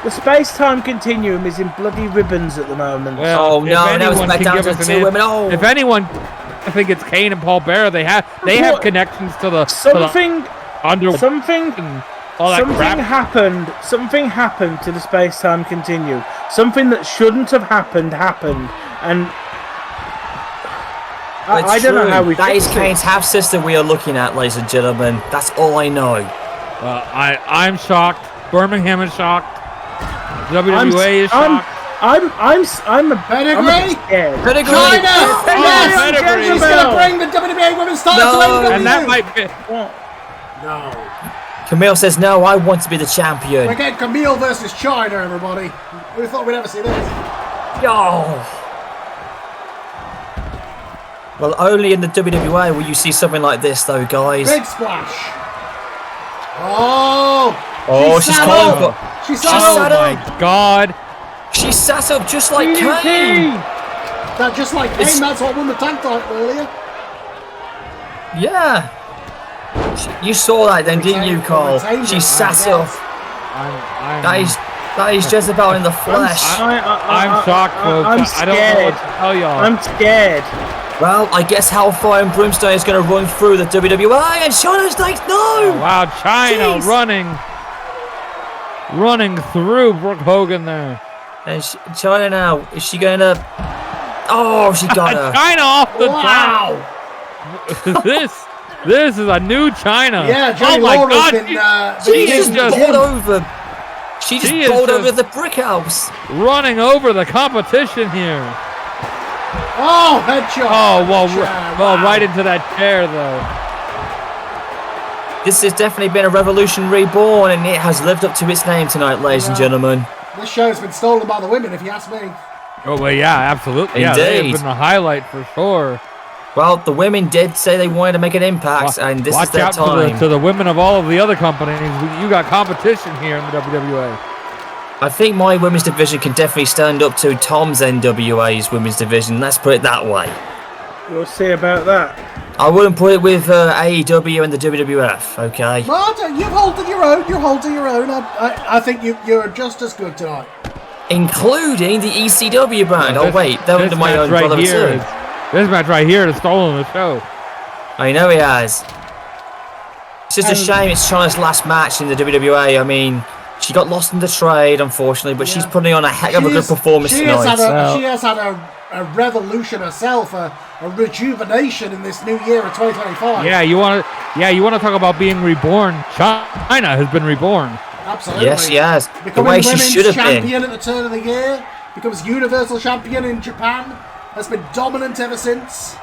The space-time continuum is in bloody ribbons at the moment. Well, Oh, no, if now it's anyone back can down give to us an two in- women. Oh. If anyone, I think it's Kane and Paul Bearer. They have What? connections to the Something under Something and all that crap. happened. Something happened to the space-time continuum. Something that shouldn't have happened, and I don't know how we. That is fix it. Kane's half sister we are looking at, ladies and gentlemen. That's all I know. I'm shocked. Birmingham is shocked. WWA is shocked. I'm a Pedigree? scared. Pedigree. China! Yes! Pedigree. She's going to bring the WWE Women's title to AEW! And that might be. No. Camille says, no, I want to be the champion. We're getting Camille versus China, everybody. Who thought we'd ever see this? Oh. Well, only in the WWA will you see something like this, though, guys. Big splash. Oh! She's sat calling up. for... She She's sat sat up. up. God. She sat up just like Kane. That just like Kane, It's- that's what won the tag title earlier. Yeah. You saw that then, didn't you, Carl? Retained She it, sat I up. guess. That is Jezebel in the flesh. I'm shocked, folks. I don't know what to tell y'all. I'm scared. Well, I guess Hellfire and Brimstone is going to run through the WWA, and China's like, no! Wow, China Jeez. running through Brooke Hogan there. And China now, is she going to... Oh, she got her. China off the Wow! top. This is a new China. Yeah, oh Johnny my Laura's God, been She just just- bowled over. She just She is bowled just- over the brick house. running over the competition here. Oh, headshot! Oh well, Wow. right into that chair though. This has definitely been a revolution reborn, and it has lived up to its name tonight, ladies and gentlemen. This show's been stolen by the women, if you ask me. Oh well, yeah, absolutely. Yeah, they Indeed. have been a highlight for sure. Well, the women did say they wanted to make an impact, and this is Watch their out time. to the women of all of the other companies. You got competition here in the WWA. I think my women's division can definitely stand up to Tom's NWA's women's division. Let's put it that way. We'll see about that. I wouldn't put it with AEW and the WWF, okay? Martin, you're holding your own. You're holding your own. I think you're just as good tonight. Including the ECW brand. Oh, wait, they're This under my match own right brother here too. This match right here has stolen the show. I know he has. It's just a shame it's China's last match in the WWA. I mean, she got lost in the trade, unfortunately, but she's putting on a heck of a good performance tonight. She has had a revolution herself, a rejuvenation in this new year of 2025. Yeah, you want to talk about being reborn. China has been reborn. Absolutely. Yes, she has. The Becoming way she women's should have been. champion at the turn of the year, becomes Universal Champion in Japan, has been dominant ever since.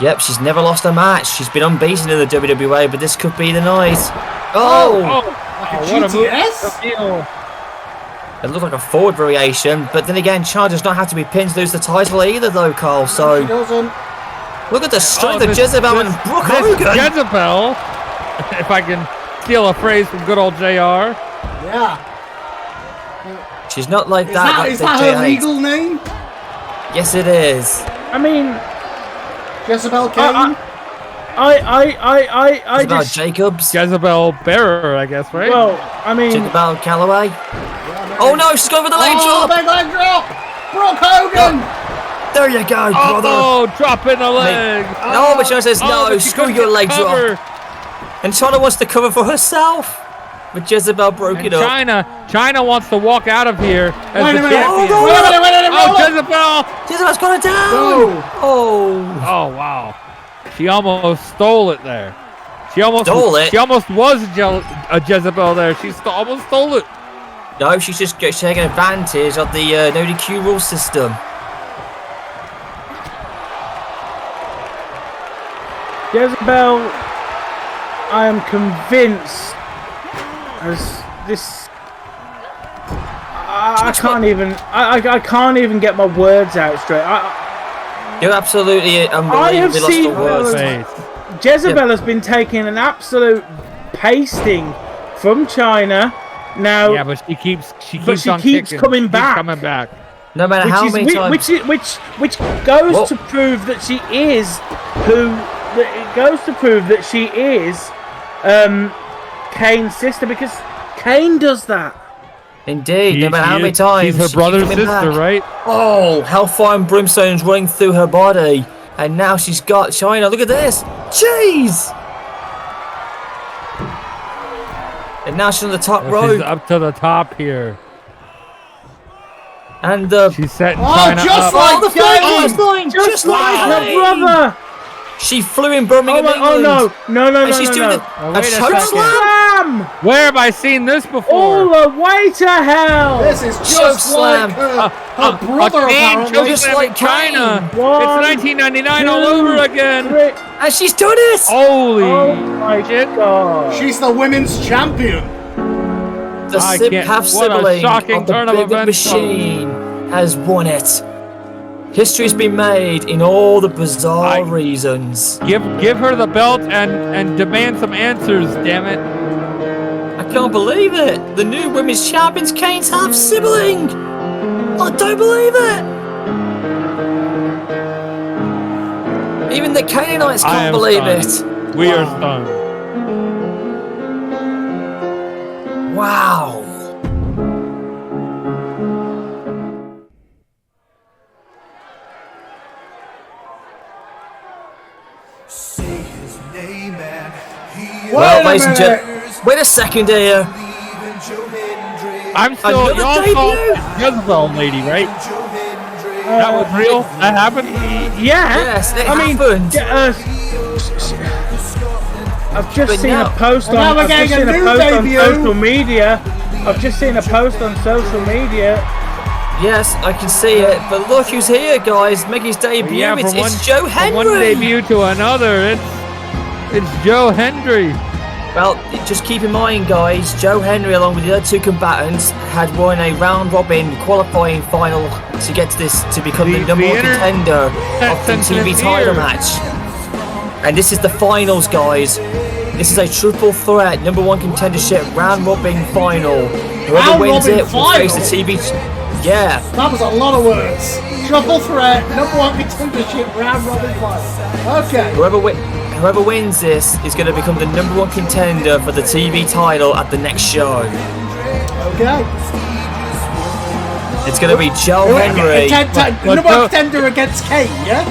Yep, she's never lost a match. She's been unbeaten in the WWA, but this could be the night. Oh! Like a what a move. GTS? It looked like a forward variation, but then again, China does not have to be pinned to lose the title either, though, Carl. So She doesn't. look at the strength of Jezebel and Brooke Hogan. Jezebel, if I can steal a phrase from good old JR. Yeah. She's not like Is that. that, like is the that her J8. legal name? Yes, it is. I mean, Jezebel Kane? I It's about just. Jacobs. Jezebel Bearer, I guess, right? Well, I mean, Jezebel Calloway. Oh no, she's going for the leg Oh, drop. big leg drop! Brooke Hogan! There you go, brother. oh, dropping the leg. No, but China says no. but she Screw couldn't your get leg cover. drop. And China wants to cover for herself. But Jezebel broke And it up. China wants to walk out of here as Wait the a minute! champion. Wait a minute! Oh, Jezebel! Jezebel's got it down. No. Oh. Oh, wow. She almost stole it there. She almost Stole it? She almost was a Jezebel there. She almost stole it. No, she's just taking advantage of the no DQ rule system. Jezebel, I am convinced as this. I can't even. I can't even get my words out straight. You're absolutely unbelievably lost seen- for words. Face. Jezebel has been taking an absolute pasting from China. Now, Yeah, but she keeps on keeps kicking. coming She keeps back. coming back. No matter how many times. which goes Whoa. to prove that she is it goes to prove that she is Kane's sister, because Kane does that. Indeed, no matter how many times. She's her she brother's keeps coming sister, back. right? Oh, hellfire and brimstone's running through her body. And now she's got China. Look at this. Jeez! And now she's on the top She's rope. up to the top here. And She's setting Oh, China just up. like the Kane! flying, just like her Kane. brother. She flew in Birmingham, Oh England. no! And she's doing Oh, a wait a choke second. slam. Slam! Where have I seen this before? All the way to hell! This is Choke just like slam. her brother, a Kane apparently. choke Just slam like in China. Kane. One, It's 1999 all two, over again. three. And she's done it. Holy Oh my shit. God! She's the women's champion. The I Sip can't- half what a sibling shocking of the turn of Big events. Machine has won it. History's been made in all the bizarre reasons. Give her the belt and demand some answers, damn it. I can't believe it. The new women's champion's Kane's half sibling. I don't believe it. Even the Canaanites I can't am believe stunned. We are stunned. it. Wow. Well, ladies and gentlemen, wait a second here. I'm still Another y'all debut? saw Jezebel lady, right? That was real? That happened? Yeah. Yes, it I mean, happened. I've just But seen now- a post And on. now we're I've just getting seen a a new post on debut. social media. I've just seen a post on social media. Yes, I can see it. But look who's here, guys, making his debut. Yeah, It's Joe from one Henry. debut to another. It's Joe Hendry. Well, just keep in mind, guys, Joe Henry, along with the other two combatants, had won a round-robin qualifying final to get to this to become the number one contender of the TV title match. And this is the finals, guys. This is a triple threat number one contendership round-robin final. Whoever wins Round-robin it will face the final? TV. Yeah, That was a lot of words. Triple threat, number one contendership, round robin final. Okay. whoever wins this is going to become the number one contender for the TV title at the next show. Okay. It's going to be Joe Henry. Number one contender against Kane, yeah?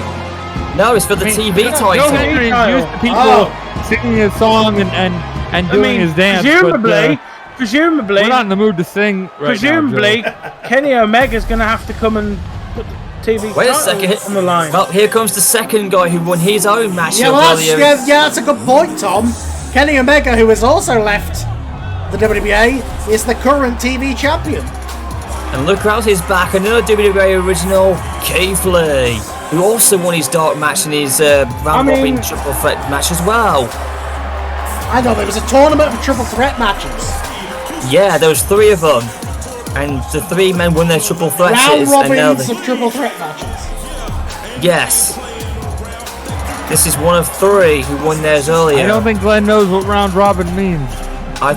No, it's for the TV Joe title. Henry is used to people Oh. singing his song and doing his dance. Presumably, we're not in the mood to sing right presumably, now, Kenny Omega's going to have to come and put the TV Wait a title second. on the line. Well, here comes the second guy who won his own matchup Yeah, well, earlier. that's a good point, Tom. Kenny Omega, who has also left the WWA, is the current TV champion. And look else is back, another WWA original, Keith Lee, who also won his dark match in his round-robin triple threat match as well. I know, there was a tournament of triple threat matches. Yeah, there was 3 of them, and the 3 men won their triple threats. Round and now robins of triple threat matches. Yes. This is one of 3 who won theirs earlier. I don't think Glenn knows what round robin means. I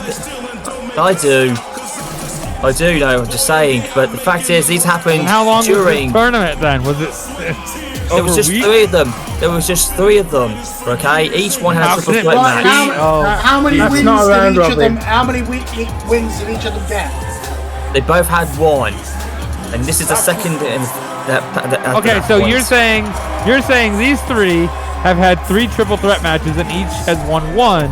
do. I do know, I'm just saying. But the fact is, these happened And how long during... was this tournament then? Was it There was just 3 of them. There was just 3 of them. Okay, each one had a triple threat Right, match. how many That's wins not a did round each of them? robin. How many wins did each of them get? They both had 1, and this is the second. Okay, so you're saying these 3 have had 3 triple threat matches and each has won 1,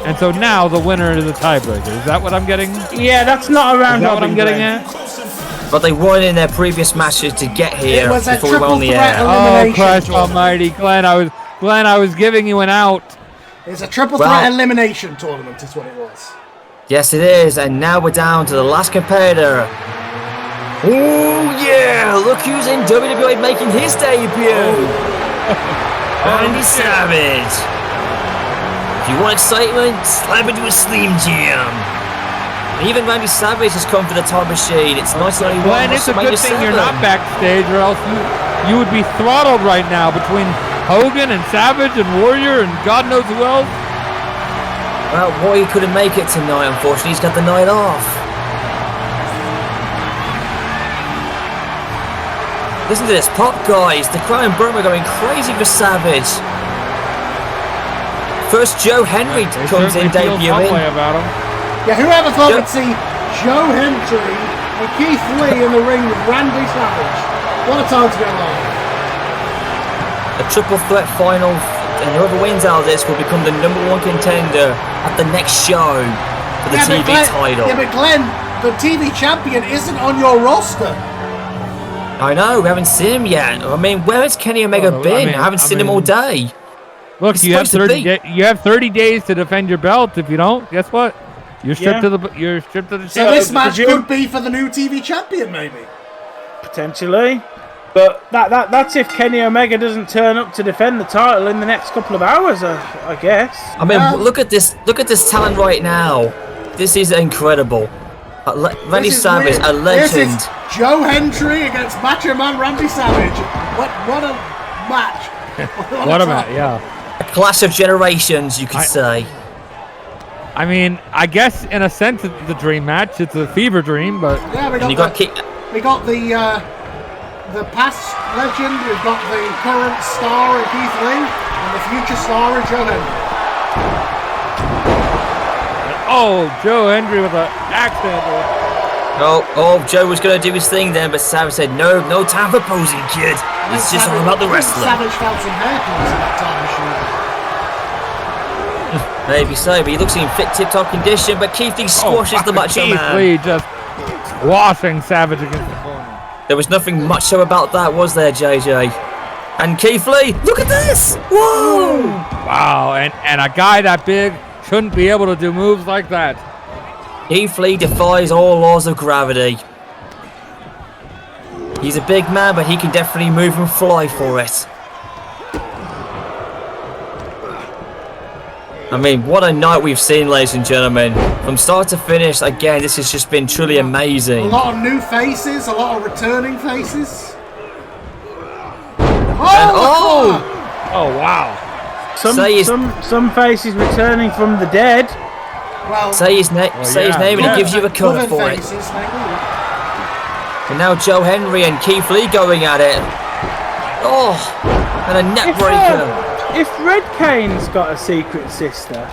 and so now the winner is a tiebreaker. Is that what I'm getting? Yeah, that's not a round Is that robin. what I'm getting Glenn. at? But they won in their previous matches to get here It was a before we went on the triple threat air. Oh elimination Christ tournament. Almighty, Glenn! I was giving you an out. It's a triple Well- threat elimination tournament, is what it was. Yes, it is, and now we're down to the last competitor. Oh yeah! Look who's in WWE making his debut. Randy Savage. If you want excitement, slap into a Slim Jim. Even Randy Savage has come for the time machine. It's 1991. Glenn, it's a good WrestleMania thing you're 7. not backstage, or else you would be throttled right now between Hogan and Savage and Warrior and God knows who else. Well, Roy couldn't make it tonight, unfortunately. He's got the night off. Listen to this pop, guys. The crowd in Burma are going crazy for Savage. First, Joe Henry They comes in certainly feel some way debuting. about him. Yeah, whoever thought Yep. we'd see Joe Hendry and Keith Lee in the ring with Randy Savage. What a time to be alive. A triple threat final, and whoever wins out of this will become the #1 contender at the next show for the TV title. Yeah, but Glenn, the TV champion isn't on your roster. I know, we haven't seen him yet. I mean, where has Kenny Omega been? I haven't seen him all day. Look, you have 30 days to defend your belt. If you don't, guess what? You're stripped to the So this match could be for the new TV champion, maybe. Potentially. But that's if Kenny Omega doesn't turn up to defend the title in the next couple of hours, I guess. I mean, look at this talent right now. This is incredible. Randy Savage, a legend. This is Joe Hendry against Macho Man Randy Savage. What a match. What a match, yeah. A clash of generations, you could say. I mean, I guess in a sense it's the dream match. It's a fever dream, but yeah, we got the past legend. We've got the current star in Keith Lee and the future star in Joe Hendry. Oh, Joe Hendry with an accent. Oh, Joe was going to do his thing then, but Savage said, no time for posing, kid. It's just all about the wrestling. Savage found some haircuts in that time machine. Maybe so, but he looks in fit tip-top condition, but Keith Lee squashes the Macho Man. Keith Lee just squashing Savage against the corner. There was nothing macho about that, was there, JJ? And Keith Lee, look at this! Whoa! Wow, and a guy that big shouldn't be able to do moves like that. Keith Lee defies all laws of gravity. He's a big man, but he can definitely move and fly for it. I mean, what a night we've seen, ladies and gentlemen. From start to finish, again, this has just been truly amazing. A lot of new faces, a lot of returning faces. Oh wow. Some faces returning from the dead. Well, say his name and he gives you a cover for it. And now Joe Hendry and Keith Lee going at it. Oh, and a neck breaker. If Red Kane's got a secret sister.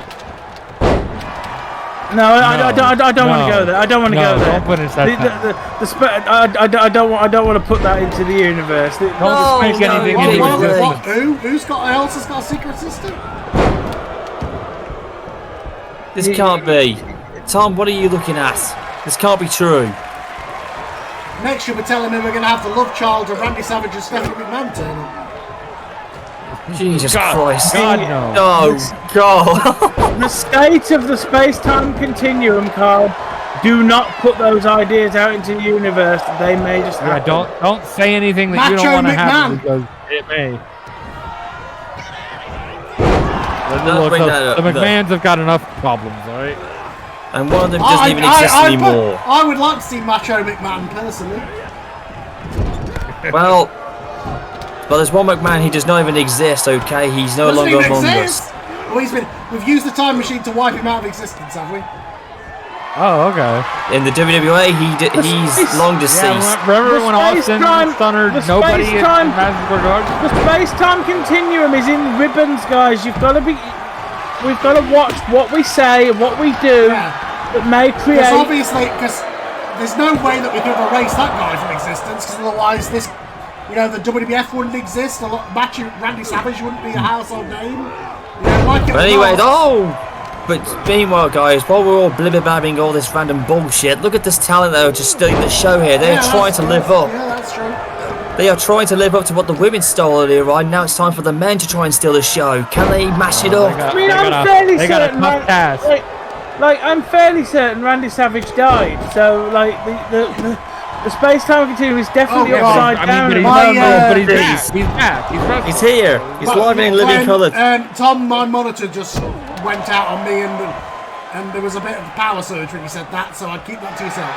No, I don't want to go there. I don't want to go there. Don't put it I don't want to put that into the universe. Don't speak anything into existence. Who's else has got a secret sister? This can't be. Tom, what are you looking at? This can't be true. Next you'll be telling me we're going to have the love child of Randy Savage and Stephanie McMahon turn up. Jesus Christ. God, no. Oh, God. The state of the space-time continuum, Carl. Do not put those ideas out into the universe. They may just happen. Yeah, don't say anything that you don't want to happen because it may. Look, the McMahons have got enough problems, alright? And one of them doesn't even exist anymore. I would like to see Macho McMahon personally. Well, there's one McMahon, he does not even exist, okay? He's no longer among us. Well, we've used the time machine to wipe him out of existence, have we? Oh, okay. In the WWA, he's long deceased. Yeah, remember when Austin thundered nobody in Madison Square Garden? The space-time continuum is in ribbons, guys. We've got to watch what we say, what we do, that may create. Because obviously, there's no way that we could have erased that guy from existence, because otherwise the WWF wouldn't exist. Randy Savage wouldn't be a household name. But anyway, but meanwhile, guys, while we're all blibber-babbing all this random bullshit, look at this talent that are just stealing the show here. They're trying to live up. Yeah, that's true. They are trying to live up to what the women stole earlier on. Now it's time for the men to try and steal the show. Can they mash it up? I'm fairly certain. I'm fairly certain Randy Savage died. So, the space-time continuum is definitely upside down. But he's back. He's here. He's live and in living colour. Tom, my monitor just went out on me, and there was a bit of power surge when you said that, so I'd keep that to yourself.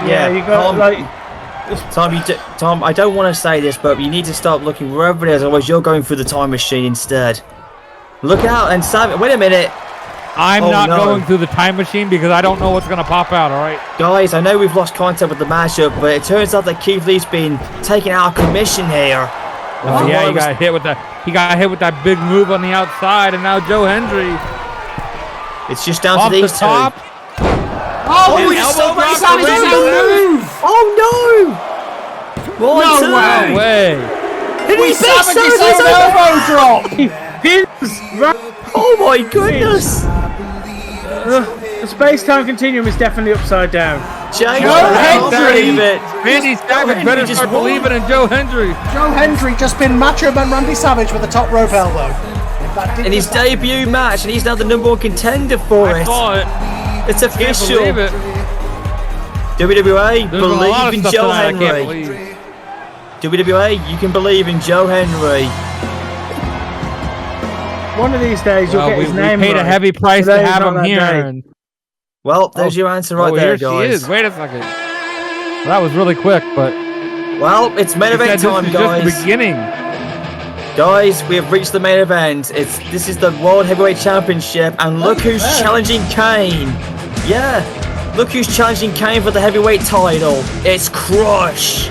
Yeah, you got Tom, I don't want to say this, but you need to start looking wherever it is, otherwise you're going through the time machine instead. Look out, and Sam, wait a minute. I'm not going through the time machine because I don't know what's going to pop out, alright? Guys, I know we've lost contact with the matchup, but it turns out that Keith Lee's been taken out of commission here. He got hit with that big move on the outside, and now Joe Hendry. It's just down to these top. Oh, Oh, Randy it's Savage so Randy bad. Savage move! Oh no! One, two. No way. And We he beats Savage his Savage own over. elbow drop! Pins right. Oh my goodness! The space-time continuum is definitely upside down. James, Joe I can't Hendry. believe it. Randy Savage better just start won. believing in Joe Hendry. Joe Hendry just pinned Macho Man Randy Savage with a top rope elbow. In fact, In his debut match, and he's now the #1 contender for I it. saw it. It's Can't official. believe it. WWE, There's a lot believe of in stuff Joe tonight I can't Henry. believe. WWE, you can believe in Joe Henry. One of these days you'll Well, get we his name paid right. a heavy price to Today's have not him that here. day. And, Well, there's your answer right there, here guys. she is. Wait a second. That was really quick, but Well, it's main you said event time, this is guys. just the beginning. Guys, we have reached the main event. This is the World Heavyweight Championship, and look who's challenging Kane. Yeah, look who's challenging Kane for the heavyweight title. It's Crush.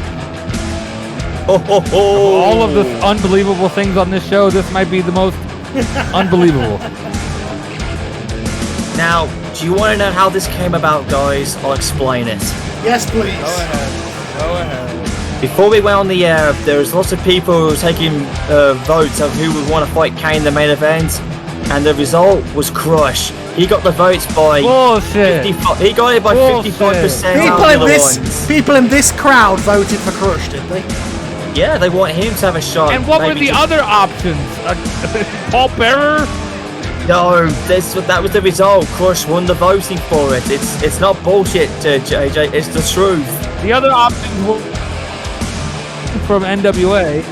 Oh, ho, ho. All of the unbelievable things on this show, this might be the most unbelievable. Now, do you want to know how this came about, guys? I'll explain it. Yes, please. Go ahead. Before we went on the air, there was lots of people who were taking votes of who would want to fight Kane in the main event, and the result was Crush. He got the votes by Bullshit. 55. He got it by Bullshit. 55% People out in of the this ones. people in this crowd voted for Crush, did they? Yeah, they want him to have a shot. And what were maybe the to- other options? Paul Bearer? No, that was the result. Crush won the voting for it. It's not bullshit, JJ. It's the truth. The other options were from NWA.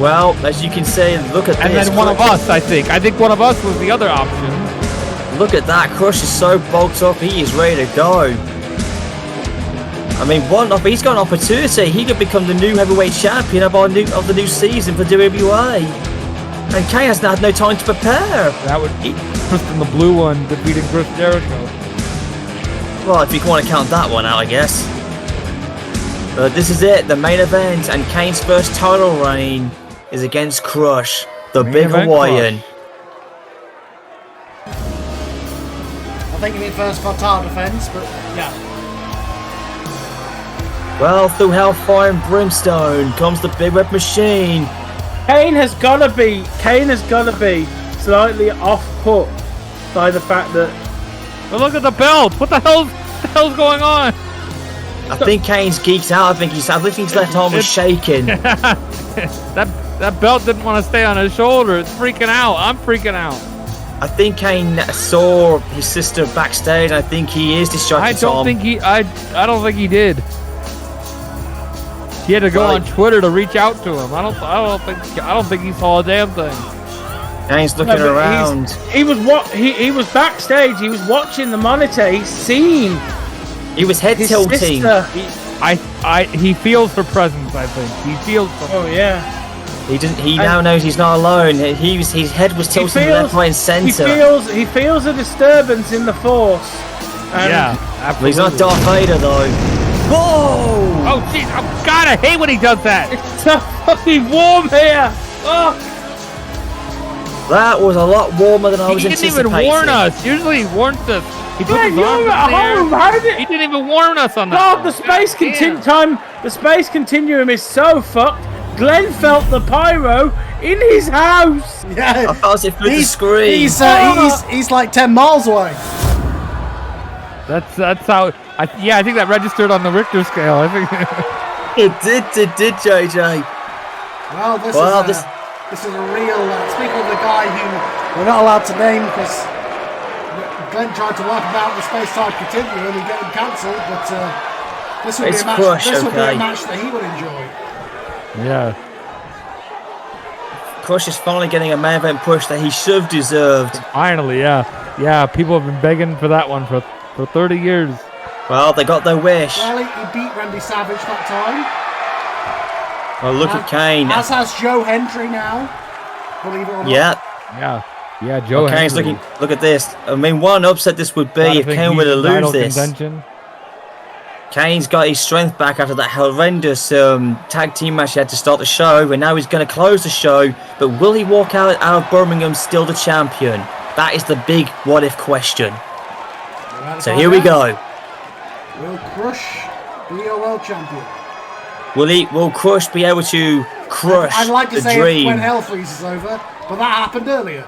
Well, as you can see, look at And this. then one of us, I think. I think one of us was the other option. Look at that. Crush is so bulked up. He is ready to go. I mean, he's got an opportunity. He could become the new heavyweight champion of the new season for WWA. And Kane has had no time to prepare. That would be Kristen the Blue One defeating Chris Jericho. Well, if you want to count that one out, I guess. But this is it, the main event, and Kane's first title reign is against Crush, the Main big event Hawaiian. I think you mean first for title defense, but yeah. Well, through hellfire and brimstone comes the big red machine. Kane has gotta be slightly off-put by the fact that But look at the belt. What the hell's going on? I think Kane's geeked out. I think his left arm was shaking. That belt didn't want to stay on his shoulder. It's freaking out. I'm freaking out. I think Kane saw his sister backstage. I think he is distracted. I don't think he did. He had to go Well, on Twitter to reach out to him. I don't think he saw a damn thing. Kane's looking No, but around. he was backstage. He was watching the monitor. He's seen He was head his tilting. sister. He feels her presence. I think he feels. Oh yeah. He now knows he's not alone. His head was tilted to left, right, and centre. He feels a disturbance in the force. And Yeah, But absolutely. he's not Darth Vader though. Whoa! Oh jeez! Oh God! I hate when he does that. It's so fucking warm here. Oh, That was a lot warmer than I was He didn't anticipating. even warn us. Usually he warns us. He puts man, his arms you're in at the air. home. How did it? He didn't even warn us on that. God, the space the space continuum is so fucked. Glenn felt the pyro in his house. Yeah. I felt it through the screen. He's like 10 miles away. That's how. I think that registered on the Richter scale. I think. It did, JJ. Well, this is a real. Speaking of the guy who we're not allowed to name because Glenn tried to work about the space-time continuum and get him cancelled, but this would be It's a match. Crush, This would be okay. a match that he would enjoy. Yeah. Crush is finally getting a main event push that he should have deserved. Finally, yeah. People have been begging for that one for 30 years. Well, they got their wish. Well, he beat Randy Savage that time. Oh, look at Kane. As has Joe Hendry now. Believe it or not. Yeah. Yeah. Joe. Kane's Hendry. looking. Look at this. I mean, one upset this would be Gotta if think Kane he's were to in lose title this. contention. Kane's got his strength back after that horrendous tag team match he had to start the show, and now he's going to close the show. But will he walk out of Birmingham still the champion? That is the big what-if question. So here we go. Will Crush be your world champion? Will Crush be able to crush I'd like to the say dream? when Hell Freeze is over, but that happened earlier.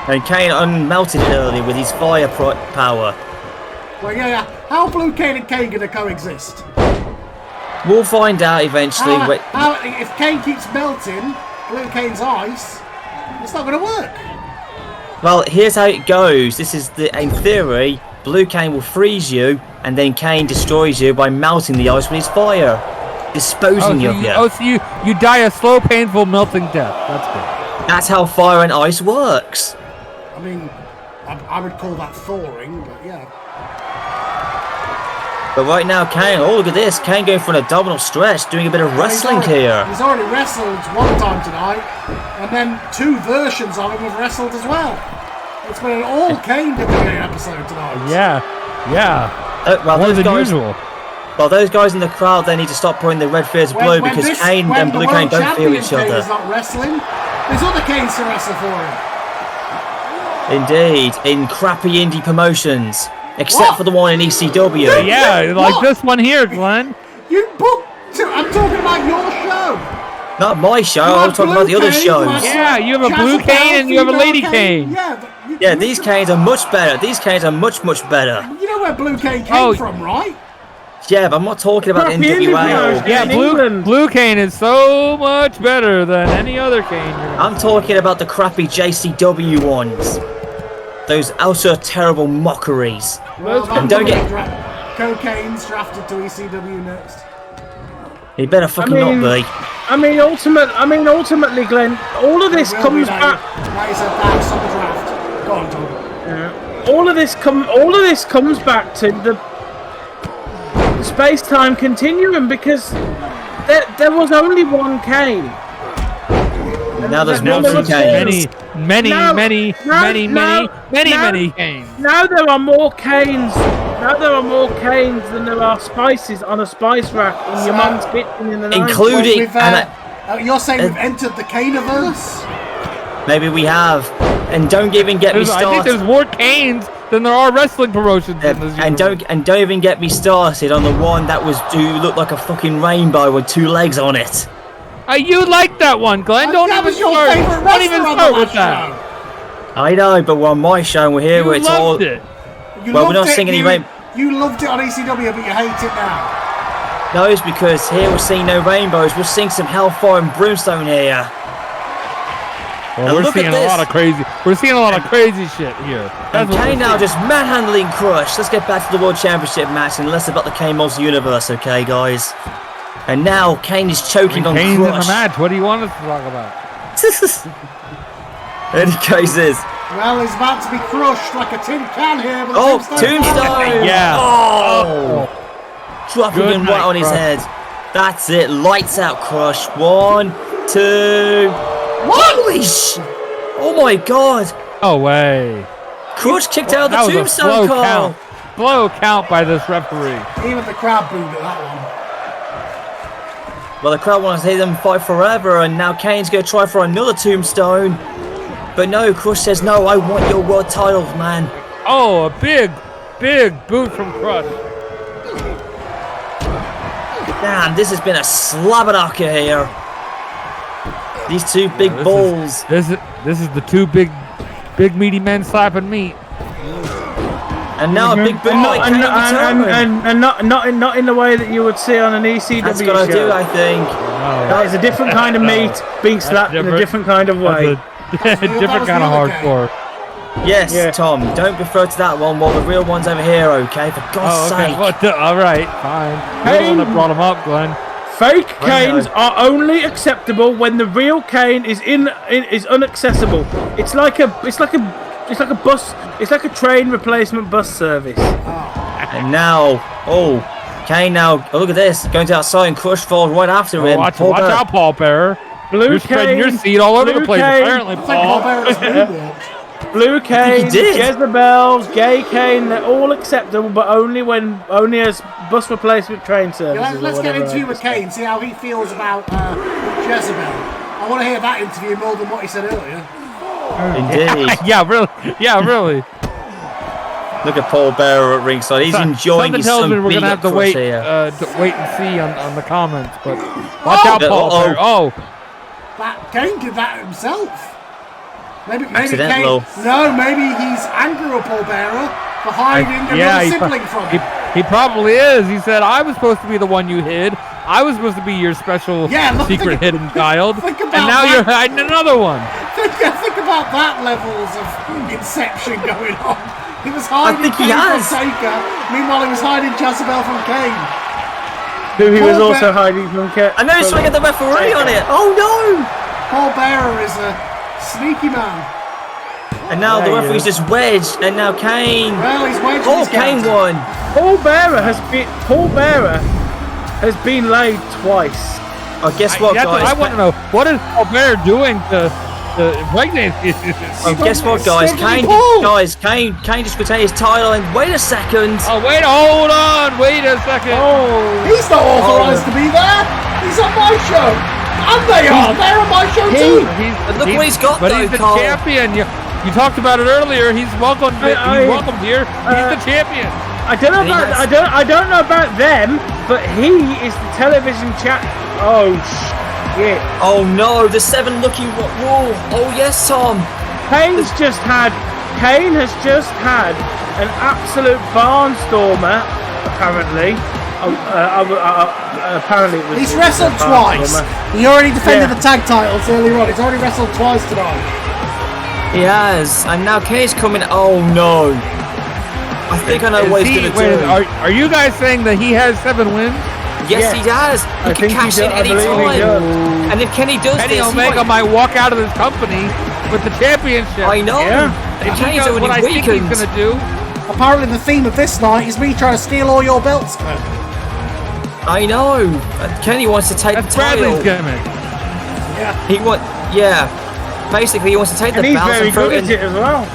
And Kane unmelted it earlier with his fire power. Well, yeah. How Blue Kane and Kane gonna coexist? We'll find out eventually. If Kane keeps melting Blue Kane's ice, it's not gonna work. Well, here's how it goes. This is in theory, Blue Kane will freeze you, and then Kane destroys you by melting the ice with his fire, disposing of you. Oh, so you die a slow, painful, melting death. That's good. That's how fire and ice works. I mean, I would call that thawing, but yeah. But right now, Kane, oh look at this, Kane going for an abdominal stretch, doing a bit of wrestling here. He's already wrestled one time tonight, and then 2 versions of him have wrestled as well. It's been an all Kane WWE episode tonight. Yeah. Well, More those than guys, usual. well, those guys in the crowd, they need to stop putting the red fears blue because Kane and Blue Kane don't feel each other. He's not wrestling. There's other Kanes to wrestle for him. Indeed, in crappy indie promotions, except for the one in ECW. Yeah, like this one here, Glenn. You booked. I'm talking about your show. Not my show, I was talking about the other shows. Yeah, you have a Blue Kane and you have a Lady Kane. Yeah, these Kanes are much better. These Kanes are much better. You know where Blue Kane came from, right? Yeah, but I'm not talking about the NWA. Yeah, Blue Kane is so much better than any other Kane. I'm talking about the crappy JCW ones. Those also terrible mockeries. Well, and don't get Cocaine's drafted to ECW next. He better fucking not be. I mean, ultimately, Glenn, all of this comes back. That is a bad summer draft. Go on, Tom. Yeah. All of this comes back to the space-time continuum because there was only one Kane. Now there's multiple Kanes. Many Kanes. Now there are more Kanes. Now there are more Kanes than there are spices on a spice rack in your mum's kitchen in the 90s. Including... you're saying we've entered the Kaneverse? Maybe we have. And don't even get me started. I think there's more Kanes than there are wrestling promotions in this universe. And don't even get me started on the one that looked like a fucking rainbow with 2 legs on it. You like that one, Glenn. Don't even start with that. I know, but we're on my show and we're here where it's all... it. Well, we're not singing any rainbow. You loved it on ECW, but you hate it now. No, it's because here we're seeing no rainbows. We're seeing some hellfire and brimstone here. Well, we're seeing a lot of crazy. We're seeing a lot of crazy shit here. And Kane now just manhandling Crush. Let's get back to the World Championship match and less about the Kane Multi-Universe, okay, guys? And now Kane is choking on Kane's Crush. in the match. What do you want us to talk about? Any cases. Well, he's about to be crushed like a tin can here. With a tombstone! Yeah. Oh! Dropping him right on his head. That's it. Lights out, Crush. 1, 2. Holy sh! Oh my god! Oh way! Crush kicked out the tombstone call. Blow count by this referee. Even the crowd booed at that one. Well, the crowd wants to hear them fight forever, and now Kane's going to try for another tombstone. But no, Crush says, no, I want your world title, man. Oh, a big boot from Crush. Damn, this has been a slabberknocker here. These 2 big balls. This is the 2 big meaty men slapping meat. And now a big boot by Kane and not in the way that you would see on an ECW That's show. what I do, I think. That is a different kind of meat being slapped in a different kind of way. Different kind of hardcore. Yes, yeah. Tom, don't refer to that one while the real one's over here, okay? For God's sake. Alright, fine. You're the one that brought him up, Glenn. Fake Kanes are only acceptable when the real Kane is unaccessible. It's like a bus. It's like a train replacement bus service. And now, Kane now. Oh, look at this, going to outside and Crush falls right after him. Watch out, Paul Bearer. You're spreading your seat all over the place. Apparently, Paul. Blue Kane, Jezebels, Gay Kane, they're all acceptable, but only as bus replacement train services. Yeah, let's get an interview with Kane, see how he feels about Jezebel. I want to hear that interview more than what he said earlier. Indeed. Yeah, really. Look at Paul Bearer at ringside. He's enjoying Something his tells son me we're being gonna have to wait here. to wait and see on the comments. But watch out, Paul. Uh-oh. Oh, That Kane did that himself. Maybe Accidental. Kane. No, maybe he's angry with Paul Bearer for hiding another sibling from him. he probably is. He said, "I was supposed to be the one you hid. I was supposed to be your special secret hidden child, and now you're hiding another one." Think about that levels of inception going on. He was hiding Kane from Taker. Meanwhile, he was hiding Jezebel from Kane. Who he was also hiding from Kane. I know he's trying to get the referee on it. Oh no! Paul Bearer is a sneaky man. And now the referee's just wedged, and now Kane. Well, he's wedged. Oh, Kane won. Paul Bearer has been laid twice. Oh, guess what, guys? I want to know, what is Paul Bearer doing to pregnant? Oh, guess what, guys? Kane just retained his title, and wait a second. Oh, hold on, wait a second. Oh, he's not authorized to be there. He's on my show, and they're on my show too. Look what he's got, but though, he's the Carl. champion. You talked about it earlier. He's welcome. He's welcomed here. He's the champion. I don't know about them, but he is the television chat. Oh shit! Oh no, the 7 looking wall. Oh yes, Tom. Kane has just had an absolute barnstormer. Apparently, apparently it was. He's wrestled twice. He already defended the tag titles earlier on. He's already wrestled twice tonight. He has, and now Kane's coming. Oh no! I think I know what he's going to do. Are you guys saying that he has 7 wins? Yes, he does. He can cash in any time. And if Kenny does Kenny this, Omega might walk out of this company with the championship. I know. Yeah. And Kenny's already what I think he's going to do. Apparently, the theme of this night is me trying to steal all your belts. I know. And Kenny wants to take That's the title. Bradley's gimmick. Yeah. Basically, he wants to take the belts and throw it in. it as well.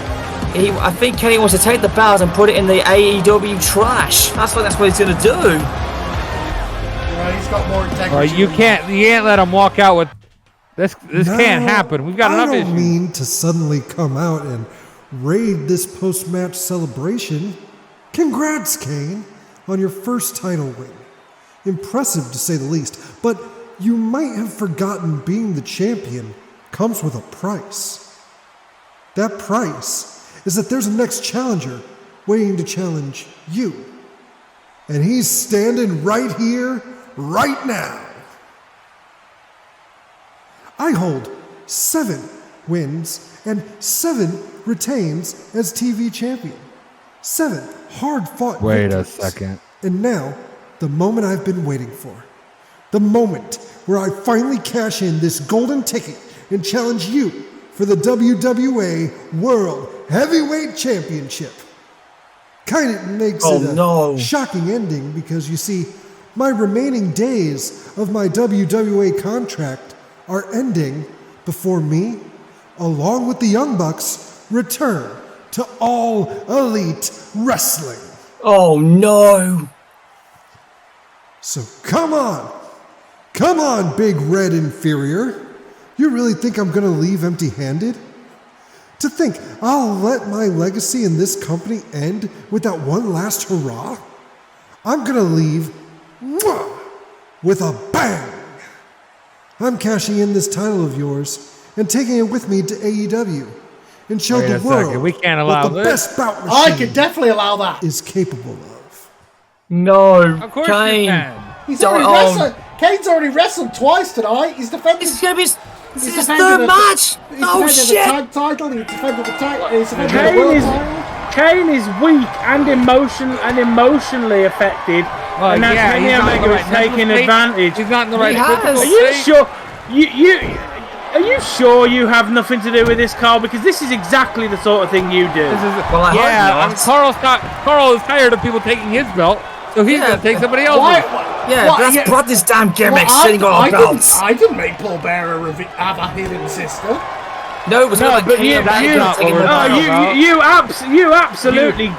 I think Kenny wants to take the belts and put it in the AEW trash. That's what he's going to do. He's got more integrity. You can't let him walk out with this. This can't happen. We've got enough issues. I don't mean to suddenly come out and raid this post-match celebration. Congrats, Kane, on your first title win. Impressive to say the least, but you might have forgotten being the champion comes with a price. That price is that there's a next challenger waiting to challenge you. And he's standing right here, right now. I hold 7 wins and 7 retains as TV champion. 7 hard-fought Wait a victories. second. And now, the moment I've been waiting for. The moment where I finally cash in this golden ticket and challenge you for the WWA World Heavyweight Championship. Kind of makes it a shocking ending because, you see, my remaining days of my WWA contract are ending before me, along with the Young Bucks, return to All Elite Wrestling. Oh no! So come on, big red inferior. You really think I'm gonna leave empty-handed? To think I'll let my legacy in this company end with that one last hurrah? I'm gonna leave with a bang. I'm cashing in this title of yours and taking it with me to AEW and show the world we can't allow what the this. best bout machine I could definitely allow that. is capable of. No, Of course Kane. you can. He's already wrestled. Kane's already wrestled twice tonight. He's defended. This is going to be his defended third match. He's Oh defended shit! the tag title. He's defended the tag. He's defended the world title. Kane is weak and emotionally affected, and that's Kenny he's not in the Omega right is taking mental state. advantage. He's not in the right has. physical Are you state. sure? Are you sure you have nothing to do with this, Carl? Because this is exactly the sort of thing you do. Well, I hope not. Carl is tired of people taking his belt, so he's going to take somebody else's. That's Bradley's damn gimmick sitting on our belts. I didn't make Paul Bearer have a hidden sister. No, it was not but Kenny Omega taking the belt. you absolutely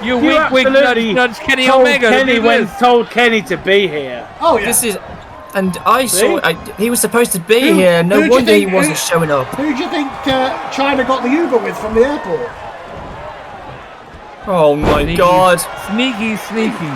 nudge Kenny told Omega told Kenny to be here. Oh yeah. This is, and I saw he was supposed to be here. No who do you wonder he think- wasn't showing up. Who do you think China got the Uber with from the airport? Oh my Sneaky. god. Sneaky, sneaky.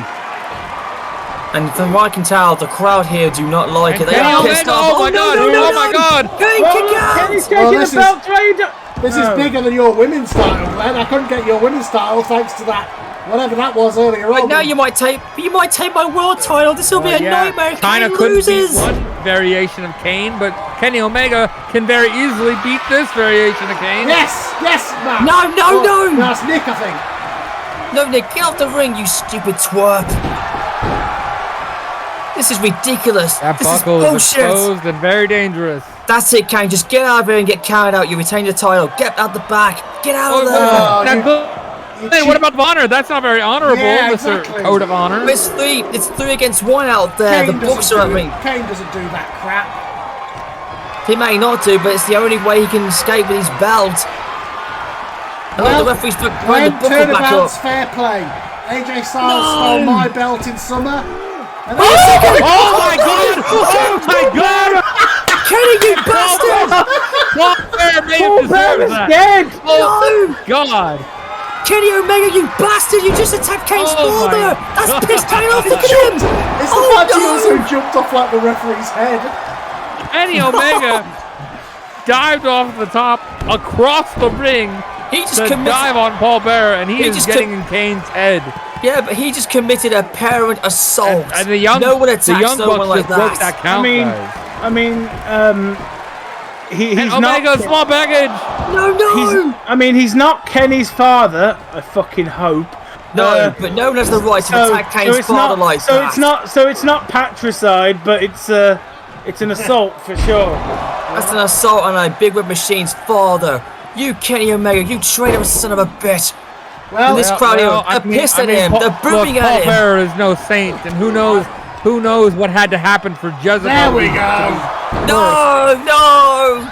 And from what I can tell, the crowd here do not like it. They Kenny are pissed Omega, off. oh my god, oh my god. Kane, kick out! Kenny's Well, taking this the belt trade. This is bigger than your women's title, Glenn. I couldn't get your women's title thanks to that, whatever that was earlier on. But now you might take my world title. This will be a nightmare. China Kane couldn't beat loses. one variation of Kane, but Kenny Omega can very easily beat this variation of Kane. Yes, Matt. No. That's Nick, I think. No, Nick, get off the ring, you stupid twerp. This is ridiculous. That This is buckle is bullshit. exposed and very dangerous. That's it, Kane. Just get out of here and get counted out. You retain the title. Get out the back. Get out of there. Hey, what about honor? That's not very honorable, Yeah, Mr. exactly. Code of Honor. It's three against one out there. Kane The books are at me. Kane doesn't do that crap. He may not do, but it's the only way he can escape with his belt. Well, the referee's putting the Glenn, buckle back up. turnabout's fair play. AJ Styles stole my belt in summer. And Oh my god! Oh my god! Kenny, you bastard! Paul Bear may have deserved that. Dead. Oh god! Kenny Omega, you bastard! You just attacked Kane's Oh my father! That's pissed Kane off! Look at him! it's the fact he also jumped off like the referee's head. Kenny Omega dived off the top across the ring He just to committed. dive on Paul Bearer, and he is just getting in Kane's head. Yeah, but he just committed a parent assault. And the young, no one attacks the young no Bucks one like just broke that. that count, guys. He's And not. Omega, small baggage. He's not Kenny's father. I fucking hope. No, but no one has the right to attack Kane's father like that. It's not patricide, but it's an assault for sure. That's an assault on a Big Red Machine's father. You, Kenny Omega, you traitorous son of a bitch. Well, And this crowd here, they're pissed at him. They're booing Paul at him. Bearer is no saint, and who knows what had to happen for Jezebel. There we go. No!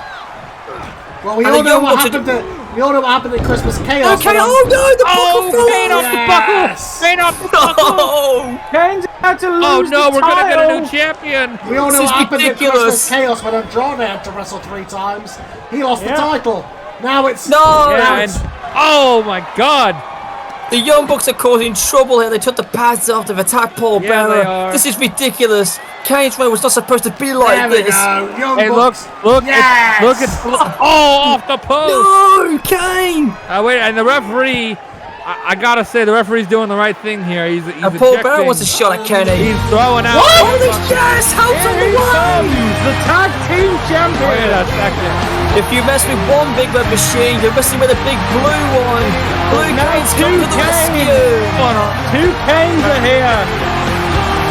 Well, we And all the know young what Bucks are- happened. We all know what happened at Christmas Chaos. Okay, when oh no, the buckle fell Kane off the Yes. buckle! Kane off the buckle! Oh! Kane's about to lose Oh no, the we're gonna get a title. new champion! We all know This what is happened at ridiculous. Christmas Chaos when Andrade had to wrestle 3 times. He lost the title. Now it's No! Yeah, and oh my god! The Young Bucks are causing trouble here. They took the pads off. They've attacked Paul Yeah, Bearer. they are. This is ridiculous. Kane's reign was not supposed to be like there we this. go. Young Hey, Bucks. look! Yes. Off the post! No, Kane! Wait, and the referee, I gotta say, the referee's doing the right thing here. He's And Paul Bearer ejecting. wants a shot at Kenny. He's throwing out. Holy yes! Help on the Here way! comes the tag team champion. Wait a second. If you mess with one Big Red Machine, you're messing with a big blue one. Blue Kane's come to the rescue. 2 Kanes are here.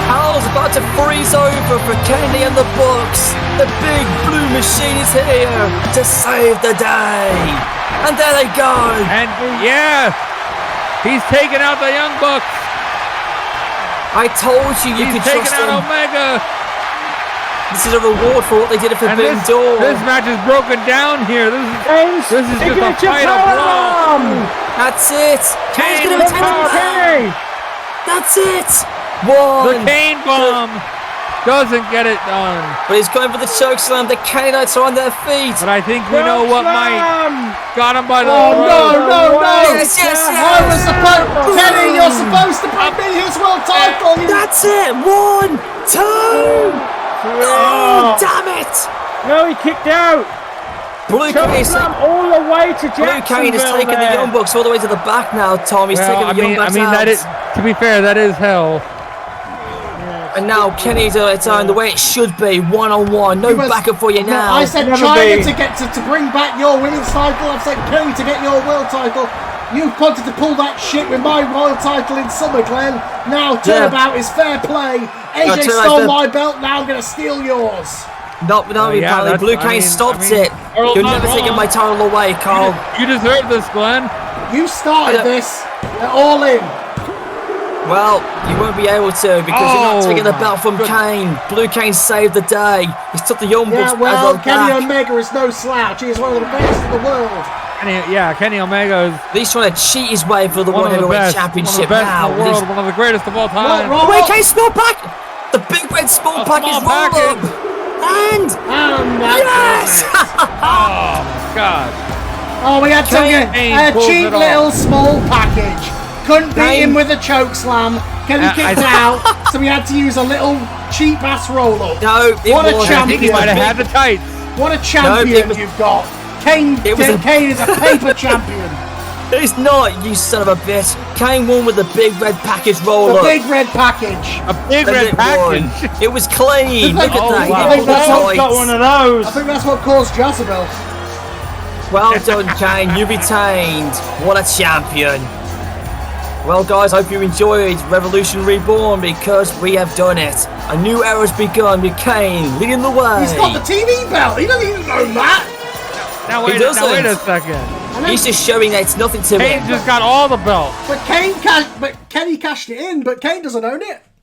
Hell's about to freeze over for Kenny and the Bucks. The big blue machine is here to save the day. And there they go. And yeah, he's taking out the Young Bucks. I told you He's could taking trust out him. Omega. This is a reward for what they did at And Forbidden Door. this match is broken down here. Kane's This is just a signature fight of powerbomb. That's it. Kane's Kane going to with retain the power. belt. That's it. The One. Kane bomb doesn't get it done. But he's going for the choke slam. The Canaanites are on their feet. But I think we know what might. Got him by the Oh throat. no! Yes, yes, I was yes. supposed. Kenny, you're supposed to bring me his world title. You That's it. 1, 2. Oh, damn it. No, he kicked out. Blue Kane is Chokeslam all the way to Blue Kane is Jacksonville taking the there. Young Bucks all the way to the back now, Tom. He's Well, taking the Young Bucks out. that is. To be fair, that is hell. And now Kenny's on its own, the way it should be, 1-on-1. No was- backup for you No, now. I said Never China be. to get to bring back your women's title. I've said Kenny to get your world title. You wanted to pull that shit with my world title in summer, Glenn. Now turnabout is fair play. AJ turnabout's stole fair- my belt. Now I'm going to steal yours. No, yeah, pally. that's- Blue I Kane mean- stopped I mean, it. Earl's You're not never taking wrong. my title away, Carl. You deserve this, Glenn. You started I- this. They're all in. Well, you won't be able to because you're not Oh, taking the my belt from goodness. Kane. Blue Kane saved the day. He's took the Young Bucks Yeah, well, Kenny back. Omega is no slouch. He is one of the best in the world. Kenny Omega is He's trying to cheat his way for the one World of the Heavyweight best, Championship one of the best now. in the world, one of the greatest of all time. Roll, Wait, Kane, small pack! The big red small A pack small is rolled package. up! And yes! Oh God! Oh, we had Kane a pulls cheap it off. little small package. Couldn't beat him with a choke slam. Kenny kicked out, so we had to use a little cheap ass roll up. No, what a I think champion! he might have had the tights. What a champion you've got. Kane is a paper champion. It's not, you son of a bitch. Kane won with the big red package roll-up. The big red package. A big red package. It was clean. Look at that. Wow. I think that's what got one of those. I think that's what caused Jezebel. Well done, Kane. You retained. What a champion. Well, guys, I hope you enjoyed Revolution Reborn because we have done it. A new era's begun with Kane leading the way. He's got the TV belt. He doesn't even know that. Now wait a second. He's just showing that it's nothing to Kane him. just got all the belts. But Kenny cashed it in, but Kane doesn't own it.